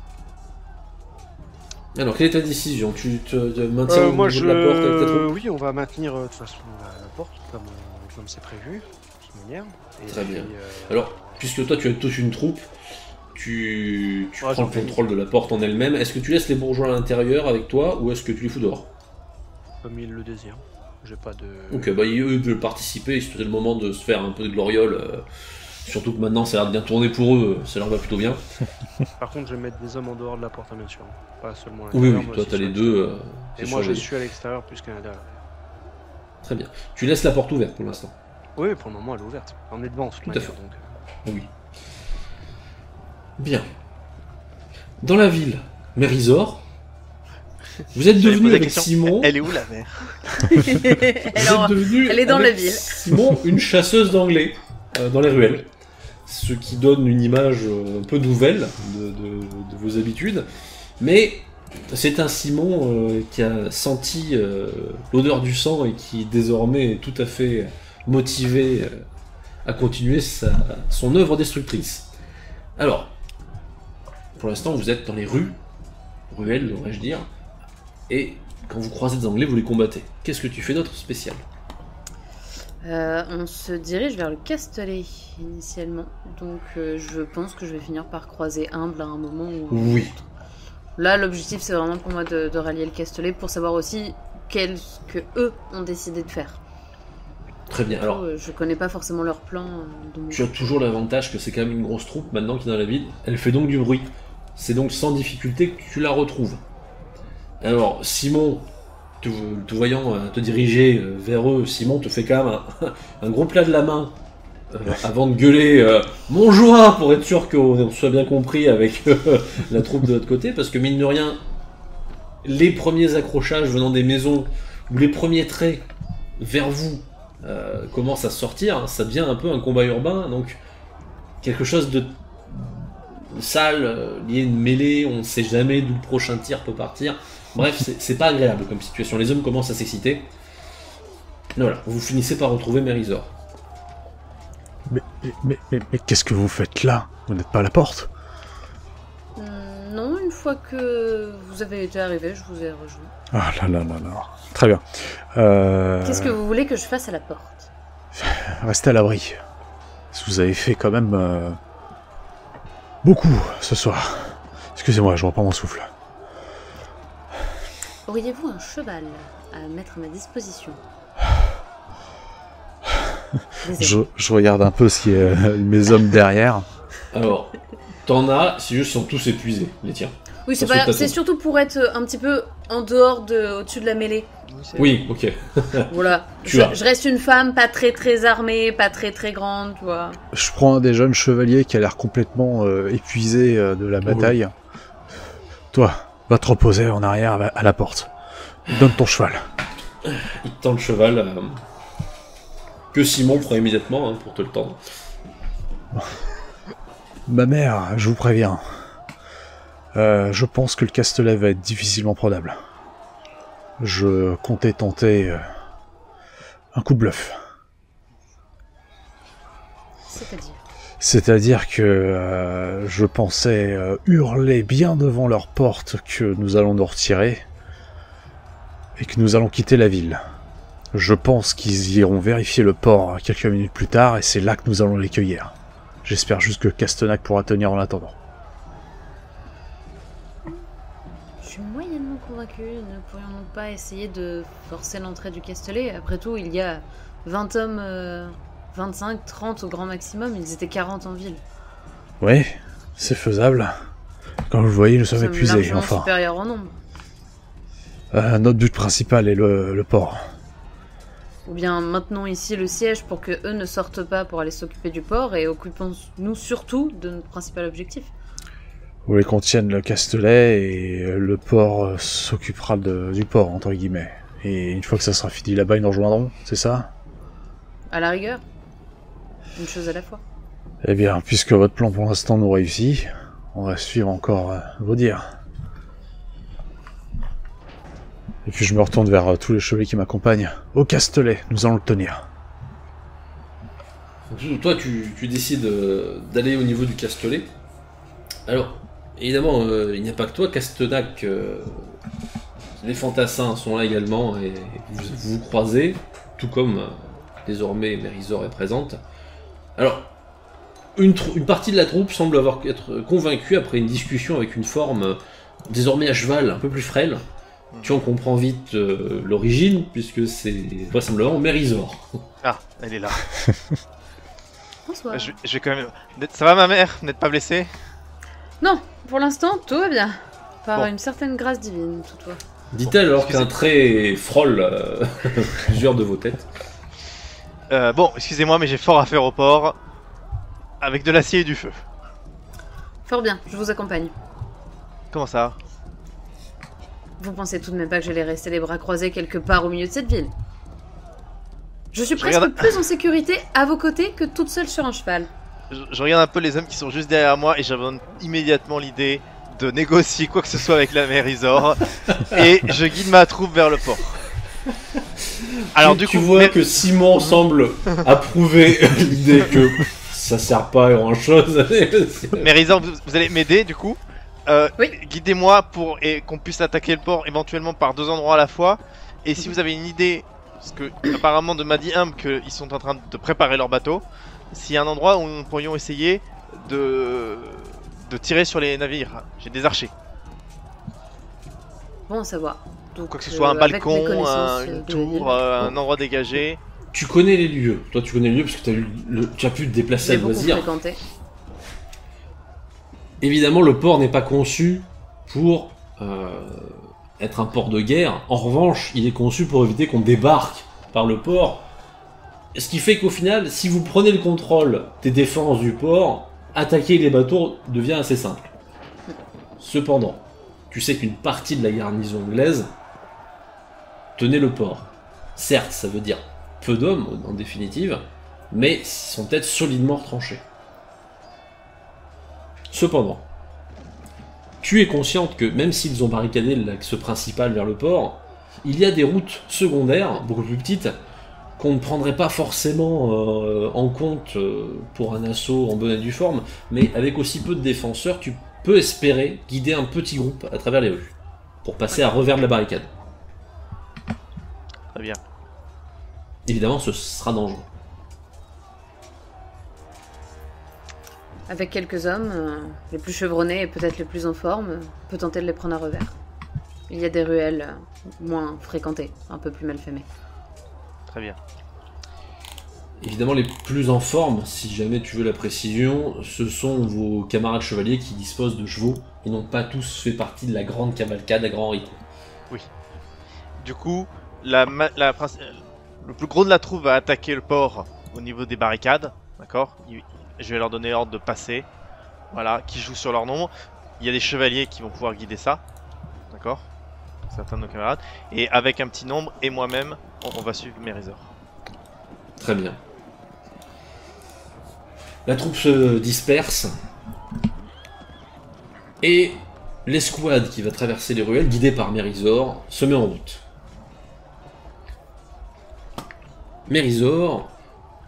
Alors, quelle est ta décision? Tu te maintiens au Moi, niveau de la porte avec ta troupe? Oui, on va maintenir de toute façon la porte comme c'est prévu, de toute manière. Et Très puis, bien. Alors, puisque toi tu as toute une troupe, tu prends le contrôle de la porte en elle-même. Est-ce que tu laisses les bourgeois à l'intérieur avec toi ou est-ce que tu les fous dehors? comme il le désire. J'ai pas de. Ok, bah eux veulent participer, c'était le moment de se faire un peu de gloriole. Surtout que maintenant ça a l'air de bien tourner pour eux, ça leur va plutôt bien. Par contre, je vais mettre des hommes en dehors de la porte, bien sûr. Pas seulement à Oui, l'intérieur. oui, moi toi aussi t'as sur les l'extérieur. deux. Et moi, je suis à l'extérieur plus qu'à l'intérieur. Très bien. Tu laisses la porte ouverte pour l'instant. Oui, pour le moment, elle est ouverte. On est devant, de toute Tout à manière, fait. donc. Oui. Bien. Dans la ville, Mérisor, vous êtes J'allais devenu poser la avec question, Simon. Elle est où la mer? Vous êtes devenu elle est dans avec la ville. Simon, une chasseuse d'anglais dans les ruelles. Ce qui donne une image un peu nouvelle de vos habitudes. Mais c'est un Simon qui a senti l'odeur du sang et qui désormais est tout à fait motivé à continuer son œuvre destructrice. Alors, pour l'instant, vous êtes dans les ruelles, devrais-je dire, et quand vous croisez des Anglais, vous les combattez. Qu'est-ce que tu fais d'autre spécial? On se dirige vers le Castellet initialement, donc je pense que je vais finir par croiser Humble à un moment ou Oui. autre. Là, l'objectif c'est vraiment pour moi de rallier le Castellet pour savoir aussi qu'est-ce que eux ont décidé de faire. Très bien. Alors, Je connais pas forcément leur plan de mon tu as toujours l'avantage que c'est quand même une grosse troupe maintenant qui est dans la ville. Elle fait donc du bruit. C'est donc sans difficulté que tu la retrouves. Alors, Simon, te voyant te diriger vers eux, Simon te fait quand même un gros plat de la main avant de gueuler mon joint pour être sûr qu'on soit bien compris avec la troupe de l'autre côté. Parce que mine de rien, les premiers accrochages venant des maisons ou les premiers traits vers vous commence à sortir, ça devient un peu un combat urbain, donc quelque chose de sale, lié à une mêlée, on ne sait jamais d'où le prochain tir peut partir. Bref, c'est pas agréable comme situation. Les hommes commencent à s'exciter. Voilà, vous finissez par retrouver Mérisor. Mais qu'est-ce que vous faites là? Vous n'êtes pas à la porte? Non, une fois que vous avez été arrivé, je vous ai rejoint. Ah là là là là. Très bien. Qu'est-ce que vous voulez que je fasse à la porte? Restez à l'abri. Vous avez fait quand même beaucoup ce soir. Excusez-moi, je reprends mon souffle. Auriez-vous un cheval à mettre à ma disposition? Je regarde un peu ce qui est mes hommes derrière. Alors, t'en as, c'est juste qu'ils sont tous épuisés, les tiens. Oui, Ça saute à c'est tout. surtout pour être un petit peu en dehors au-dessus de la mêlée. Oui, ok. Voilà. Tu as. Je reste une femme pas très très armée, pas très très grande, tu vois. Je prends un des jeunes chevaliers qui a l'air complètement épuisé de la bataille. Toi, va te reposer en arrière à la porte. Donne ton cheval. Il te tend le cheval que Simon prend immédiatement pour te le tendre. Ma mère, je vous préviens. Je pense que le Castellet va être difficilement prenable. Je comptais tenter un coup de bluff. C'est-à-dire que je pensais hurler bien devant leur porte que nous allons nous retirer et que nous allons quitter la ville. Je pense qu'ils iront vérifier le port quelques minutes plus tard et c'est là que nous allons les cueillir. J'espère juste que Castenac pourra tenir en attendant. Je suis moyennement convaincue. Ne pourrions-nous pas essayer de forcer l'entrée du Castellet? Après tout, il y a 20 hommes, 25, 30 au grand maximum. Ils étaient 40 en ville. Oui, c'est faisable. Comme vous le voyez, nous sommes épuisés, largement enfin. supérieurs en nombre. Notre but principal est le port. Ou bien maintenons ici le siège pour que eux ne sortent pas pour aller s'occuper du port et occupons-nous surtout de notre principal objectif. Vous voulez qu'on tienne le Castellet et le port s'occupera du port, entre guillemets. Et une fois que ça sera fini là-bas, ils nous rejoindront, c'est ça? À la rigueur. Une chose à la fois. Eh bien, puisque votre plan pour l'instant nous réussit, on va suivre encore vos dires. Et puis je me retourne vers tous les chevaliers qui m'accompagnent. Au Castelet, nous allons le tenir. Donc, toi, tu décides d'aller au niveau du Castelet. Alors, évidemment, il n'y a pas que toi, Castenac. Les fantassins sont là également et vous vous croisez, tout comme désormais Mérisor est présente. Alors, une partie de la troupe semble être convaincue après une discussion avec une forme désormais à cheval, un peu plus frêle. Tu en comprends vite l'origine, puisque c'est vraisemblablement Mérisor. Ah, elle est là. Bonsoir. Je vais quand même... Ça va ma mère? Vous n'êtes pas blessée? Non, pour l'instant, tout va bien. Par Bon. une certaine grâce divine, toutefois. Dit-elle alors qu'un trait frôle plusieurs de vos têtes. Bon, excusez-moi, mais j'ai fort à faire au port. Avec de l'acier et du feu. Fort bien, je vous accompagne. Comment ça? Vous pensez tout de même pas que j'allais rester les bras croisés quelque part au milieu de cette ville? Je suis presque regarde- plus en sécurité à vos côtés que toute seule sur un cheval. Je regarde un peu les hommes qui sont juste derrière moi et j'abandonne immédiatement l'idée de négocier quoi que ce soit avec la Mérisor. Et je guide ma troupe vers le port. Alors du tu coup, vois que Simon semble approuver l'idée que ça sert pas à grand chose. Mérisor, vous allez m'aider du coup. Oui. Guidez-moi pour qu'on puisse attaquer le port éventuellement par 2 endroits à la fois. Et si vous avez une idée, parce que apparemment de m'a dit Humble qu'ils sont en train de préparer leur bateau, s'il y a un endroit où nous pourrions essayer de tirer sur les navires. J'ai des archers. Bon à savoir. Donc, Quoi que ce soit un avec balcon, mes connaissances une de tour, ville, un endroit dégagé. Tu connais les lieux. Toi, tu connais les lieux parce que tu as pu te déplacer à j'ai beaucoup loisir. fréquenté. Évidemment, le port n'est pas conçu pour être un port de guerre. En revanche, il est conçu pour éviter qu'on débarque par le port. Ce qui fait qu'au final, si vous prenez le contrôle des défenses du port, attaquer les bateaux devient assez simple. Cependant, tu sais qu'une partie de la garnison anglaise tenait le port. Certes, ça veut dire peu d'hommes en définitive, mais ils sont peut-être solidement retranchés. Cependant, tu es consciente que même s'ils ont barricadé l'axe principal vers le port, il y a des routes secondaires, beaucoup plus petites, qu'on ne prendrait pas forcément en compte pour un assaut en bonne et due forme, mais avec aussi peu de défenseurs, tu peux espérer guider un petit groupe à travers les rues, pour passer à revers de la barricade. Très bien. Évidemment, ce sera dangereux. Avec quelques hommes, les plus chevronnés et peut-être les plus en forme, on peut tenter de les prendre à revers. Il y a des ruelles moins fréquentées, un peu plus mal famées. Très bien. Évidemment, les plus en forme, si jamais tu veux la précision, ce sont vos camarades chevaliers qui disposent de chevaux et n'ont pas tous fait partie de la grande cavalcade à Grand Rico. Du coup, le plus gros de la troupe va attaquer le port au niveau des barricades. D'accord? Je vais leur donner ordre de passer. Voilà, qui jouent sur leur nombre. Il y a des chevaliers qui vont pouvoir guider ça. D'accord? Certains de nos camarades. Et avec un petit nombre, et moi-même, on va suivre Mérisor. Très bien. La troupe se disperse. Et l'escouade qui va traverser les ruelles, guidée par Mérisor, se met en route. Mérisor,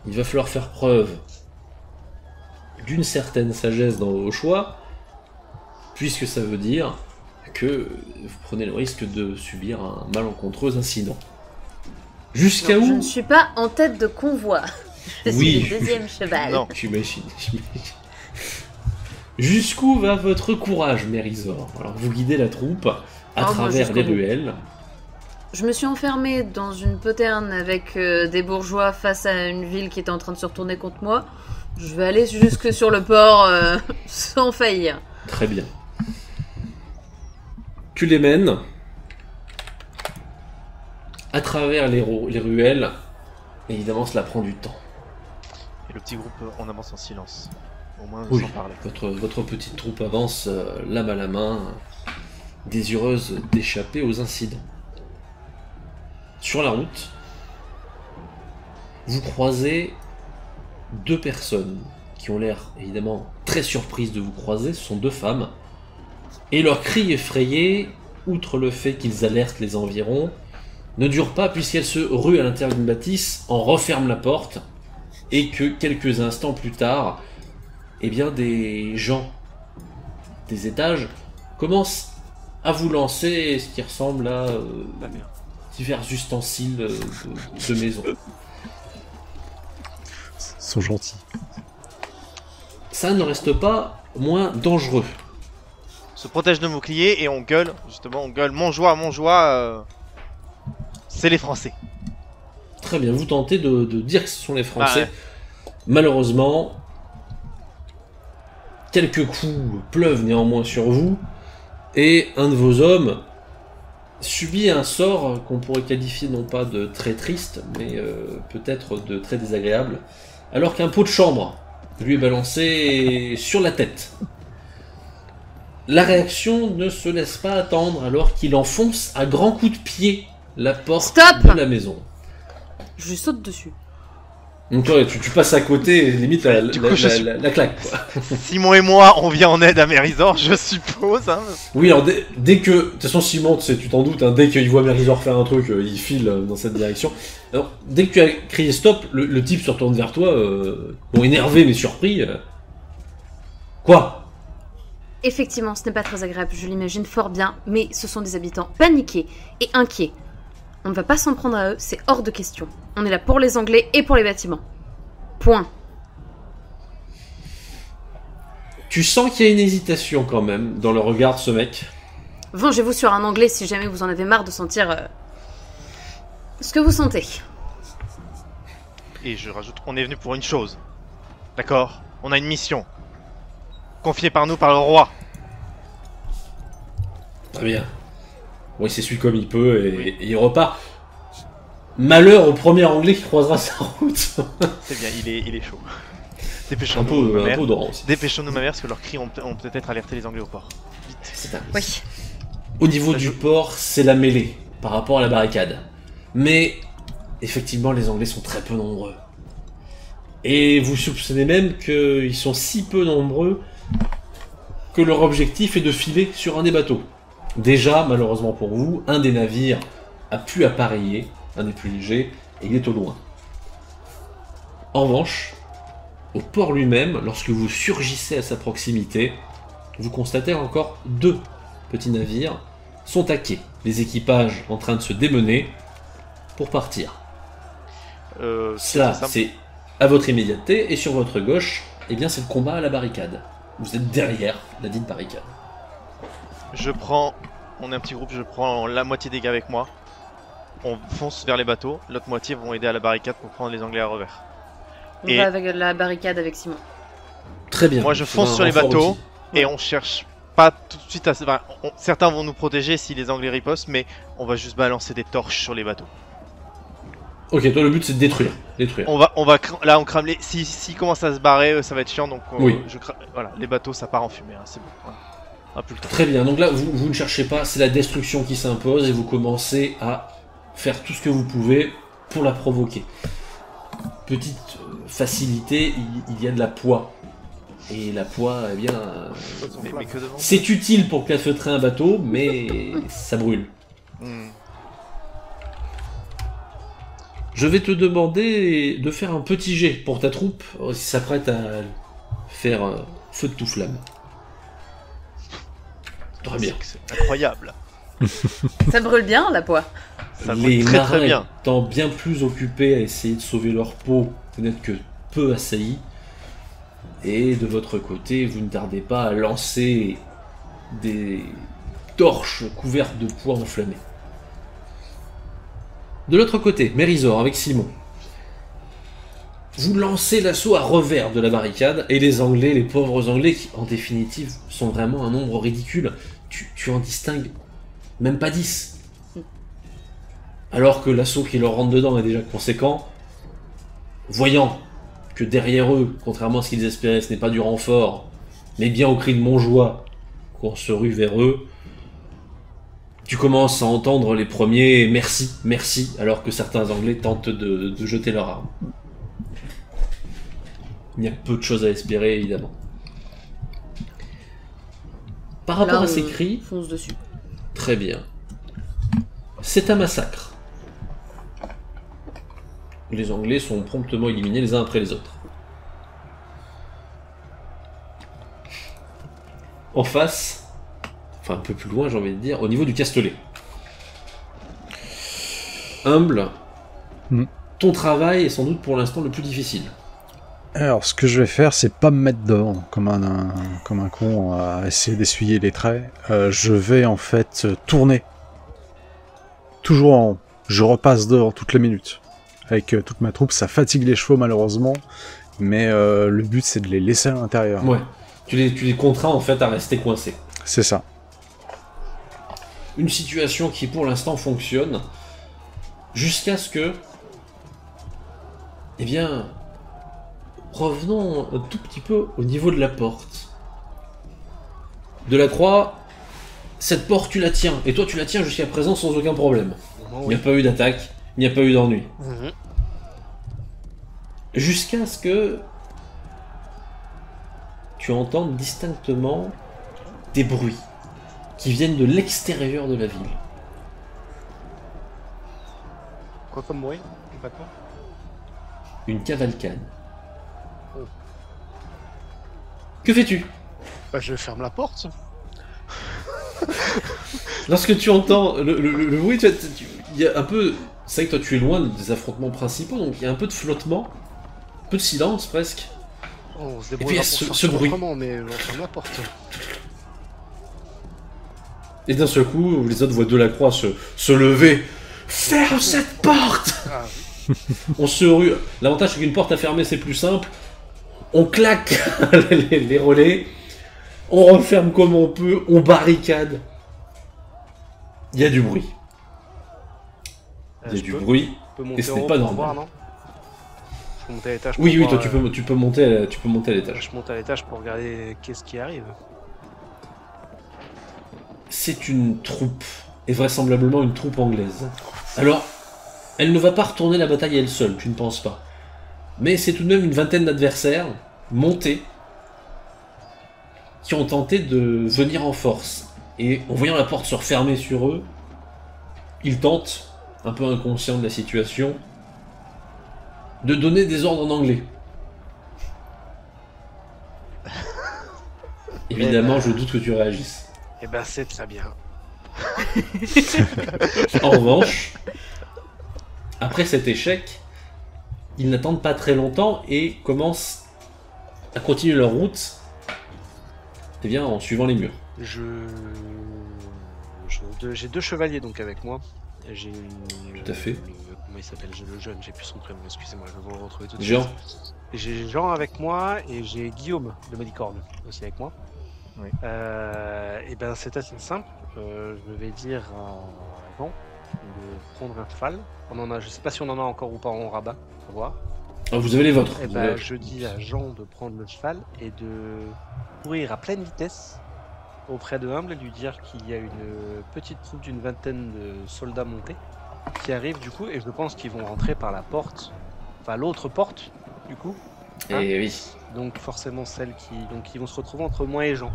il va falloir faire preuve d'une certaine sagesse dans vos choix, puisque ça veut dire que vous prenez le risque de subir un malencontreux incident. Jusqu'à Non, je où ne suis pas en tête de convoi. Je Oui. suis le deuxième cheval. Non. J'imagine. Jusqu'où va votre courage, Mérisor? Alors vous guidez la troupe à moi, travers jusqu'au les bout. ruelles. Je me suis enfermée dans une poterne avec des bourgeois face à une ville qui était en train de se retourner contre moi. Je vais aller jusque sur le port sans faillir. Très bien. Tu les mènes à travers les ruelles. Évidemment, cela prend du temps. Et le petit groupe, on avance en silence. Au moins, Oui, sans parler. votre petite troupe avance lame à la main, désireuse d'échapper aux incidents. Sur la route, vous croisez deux personnes qui ont l'air évidemment très surprises de vous croiser. Ce sont 2 femmes. Et leurs cris effrayés, outre le fait qu'ils alertent les environs, ne durent pas puisqu'elles se ruent à l'intérieur d'une bâtisse, en referment la porte, et que quelques instants plus tard, eh bien des gens des étages commencent à vous lancer ce qui ressemble à divers ustensiles de maison. Ils sont gentils. Ça ne reste pas moins dangereux. On se protège de boucliers et on gueule, justement, on gueule Montjoie, c'est les Français. Très bien, vous tentez de dire que ce sont les Français. Ouais. Malheureusement, quelques coups pleuvent néanmoins sur vous, et un de vos hommes subit un sort qu'on pourrait qualifier non pas de très triste, mais peut-être de très désagréable, alors qu'un pot de chambre lui est balancé sur la tête. La réaction ne se laisse pas attendre alors qu'il enfonce à grands coups de pied la porte Stop de la maison. Je lui saute dessus. Donc toi, tu passes à côté, limite la claque, quoi. Simon et moi, on vient en aide à Mérisor, je suppose. Hein. Oui, alors dès que... De toute façon, Simon, tu t'en doutes, hein, dès qu'il voit Mérisor faire un truc, il file dans cette direction. Alors, dès que tu as crié stop, le type se retourne vers toi, bon, énervé mais surpris. Quoi? Effectivement, ce n'est pas très agréable, je l'imagine fort bien, mais ce sont des habitants paniqués et inquiets. On ne va pas s'en prendre à eux, c'est hors de question. On est là pour les Anglais et pour les bâtiments. Point. Tu sens qu'il y a une hésitation quand même dans le regard de ce mec. Vengez-vous sur un Anglais si jamais vous en avez marre de sentir ce que vous sentez. Et je rajoute, on est venu pour une chose. D'accord? On a une mission. Confiée par nous, par le roi. Très bien. Bon, il s'essuie comme il peut et il repart. Malheur au premier Anglais qui croisera sa route. C'est bien, il est chaud. Un Dépêchons-nous, ma mère. peu d'orange aussi. Dépêchons-nous, ma mère, parce que leurs cris ont peut-être alerté les Anglais au port. Vite. C'est un risque. Oui. Au niveau du port, c'est la mêlée par rapport à la barricade. Mais effectivement, les Anglais sont très peu nombreux. Et vous soupçonnez même qu'ils sont si peu nombreux que leur objectif est de filer sur un des bateaux. Déjà, malheureusement pour vous, un des navires a pu appareiller, un des plus légers, et il est au loin. En revanche, au port lui-même, lorsque vous surgissez à sa proximité, vous constatez encore 2 petits navires sont à quai, les équipages en train de se démener pour partir. Ça, c'est à votre immédiateté, et sur votre gauche, eh bien c'est le combat à la barricade. Vous êtes derrière la dite barricade. On est un petit groupe, je prends la moitié des gars avec moi. On fonce vers les bateaux, l'autre moitié vont aider à la barricade pour prendre les Anglais à revers. On va avec la barricade avec Simon. Très bien. Moi je fonce sur les bateaux et on cherche pas tout de suite à... certains vont nous protéger si les Anglais ripostent, mais on va juste balancer des torches sur les bateaux. Ok, toi le but c'est de détruire. Là on crame les... S'ils commencent à se barrer, ça va être chiant, donc oui. Voilà, les bateaux ça part en fumée, hein, c'est bon. Voilà. Plus le temps. Très bien, donc là vous ne cherchez pas, c'est la destruction qui s'impose et vous commencez à faire tout ce que vous pouvez pour la provoquer. Petite facilité, il y a de la poix. Et la poix, eh bien, mais que devant. c'est utile pour calfeutrer un bateau, mais ça brûle. Je vais te demander de faire un petit jet pour ta troupe, si s'apprête à faire feu de tout flamme. Très bien. C'est incroyable. Ça brûle bien la poix. Ça Les brûle très marins très bien. étant bien plus occupés à essayer de sauver leur peau, vous n'êtes que peu assaillis. Et de votre côté, vous ne tardez pas à lancer des torches couvertes de pois enflammés. De l'autre côté, Mérisor avec Simon. Vous lancez l'assaut à revers de la barricade, et les Anglais, les pauvres Anglais, qui en définitive sont vraiment un nombre ridicule, tu en distingues même pas 10. Alors que l'assaut qui leur rentre dedans est déjà conséquent, voyant que derrière eux, contrairement à ce qu'ils espéraient, ce n'est pas du renfort, mais bien au cri de Montjoie qu'on se rue vers eux, tu commences à entendre les premiers « merci, merci », alors que certains Anglais tentent de jeter leurs armes. il y a peu de choses à espérer, évidemment. Par rapport Là, à ces on cris, fonce dessus. très bien. C'est un massacre. Les Anglais sont promptement éliminés les uns après les autres. En face, enfin un peu plus loin j'ai envie de dire, au niveau du Castellet. Humble, ton travail est sans doute pour l'instant le plus difficile. Alors, ce que je vais faire, c'est pas me mettre devant comme un con à essayer d'essuyer les traits. Je vais en fait tourner. Toujours en haut. Je repasse devant toutes les minutes. Avec toute ma troupe, ça fatigue les chevaux malheureusement. Mais le but, c'est de les laisser à l'intérieur. Ouais. Tu les contrains en fait à rester coincés. C'est ça. Une situation qui pour l'instant fonctionne jusqu'à ce que... Eh bien... Revenons un tout petit peu au niveau de la porte. Delacroix, cette porte tu la tiens, et toi tu la tiens jusqu'à présent sans aucun problème. Il n'y a pas eu d'attaque, il n'y a pas eu d'ennui. Jusqu'à ce que tu entendes distinctement des bruits qui viennent de l'extérieur de la ville. Quoi comme bruit, concrètement? Une cavalcade. Que fais-tu? Bah, je ferme la porte. Lorsque tu entends le bruit, il y a un peu... C'est vrai que toi tu es loin des affrontements principaux, donc il y a un peu de flottement, un peu de silence presque. Oh, on se Et puis il y a ce bruit. Mais on ferme la porte. Et d'un seul coup, les autres voient Delacroix se lever. Ferme cette porte! Ah, On se rue. L'avantage c'est qu'une porte à fermer c'est plus simple. On claque les relais. On referme comme on peut. On barricade. Il y a du bruit. Il y a du bruit. Et ce n'est pas normal. voir, non? Je peux monter à l'étage. Oui, pour toi voir, tu peux monter à l'étage. Je monte à l'étage pour regarder qu'est-ce qui arrive. C'est une troupe. Et vraisemblablement une troupe anglaise. Alors, elle ne va pas retourner la bataille elle seule, tu ne penses pas. Mais c'est tout de même une vingtaine d'adversaires, montés, qui ont tenté de venir en force. Et en voyant la porte se refermer sur eux, ils tentent, un peu inconscients de la situation, de donner des ordres en anglais. Évidemment, je doute que tu réagisses. Eh ben, c'est très bien. En revanche, après cet échec, ils n'attendent pas très longtemps et commencent à continuer leur route, eh bien, en suivant les murs. J'ai deux chevaliers donc avec moi. J'ai Tout à fait. Comment il s'appelle? J'ai le jeune, j'ai plus son prénom, excusez-moi, je vais vous retrouver tout de Jean. suite. J'ai Jean avec moi et j'ai Guillaume de Malicorne aussi avec moi. Oui. Et ben c'est assez simple. Je vais dire à Jean de prendre un cheval. Je sais pas si on en a encore ou pas en rabat, on va voir. Ah, vous avez les vôtres. Et Vous ben avez- je dis à Jean de prendre le cheval et de courir à pleine vitesse auprès de Humble et lui dire qu'il y a une petite troupe d'une vingtaine de soldats montés qui arrivent du coup et je pense qu'ils vont rentrer par la porte, enfin l'autre porte du coup. Eh oui. Donc forcément celle qui... Donc ils vont se retrouver entre moi et Jean.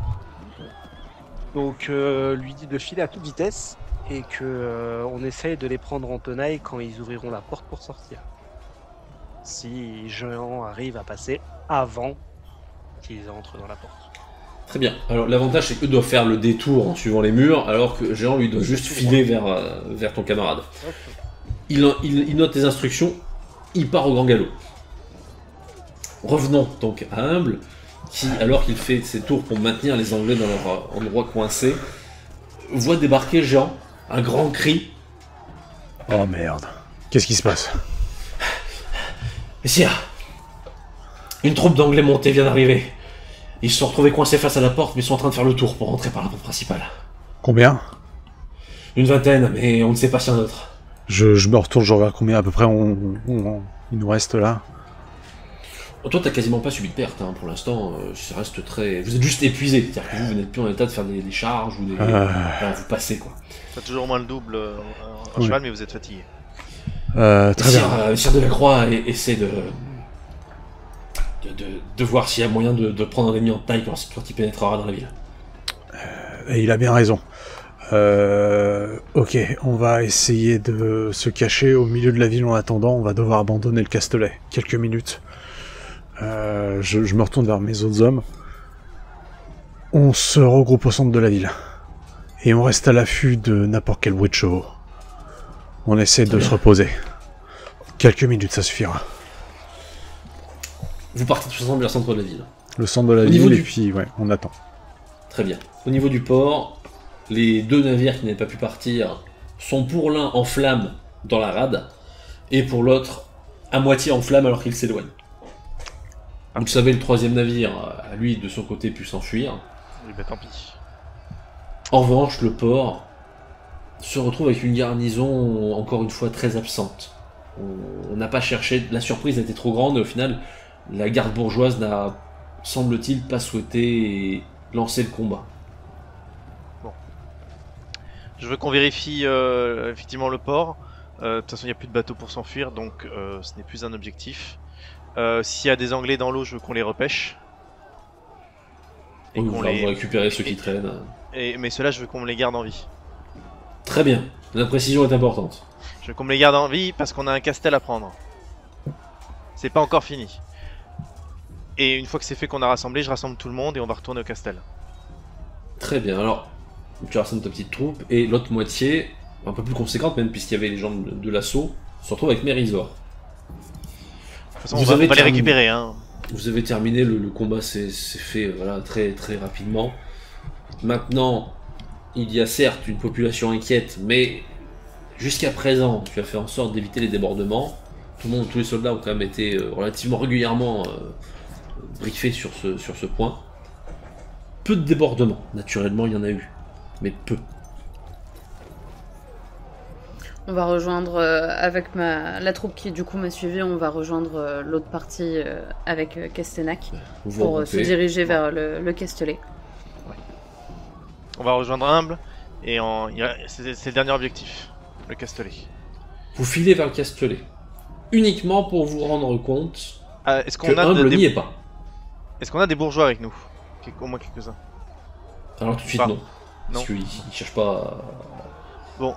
Donc lui dit de filer à toute vitesse et que on essaye de les prendre en tenaille quand ils ouvriront la porte pour sortir. Si Jean arrive à passer avant qu'ils entrent dans la porte. Très bien. Alors l'avantage c'est qu'eux doivent faire le détour en suivant les murs, alors que Jean lui doit juste filer vers ton camarade. Il note les instructions, il part au grand galop. Revenons donc à Humble, qui, alors qu'il fait ses tours pour maintenir les Anglais dans leur endroit coincé, voit débarquer Jean, un grand cri. Oh merde. Qu'est-ce qui se passe? Messire, une troupe d'Anglais montés vient d'arriver. Ils se sont retrouvés coincés face à la porte, mais sont en train de faire le tour pour rentrer par la porte principale. Combien? Une vingtaine, mais on ne sait pas s'il y en a d'autres. Je me retourne, je regarde combien à peu près il nous reste là. Toi, t'as quasiment pas subi de perte, hein, pour l'instant, ça reste très... Vous êtes juste épuisé, c'est-à-dire que vous n'êtes plus en état de faire des charges ou des... Voilà, vous passez, quoi. T'as toujours au moins le double en Oui. cheval, mais vous êtes fatigué. Très bien. Messire Delacroix essaie de de voir s'il y a moyen de prendre un ennemi en taille quand il pénétrera dans la ville. Et il a bien raison. Ok, on va essayer de se cacher au milieu de la ville en attendant. On va devoir abandonner le Castelet. Quelques minutes. Je me retourne vers mes autres hommes. On se regroupe au centre de la ville. Et on reste à l'affût de n'importe quel bruit de chevaux. On essaie de se reposer. Quelques minutes, ça suffira. Vous partez tous ensemble vers le centre de la ville. Le centre de la Au ville, niveau et du- puis ouais, on attend. Très bien. Au niveau du port, les 2 navires qui n'avaient pas pu partir sont pour l'un en flammes dans la rade, et pour l'autre à moitié en flammes alors qu'il s'éloigne. Vous le savez, le 3e navire a lui de son côté pu s'enfuir. Oui, bah tant pis. En revanche, le port se retrouve avec une garnison encore une fois très absente. On n'a pas cherché, la surprise a été trop grande et au final, la garde bourgeoise n'a, semble-t-il, pas souhaité lancer le combat. Je veux qu'on vérifie effectivement le port. De toute façon, il n'y a plus de bateaux pour s'enfuir, donc ce n'est plus un objectif. S'il y a des Anglais dans l'eau, je veux qu'on les repêche. Et Oui, qu'on vous les... récupérer ceux qui traînent. Mais ceux-là, je veux qu'on me les garde en vie. Très bien, la précision est importante. Je veux qu'on me les garde en vie parce qu'on a un castel à prendre. C'est pas encore fini. Et une fois que c'est fait, qu'on a rassemblé, je rassemble tout le monde et on va retourner au castel. Très bien, alors tu rassembles ta petite troupe et l'autre moitié, un peu plus conséquente même puisqu'il y avait les gens de l'assaut, se retrouve avec Mérisor. De toute façon, Vous on va avez les terminé. récupérer. Hein. Vous avez terminé, le combat s'est fait voilà, très, très rapidement. Maintenant, il y a certes une population inquiète, mais jusqu'à présent, tu as fait en sorte d'éviter les débordements. Tout le monde, tous les soldats ont quand même été relativement régulièrement briefés sur ce point. Peu de débordements, naturellement il y en a eu, mais peu. On va rejoindre avec la troupe qui du coup m'a suivi, on va rejoindre l'autre partie avec Castenac Vous vous pour se regroupez. diriger vers le Castelet. On va rejoindre Humble et c'est le dernier objectif, le Castelet. Vous filez vers le Castelet, uniquement pour vous rendre compte Est-ce que qu'on a, Humble n'y est pas. est-ce qu'on a des bourgeois avec nous? Au moins quelques-uns. Alors tout de suite Pas. non, parce qu'ils ne cherchent pas. Bon,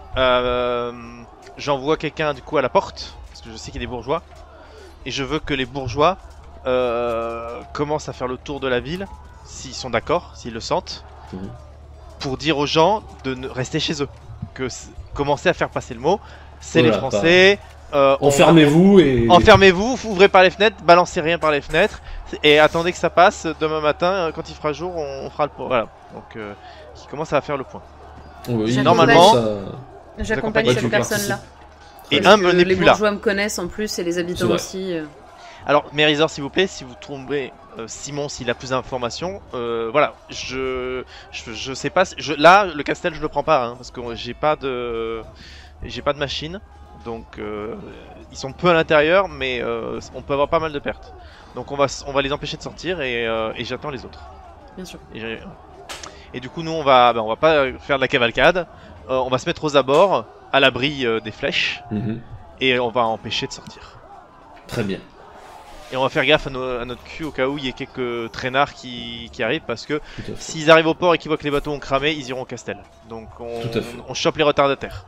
j'envoie quelqu'un du coup à la porte, parce que je sais qu'il y a des bourgeois, et je veux que les bourgeois commencent à faire le tour de la ville, s'ils sont d'accord, s'ils le sentent, Mhm. pour dire aux gens de rester chez eux, commencer à faire passer le mot, c'est Oh les là, Français, Enfermez-vous et. enfermez-vous, ouvrez par les fenêtres, balancez rien par les fenêtres, et attendez que ça passe, demain matin, quand il fera jour, on fera le point, voilà, donc qui commence à faire le point. Oui, Normalement- J'accompagne Ouais, cette tu personne-là. Et Parce Humble que n'est les plus là. bourgeois me connaissent en plus et les C'est habitants vrai. aussi. Alors, Mérisor, s'il vous plaît, si vous trouvez Simon, s'il a plus d'informations, voilà, je sais pas, là, le castel, je le prends pas, hein, parce que j'ai pas de machine, donc ils sont peu à l'intérieur, mais on peut avoir pas mal de pertes. Donc on va les empêcher de sortir et j'attends les autres. Bien sûr. Et du coup, nous, on va pas faire de la cavalcade, on va se mettre aux abords, à l'abri des flèches, Mhm. et on va empêcher de sortir. Très bien. Et on va faire gaffe à notre cul au cas où il y ait quelques traînards qui arrivent, parce que Tout à fait. s'ils arrivent au port et qu'ils voient que les bateaux ont cramé, ils iront au castel. Donc Tout à fait. on chope les retardataires.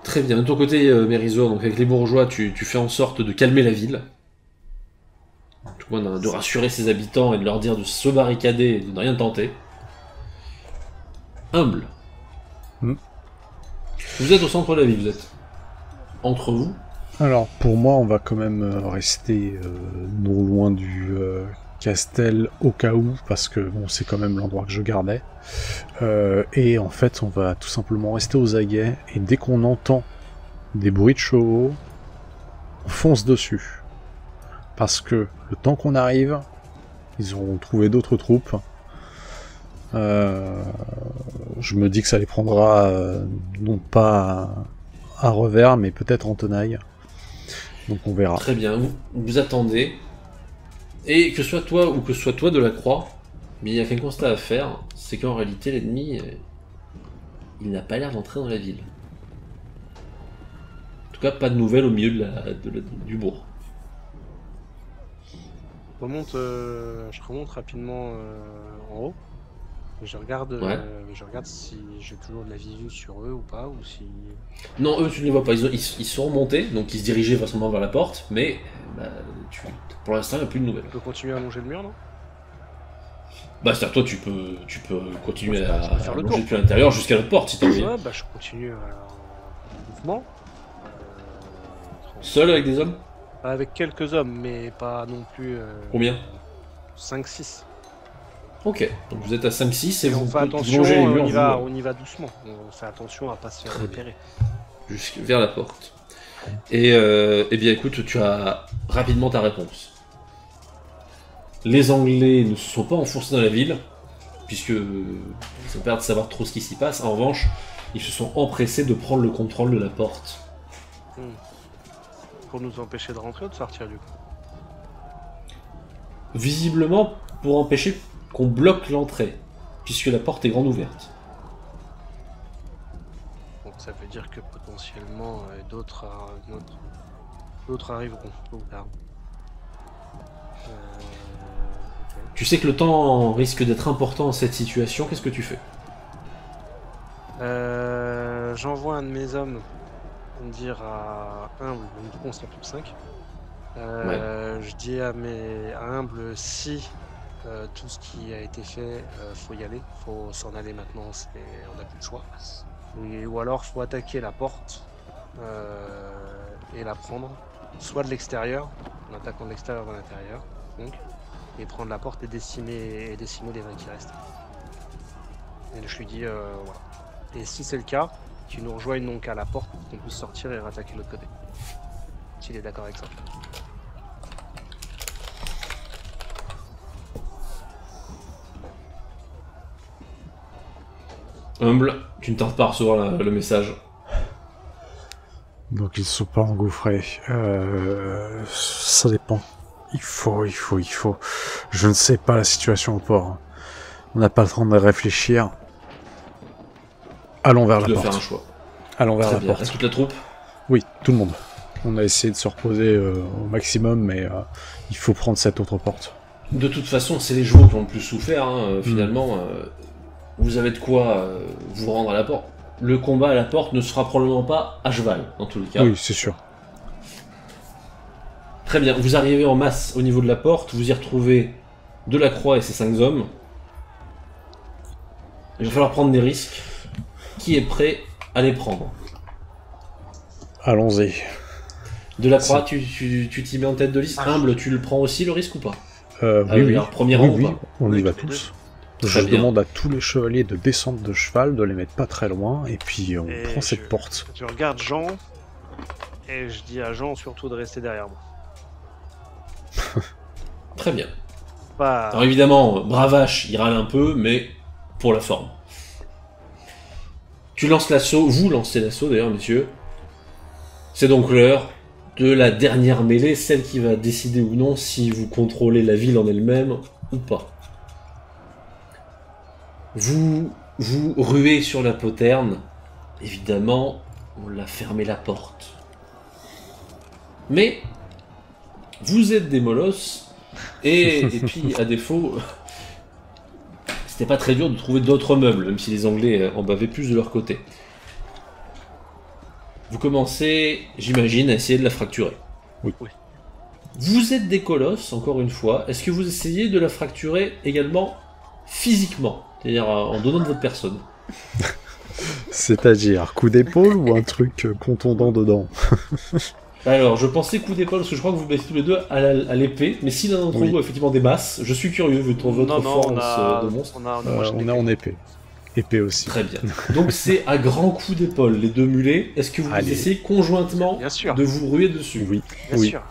Très bien. De ton côté, Mérisor, donc avec les bourgeois, tu fais en sorte de calmer la ville. Tout le monde, de rassurer ses habitants et de leur dire de se barricader et de ne rien tenter. Humble. Hmm. Vous êtes au centre de la ville, vous êtes entre vous. Alors, pour moi, on va quand même rester non loin du castel au cas où, parce que bon, c'est quand même l'endroit que je gardais. Et en fait, on va tout simplement rester aux aguets, et dès qu'on entend des bruits de chevaux, on fonce dessus. Parce que le temps qu'on arrive, ils auront trouvé d'autres troupes. Je me dis que ça les prendra non pas à revers, mais peut-être en tenaille. Donc on verra. Très bien. Vous attendez. Et que ce soit toi ou que ce soit toi de la Croix, mais il y a qu'un constat à faire, c'est qu'en réalité, l'ennemi, il n'a pas l'air d'entrer dans la ville. En tout cas, pas de nouvelles au milieu du bourg. Je remonte rapidement en haut. Je regarde, Ouais. je regarde si j'ai toujours de la visu sur eux ou pas, ou si... Non, eux, tu ne les vois pas. Ils sont remontés, donc ils se dirigeaient facilement vers la porte, mais bah, pour l'instant, il n'y a plus de nouvelles. On peut continuer à longer le mur, non? Bah, c'est-à-dire, toi, tu peux continuer Je peux à faire le longer tour. depuis l'intérieur jusqu'à l'autre porte, si t'as envie. Ouais, bah je continue doucement. Seul avec des hommes? Avec quelques hommes, mais pas non plus... Combien? 5-6. Ok, donc vous êtes à 5-6 et on vous fait attention, longez les murs on y va doucement. On fait attention à pas se faire Très bien. repérer. vers la porte. Et eh bien écoute, tu as rapidement ta réponse. Les Anglais ne se sont pas enfoncés dans la ville, puisque ils ont peur de savoir trop ce qui s'y passe. En revanche, ils se sont empressés de prendre le contrôle de la porte. Pour nous empêcher de rentrer ou de sortir du coup? Visiblement, pour empêcher qu'on bloque l'entrée, puisque la porte est grande ouverte. Donc ça veut dire que potentiellement d'autres arriveront tôt ou tard. Ok. Tu sais que le temps risque d'être important dans cette situation, qu'est-ce que tu fais? J'envoie un de mes hommes dire à Humble, donc du coup on sera plus de 5. Je dis à Humble si tout ce qui a été fait, faut y aller, faut s'en aller maintenant, on n'a plus de choix. Ou alors faut attaquer la porte et la prendre, soit de l'extérieur, en attaquant de l'extérieur vers l'intérieur, donc, et prendre la porte et décimer les 20 qui restent. Et je lui dis voilà. Et si c'est le cas, qu'il nous rejoigne donc à la porte pour qu'on puisse sortir et rattaquer de l'autre côté. S'il est d'accord avec ça. Humble, tu ne tardes pas à recevoir le message. Donc ils sont pas engouffrés. Ça dépend. Il faut. Je ne sais pas la situation au port. On n'a pas le temps de réfléchir. Allons vers Tu la dois faire un porte. choix. Allons vers Très la bien. porte. Est-ce toute la troupe? Oui, tout le monde. On a essayé de se reposer au maximum, mais il faut prendre cette autre porte. De toute façon, c'est les joueurs qui ont le plus souffert, hein, finalement. Vous avez de quoi vous rendre à la porte. Le combat à la porte ne se fera probablement pas à cheval, dans tous les cas. Oui, c'est sûr. Très bien, vous arrivez en masse au niveau de la porte, vous y retrouvez Delacroix et ses 5 hommes. Il va falloir prendre des risques. Qui est prêt à les prendre? Allons-y. Delacroix, tu t'y mets en tête de liste. Humble, tu le prends aussi le risque ou pas? Oui, alors, premier rang ou pas? on Oui, y va tous les tous. Très Je bien. demande à tous les chevaliers de descendre de cheval, de les mettre pas très loin, et puis on Et prend cette porte. Je regarde Jean et je dis à Jean surtout de rester derrière moi. Très bien. Pas... Alors évidemment, Bravache, il râle un peu, mais pour la forme. Tu lances l'assaut, vous lancez l'assaut d'ailleurs, messieurs. C'est donc l'heure de la dernière mêlée, celle qui va décider ou non si vous contrôlez la ville en elle-même ou pas. Vous ruez sur la poterne. Évidemment, on a fermé la porte. Mais vous êtes des molosses, et puis à défaut, c'était pas très dur de trouver d'autres meubles, même si les Anglais en bavaient plus de leur côté. Vous commencez, j'imagine, à essayer de la fracturer. Oui. Vous êtes des colosses, encore une fois. Est-ce que vous essayez de la fracturer également physiquement, c'est-à-dire en donnant de votre personne? C'est-à-dire coup d'épaule ou un truc contondant dedans? Alors, je pensais coup d'épaule, parce que je crois que vous mettez tous les deux à l'épée, mais si l'un d'entre Oui. vous a effectivement des masses, je suis curieux, vu votre non, force on a, de monstre. on a, On est en épée. Épée aussi. Très bien. Donc c'est à grands coups d'épaule, les deux mulets. Est-ce que vous Allez. essayez conjointement Bien sûr, de vous ruer dessus? Oui. bien oui. sûr.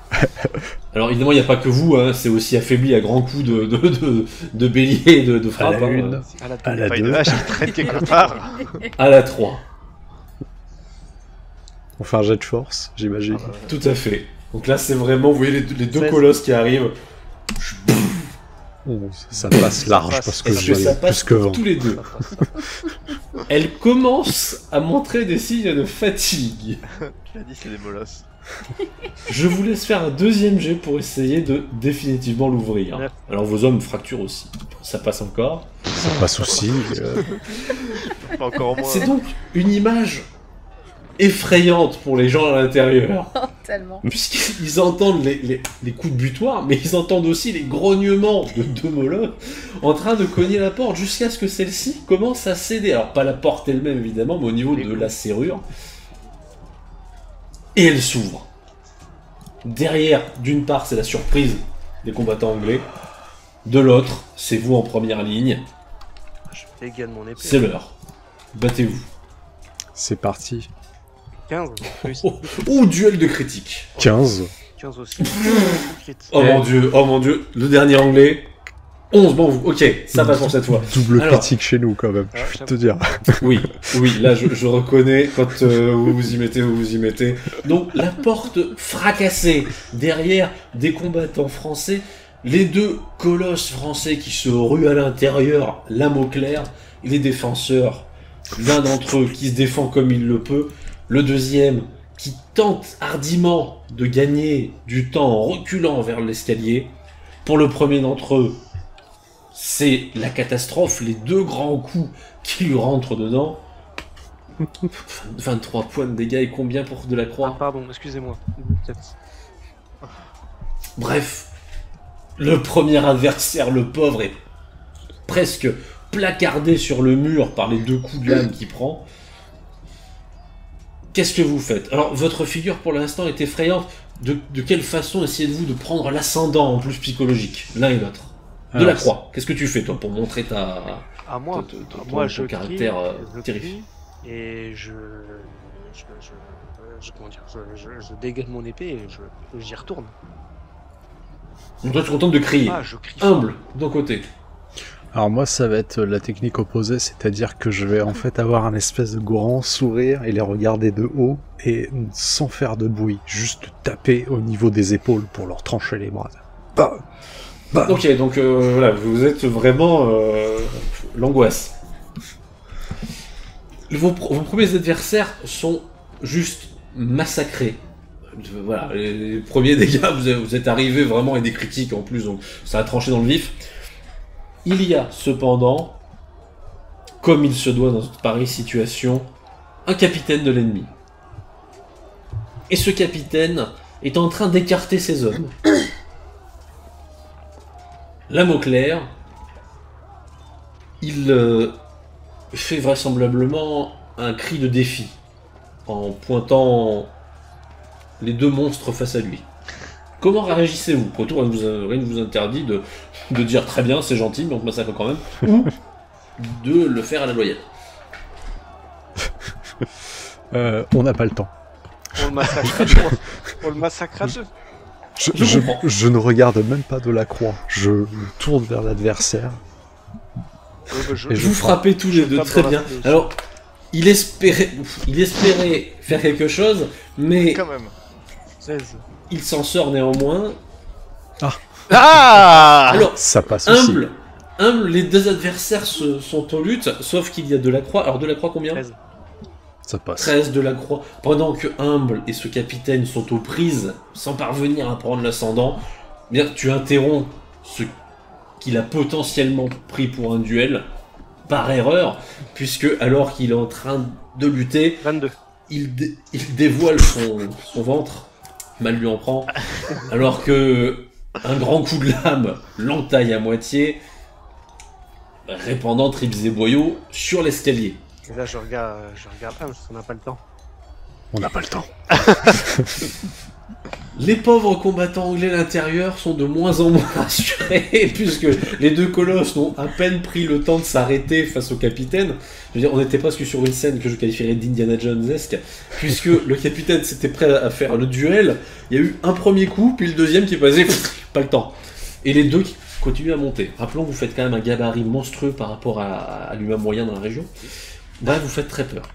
Alors évidemment, il n'y a pas que vous, hein, c'est aussi affaibli à grands coups de bélier et de frappe. À la hein. une. À la À la Paille de deux. vache qui traîne quelque part. À la 3. On fait un jet de force, j'imagine. Tout à fait. Donc là, c'est vraiment, vous voyez les deux 16. colosses qui arrivent. Ça passe large passe. parce que Est-ce que ça j'ai passe plus que pour 20. tous les deux? Elle commence à montrer des signes de fatigue. Tu l'as dit, c'est des molosses. Je vous laisse faire un deuxième jet pour essayer de définitivement l'ouvrir. Ouais. Alors vos hommes fracturent aussi. Ça passe encore. Pas souci. Pas encore moins. C'est donc une image effrayante pour les gens à l'intérieur. Oh, tellement. Puisqu'ils entendent les coups de butoir, mais ils entendent aussi les grognements de deux molosses en train de cogner la porte jusqu'à ce que celle-ci commence à céder. Alors pas la porte elle-même évidemment, mais au niveau de la serrure. Et elle s'ouvre. Derrière, d'une part, c'est la surprise des combattants anglais. De l'autre, c'est vous en première ligne. Je dégaine mon épée. C'est l'heure. Battez-vous. C'est parti. 15. Plus. Ou duel de critique. 15. 15 aussi. Crit. Oh mon dieu, le dernier anglais. 11, bon, ok, ça passe pour cette fois. Double Alors. critique chez nous quand même, je peux te dire. Oui, là je reconnais, quand vous vous y mettez. Donc la porte fracassée, derrière des combattants français, les deux colosses français qui se ruent à l'intérieur, lame au clair, les défenseurs, l'un d'entre eux qui se défend comme il le peut, le deuxième qui tente hardiment de gagner du temps en reculant vers l'escalier. Pour le premier d'entre eux, c'est la catastrophe, les deux grands coups qui lui rentrent dedans. 23 points de dégâts et combien pour Delacroix? Ah, pardon, excusez-moi. Bref, le premier adversaire, le pauvre, est presque placardé sur le mur par les deux coups de lame qu'il prend. Qu'est-ce que vous faites? Alors, votre figure pour l'instant est effrayante. De quelle façon essayez-vous de prendre l'ascendant en plus psychologique, l'un et l'autre? Delacroix, qu'est-ce que tu fais toi pour montrer ta... À moi, ton je caractère crie, terrifiant. Et comment dire, je dégaine mon épée et j'y retourne. Donc toi tu contentes de crier. Ah, je crie fort. Humble, d'un côté. Alors moi ça va être la technique opposée, c'est-à-dire que je vais en fait avoir un espèce de grand sourire et les regarder de haut et sans faire de bruit, juste taper au niveau des épaules pour leur trancher les bras. Bah. Ok, donc voilà, vous êtes vraiment l'angoisse. Vos premiers adversaires sont juste massacrés. Voilà, les premiers dégâts, vous êtes arrivés vraiment et des critiques en plus, donc ça a tranché dans le vif. Il y a cependant, comme il se doit dans une pareille situation, un capitaine de l'ennemi. Et ce capitaine est en train d'écarter ses hommes. Lame au clair, il fait vraisemblablement un cri de défi en pointant les deux monstres face à lui. Comment réagissez-vous? Retour, rien ne vous interdit de dire très bien, c'est gentil, mais on te massacre quand même, ou de le faire à la loyale. On n'a pas le temps. On le massacre à deux. On le massacre à deux. Je ne regarde même pas Delacroix. Je me tourne vers l'adversaire. Et Vous frappez tous les deux, tape très dans la bien. fenêtre. Alors, il espérait faire quelque chose, mais Quand même. 16. il s'en sort néanmoins. Ah Alors, Ça passe aussi. humble, les deux adversaires sont aux luttes, sauf qu'il y a Delacroix. Alors Delacroix combien? 13. Ça passe. 13 Delacroix. Pendant que Humble et ce capitaine sont aux prises, sans parvenir à prendre l'ascendant, bien tu interromps ce qu'il a potentiellement pris pour un duel, par erreur, puisque alors qu'il est en train de lutter, 22. il dévoile son ventre, mal lui en prend, alors que un grand coup de lame l'entaille à moitié, répandant tripes et boyaux sur l'escalier. Et là, je regarde parce qu'on n'a pas le temps. On n'a pas le temps. Les pauvres combattants anglais à l'intérieur sont de moins en moins rassurés, puisque les deux colosses n'ont à peine pris le temps de s'arrêter face au capitaine. Je veux dire, on était presque sur une scène que je qualifierais d'Indiana Jones-esque, puisque le capitaine s'était prêt à faire le duel. Il y a eu un premier coup, puis le deuxième qui est passé, pas le temps. Et les deux qui continuent à monter. Rappelons que vous faites quand même un gabarit monstrueux par rapport à l'humain moyen dans la région. Bref, vous faites très peur.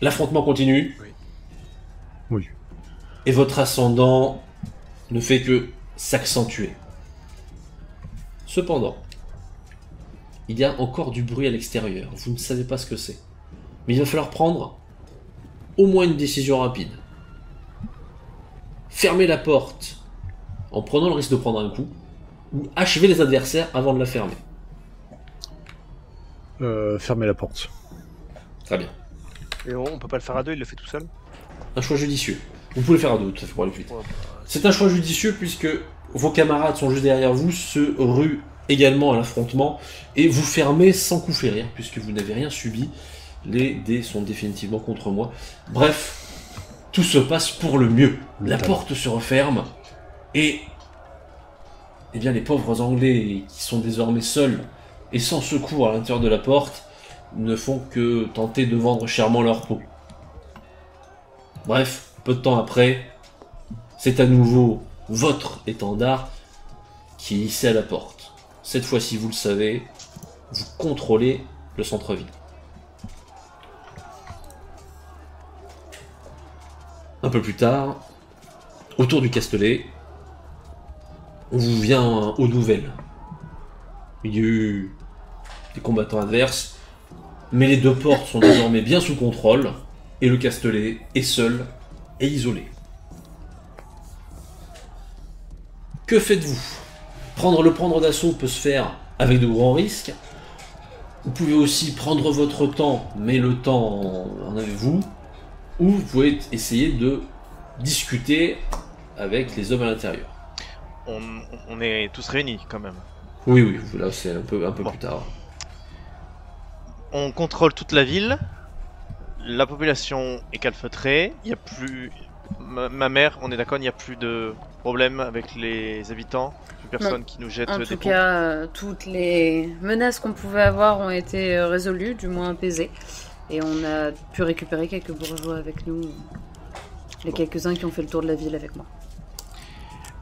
L'affrontement continue. Oui. Et votre ascendant ne fait que s'accentuer. Cependant, il y a encore du bruit à l'extérieur. Vous ne savez pas ce que c'est. Mais il va falloir prendre au moins une décision rapide. Fermer la porte en prenant le risque de prendre un coup, ou achever les adversaires avant de la fermer. Fermez la porte. Très bien. Et on peut pas le faire à deux, il le fait tout seul. Un choix judicieux. Vous pouvez le faire à deux, tout à fait, pour aller plus vite. Ouais, C'est un choix judicieux puisque vos camarades sont juste derrière vous, se ruent également à l'affrontement, et vous fermez sans coup férir, puisque vous n'avez rien subi. Les dés sont définitivement contre moi. Bref, tout se passe pour le mieux. La porte se referme, et eh bien, les pauvres Anglais, qui sont désormais seuls et sans secours à l'intérieur de la porte, ne font que tenter de vendre chèrement leur peau. Bref, peu de temps après, c'est à nouveau votre étendard qui est hissé à la porte. Cette fois-ci, vous le savez, vous contrôlez le centre-ville. Un peu plus tard, autour du Castellet, on vous vient aux nouvelles. Il y a eu des combattants adverses, mais les deux portes sont désormais bien sous contrôle, et le Castellet est seul et isolé. Que faites-vous ? Le prendre d'assaut peut se faire avec de grands risques. Vous pouvez aussi prendre votre temps, mais le temps en avez-vous. Ou vous pouvez essayer de discuter avec les hommes à l'intérieur. On est tous réunis quand même. Oui, là c'est un peu Bon. plus tard. On contrôle toute la ville. La population est calfeutrée. Il y a plus. Ma mère, on est d'accord, il n'y a plus de problème avec les habitants. Plus personne qui nous jette En des tout pompes. cas, toutes les menaces qu'on pouvait avoir ont été résolues, du moins apaisées. Et on a pu récupérer quelques bourgeois avec nous. Les quelques-uns qui ont fait le tour de la ville avec moi.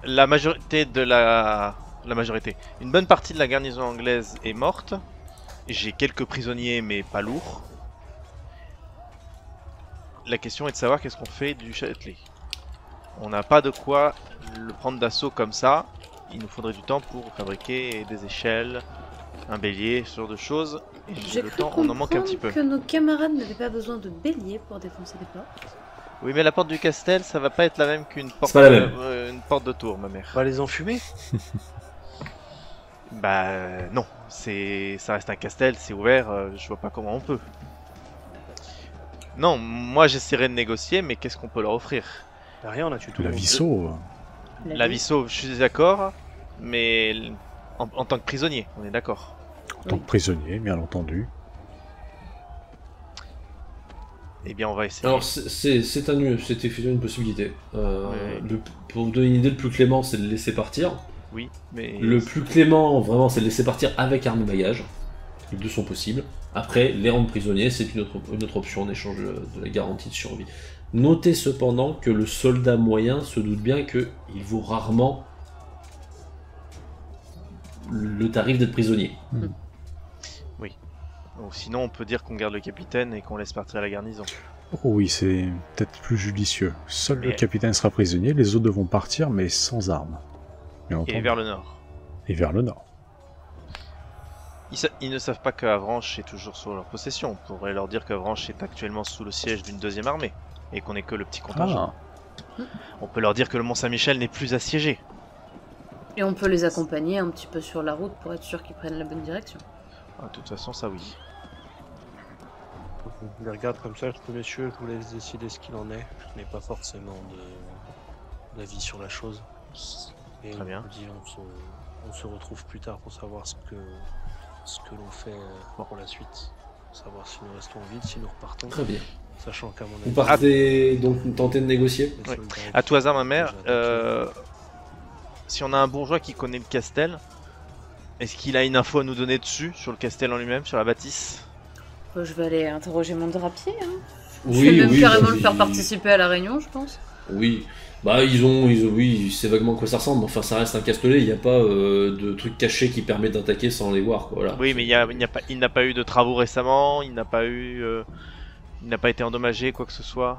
La majorité de la majorité. Une bonne partie de la garnison anglaise est morte. J'ai quelques prisonniers, mais pas lourds. La question est de savoir qu'est-ce qu'on fait du Châtelet. On n'a pas de quoi le prendre d'assaut comme ça. Il nous faudrait du temps pour fabriquer des échelles, un bélier, ce genre de choses. Et J'ai le cru temps, on en manque un petit peu. que nos camarades n'avaient pas besoin de béliers pour défoncer des portes. Oui, mais la porte du castel, ça va pas être la même qu'une porte, pas la même. Une porte de tour, ma mère. On va les enfumer. Bah non, ça reste un castel, c'est ouvert, je vois pas comment on peut. Non, moi j'essaierai de négocier, mais qu'est-ce qu'on peut leur offrir? Bah, rien, on a tué tout La le monde. Visso. La vie sauve, je suis d'accord, mais en tant que prisonnier, on est d'accord. En tant que prisonnier, bien entendu. Eh bien, on va essayer. Alors c'est effectivement une possibilité. Ouais. Pour vous donner une idée, le plus clément c'est de le laisser partir. Oui, mais Le plus clément, vraiment, c'est de laisser partir avec armes et bagages. Les deux sont possibles. Après, les rendre prisonniers, c'est une autre option en échange de la garantie de survie. Notez cependant que le soldat moyen se doute bien qu'il vaut rarement le tarif d'être prisonnier. Ou sinon, on peut dire qu'on garde le capitaine et qu'on laisse partir la garnison. Oh oui, c'est peut-être plus judicieux. Seul le Mais- capitaine sera prisonnier, les autres devront partir, mais sans armes. Bien Et entendu. vers le nord. Et vers le nord. Ils ne savent pas qu'Avranches est toujours sous leur possession. On pourrait leur dire qu'Avranches est actuellement sous le siège d'une deuxième armée et qu'on n'est que le petit contingent. Ah, On peut leur dire que le Mont-Saint-Michel n'est plus assiégé. Et on peut les accompagner un petit peu sur la route pour être sûr qu'ils prennent la bonne direction. Ah, de toute façon, ça oui. Je les regarde comme ça, messieurs, je vous laisse décider ce qu'il en est. Je n'ai pas forcément d'avis sur la chose. Et Très bien. on dit, on se retrouve plus tard pour savoir ce que l'on fait pour la suite. Savoir si nous restons en ville, si nous repartons. Très bien. Sachant qu'à mon Vous avis... partez donc tenter de négocier. les Ouais. soldats À tout hasard, ma qui mère, sont déjà attaqués. si on a un bourgeois qui connaît le castel, est-ce qu'il a une info à nous donner dessus, sur le castel en lui-même, sur la bâtisse? Je vais aller interroger mon drapier. Hein. Je Oui, vais même carrément bah, le faire participer à la réunion, je pense. Oui. Bah oui, c'est vaguement à quoi ça ressemble. Enfin, ça reste un Castellet. Il n'y a pas de truc caché qui permet d'attaquer sans les voir. Quoi, voilà. Oui, mais il n'a pas eu de travaux récemment, il n'a pas été endommagé, quoi que ce soit.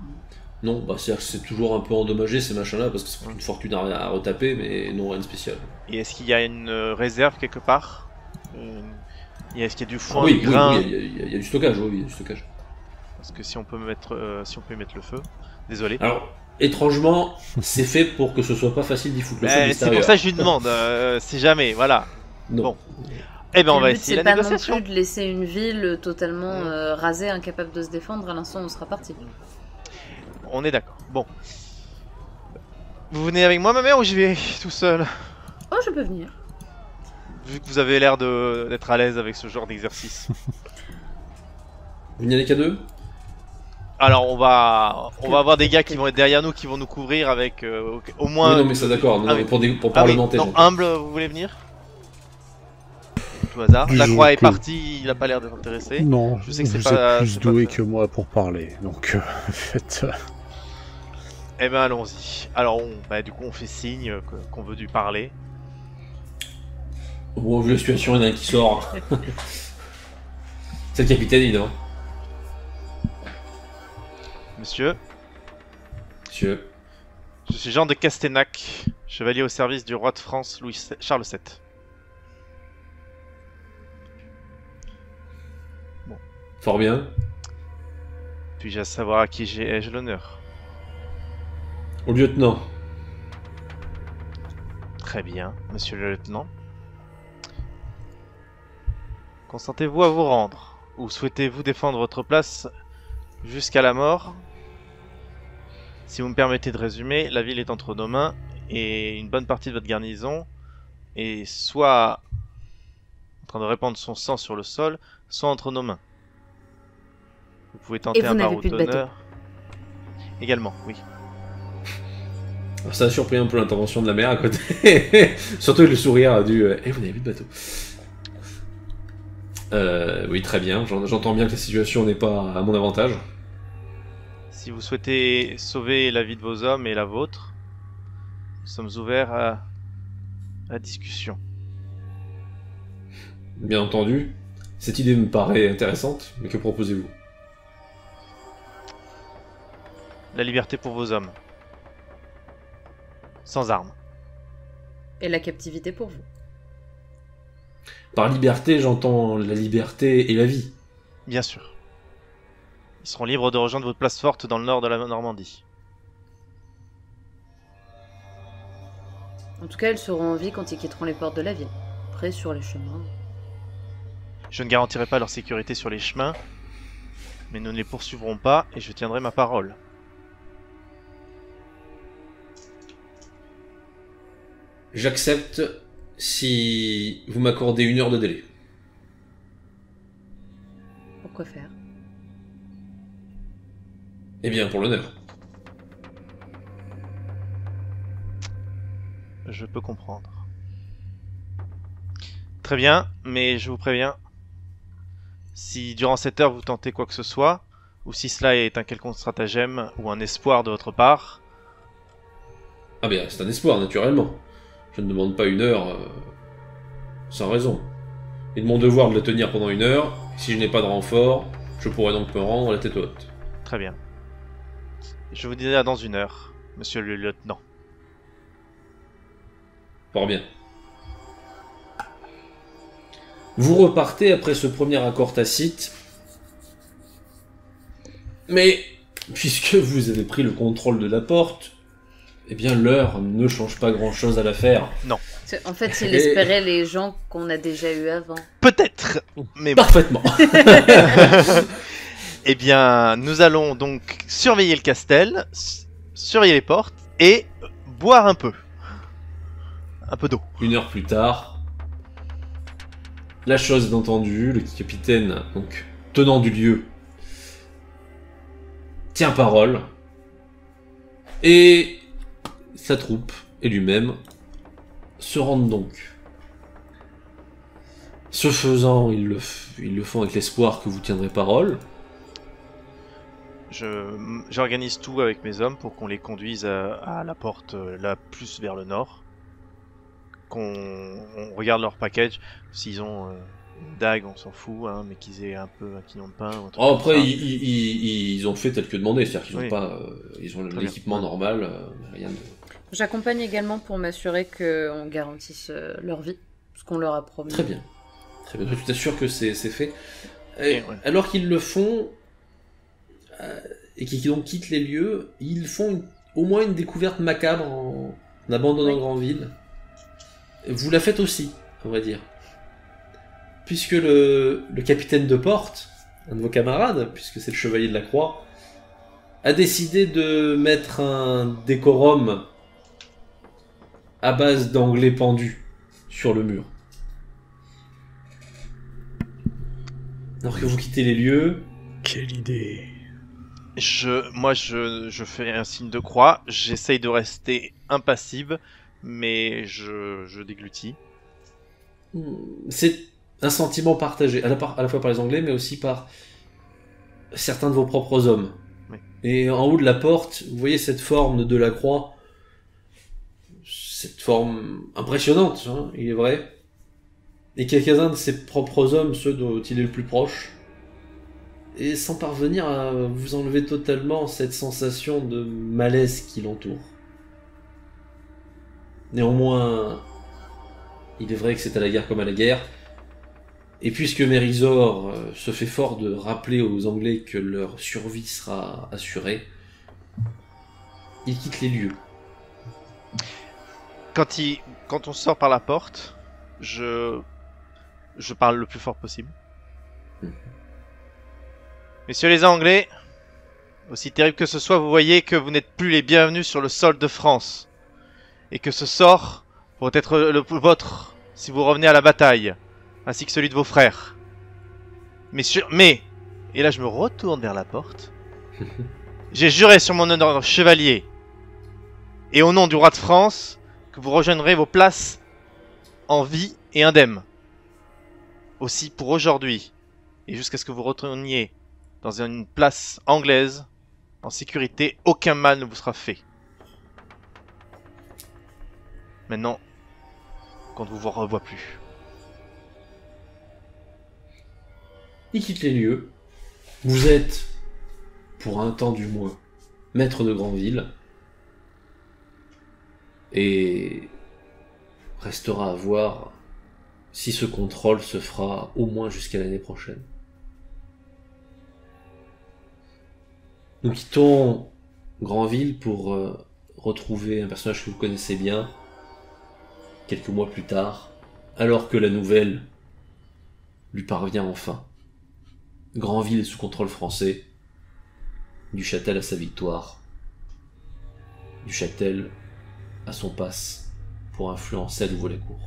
Non, bah c'est-à-dire que c'est toujours un peu endommagé ces machins-là parce que c'est une fortune à retaper, mais non rien de spécial. Et est-ce qu'il y a une réserve quelque part? Est-ce qu'il y a du Ah foin, oui, du grain? il y a du stockage, oui, il y a du stockage. Parce que si on peut y mettre le feu. Désolé. Alors, étrangement, c'est fait pour que ce soit pas facile d'y foutre le feu de C'est l'extérieur. pour ça que je lui demande, si jamais, voilà. Non. Bon. Eh ben on va Le but, essayer c'est la pas non négociation. plus de laisser une ville totalement rasée, incapable de se défendre à l'instant où on sera parti. On est d'accord. Bon. Vous venez avec moi, ma mère, ou j'y vais tout seul? Oh, je peux venir. Vu que vous avez l'air d'être à l'aise avec ce genre d'exercice. Vous n'y allez qu'à deux? Alors on va avoir des gars qui vont être derrière nous, qui vont nous couvrir avec au moins... Oui, non, mais ça d'accord, non, avec- mais pour Ah oui, parlementer. non, j'entends. humble, vous voulez venir? Tout hasard. La Disons croix est que- partie, il a pas l'air d'être intéressé. Non, Je sais que c'est vous pas- êtes plus c'est pas doué ça. que moi pour parler, donc faites... Eh ben allons-y. Alors du coup on fait signe qu'on veut du parler. Bon, vu la situation, il y en a un qui sort. C'est le capitaine, évidemment. Monsieur, Monsieur. je suis Jean de Castenac, chevalier au service du roi de France Charles VII. Fort bien. Puis-je savoir à qui ai-je l'honneur? Au lieutenant. Très bien, monsieur le lieutenant. Consentez-vous à vous rendre? Ou souhaitez-vous défendre votre place jusqu'à la mort? Si vous me permettez de résumer, la ville est entre nos mains et une bonne partie de votre garnison est soit en train de répandre son sang sur le sol, soit entre nos mains. Vous pouvez tenter vous un n'avez barreau plus de bateau. d'honneur. Également, oui. Alors, ça a surpris un peu l'intervention de la mère à côté. Surtout le sourire du vous n'avez plus de bateau. Oui, très bien. J'entends bien que la situation n'est pas à mon avantage. Si vous souhaitez sauver la vie de vos hommes et la vôtre, nous sommes ouverts à la discussion. Bien entendu. Cette idée me paraît intéressante, mais que proposez-vous? La liberté pour vos hommes. Sans armes. Et la captivité pour vous. Par liberté, j'entends la liberté et la vie. Bien sûr. Ils seront libres de rejoindre votre place forte dans le nord de la Normandie. En tout cas, ils seront en vie quand ils quitteront les portes de la ville. Après, sur les chemins. Je ne garantirai pas leur sécurité sur les chemins, mais nous ne les poursuivrons pas et je tiendrai ma parole. J'accepte si vous m'accordez 1 heure de délai. Pourquoi faire? Eh bien, pour l'honneur. Je peux comprendre. Très bien, mais je vous préviens, si durant cette heure vous tentez quoi que ce soit, ou si cela est un quelconque stratagème ou un espoir de votre part, Ah bien, c'est un espoir, naturellement. Je ne demande pas 1 heure sans raison. Et de mon devoir de la tenir pendant 1 heure, si je n'ai pas de renfort, je pourrais donc me rendre la tête haute. très bien. Je vous dirai dans 1 heure, monsieur le lieutenant. Fort bien. Vous repartez après ce premier accord tacite. Mais, puisque vous avez pris le contrôle de la porte, eh bien l'heure ne change pas grand-chose à l'affaire. En fait, il espérait les gens qu'on a déjà eu avant. Peut-être, mais bon. Parfaitement. Eh bien, nous allons donc surveiller le castel, surveiller les portes et boire un peu. Un peu d'eau. 1 heure plus tard, la chose est entendue, le capitaine, donc tenant du lieu, tient parole, et sa troupe et lui-même se rendent donc. Ce faisant, ils le font avec l'espoir que vous tiendrez parole. J'organise tout avec mes hommes pour qu'on les conduise à la porte la plus vers le nord. On regarde leur package. S'ils ont une dague, on s'en fout, hein, mais qu'ils aient un peu un quignon de pain. Ou un truc Oh, comme après, ça. ils ont fait tel que demandé, c'est-à-dire qu'ils Oui. ont pas, ils ont Très l'équipement bien. normal, rien de... J'accompagne également pour m'assurer qu'on garantisse leur vie, ce qu'on leur a promis. Très bien. Très bien, tu t'assures que c'est fait. Et ouais. Alors qu'ils le font, et qu'ils donc quittent les lieux, ils font au moins une découverte macabre en abandonnant Granville. Vous la faites aussi, on va dire. Puisque le capitaine de porte, un de vos camarades, puisque c'est le chevalier de la Croix, a décidé de mettre un décorum à base d'anglais pendus sur le mur. Alors que vous quittez les lieux... Quelle idée. Moi, je fais un signe de croix, j'essaye de rester impassible, mais je déglutis. C'est un sentiment partagé, à la fois par les Anglais, mais aussi par certains de vos propres hommes. Oui. Et en haut de la porte, vous voyez cette forme de la croix, cette forme impressionnante, hein, il est vrai. Et quelques-uns de ses propres hommes, ceux dont il est le plus proche, et sans parvenir à vous enlever totalement cette sensation de malaise qui l'entoure. Néanmoins, il est vrai que c'est à la guerre comme à la guerre, et puisque Mérisor se fait fort de rappeler aux Anglais que leur survie sera assurée, il quitte les lieux. Quand on sort par la porte, je parle le plus fort possible. Messieurs les Anglais, aussi terrible que ce soit, vous voyez que vous n'êtes plus les bienvenus sur le sol de France. Et que ce sort pourrait être le vôtre si vous revenez à la bataille, ainsi que celui de vos frères. Mais, et là je me retourne vers la porte, j'ai juré sur mon honneur de chevalier, et au nom du roi de France, que vous rejoindrez vos places en vie et indemne. Aussi pour aujourd'hui, et jusqu'à ce que vous retourniez dans une place anglaise, en sécurité, aucun mal ne vous sera fait. Maintenant, qu'on ne vous revoit plus. Il quitte les lieux. Vous êtes, pour un temps du moins, maître de Granville. Et restera à voir si ce contrôle se fera au moins jusqu'à l'année prochaine. Nous quittons Granville pour retrouver un personnage que vous connaissez bien, quelques mois plus tard, alors que la nouvelle lui parvient enfin. Granville est sous contrôle français, Duchâtel a sa victoire, Duchâtel a son passe pour influencer à nouveau la cour.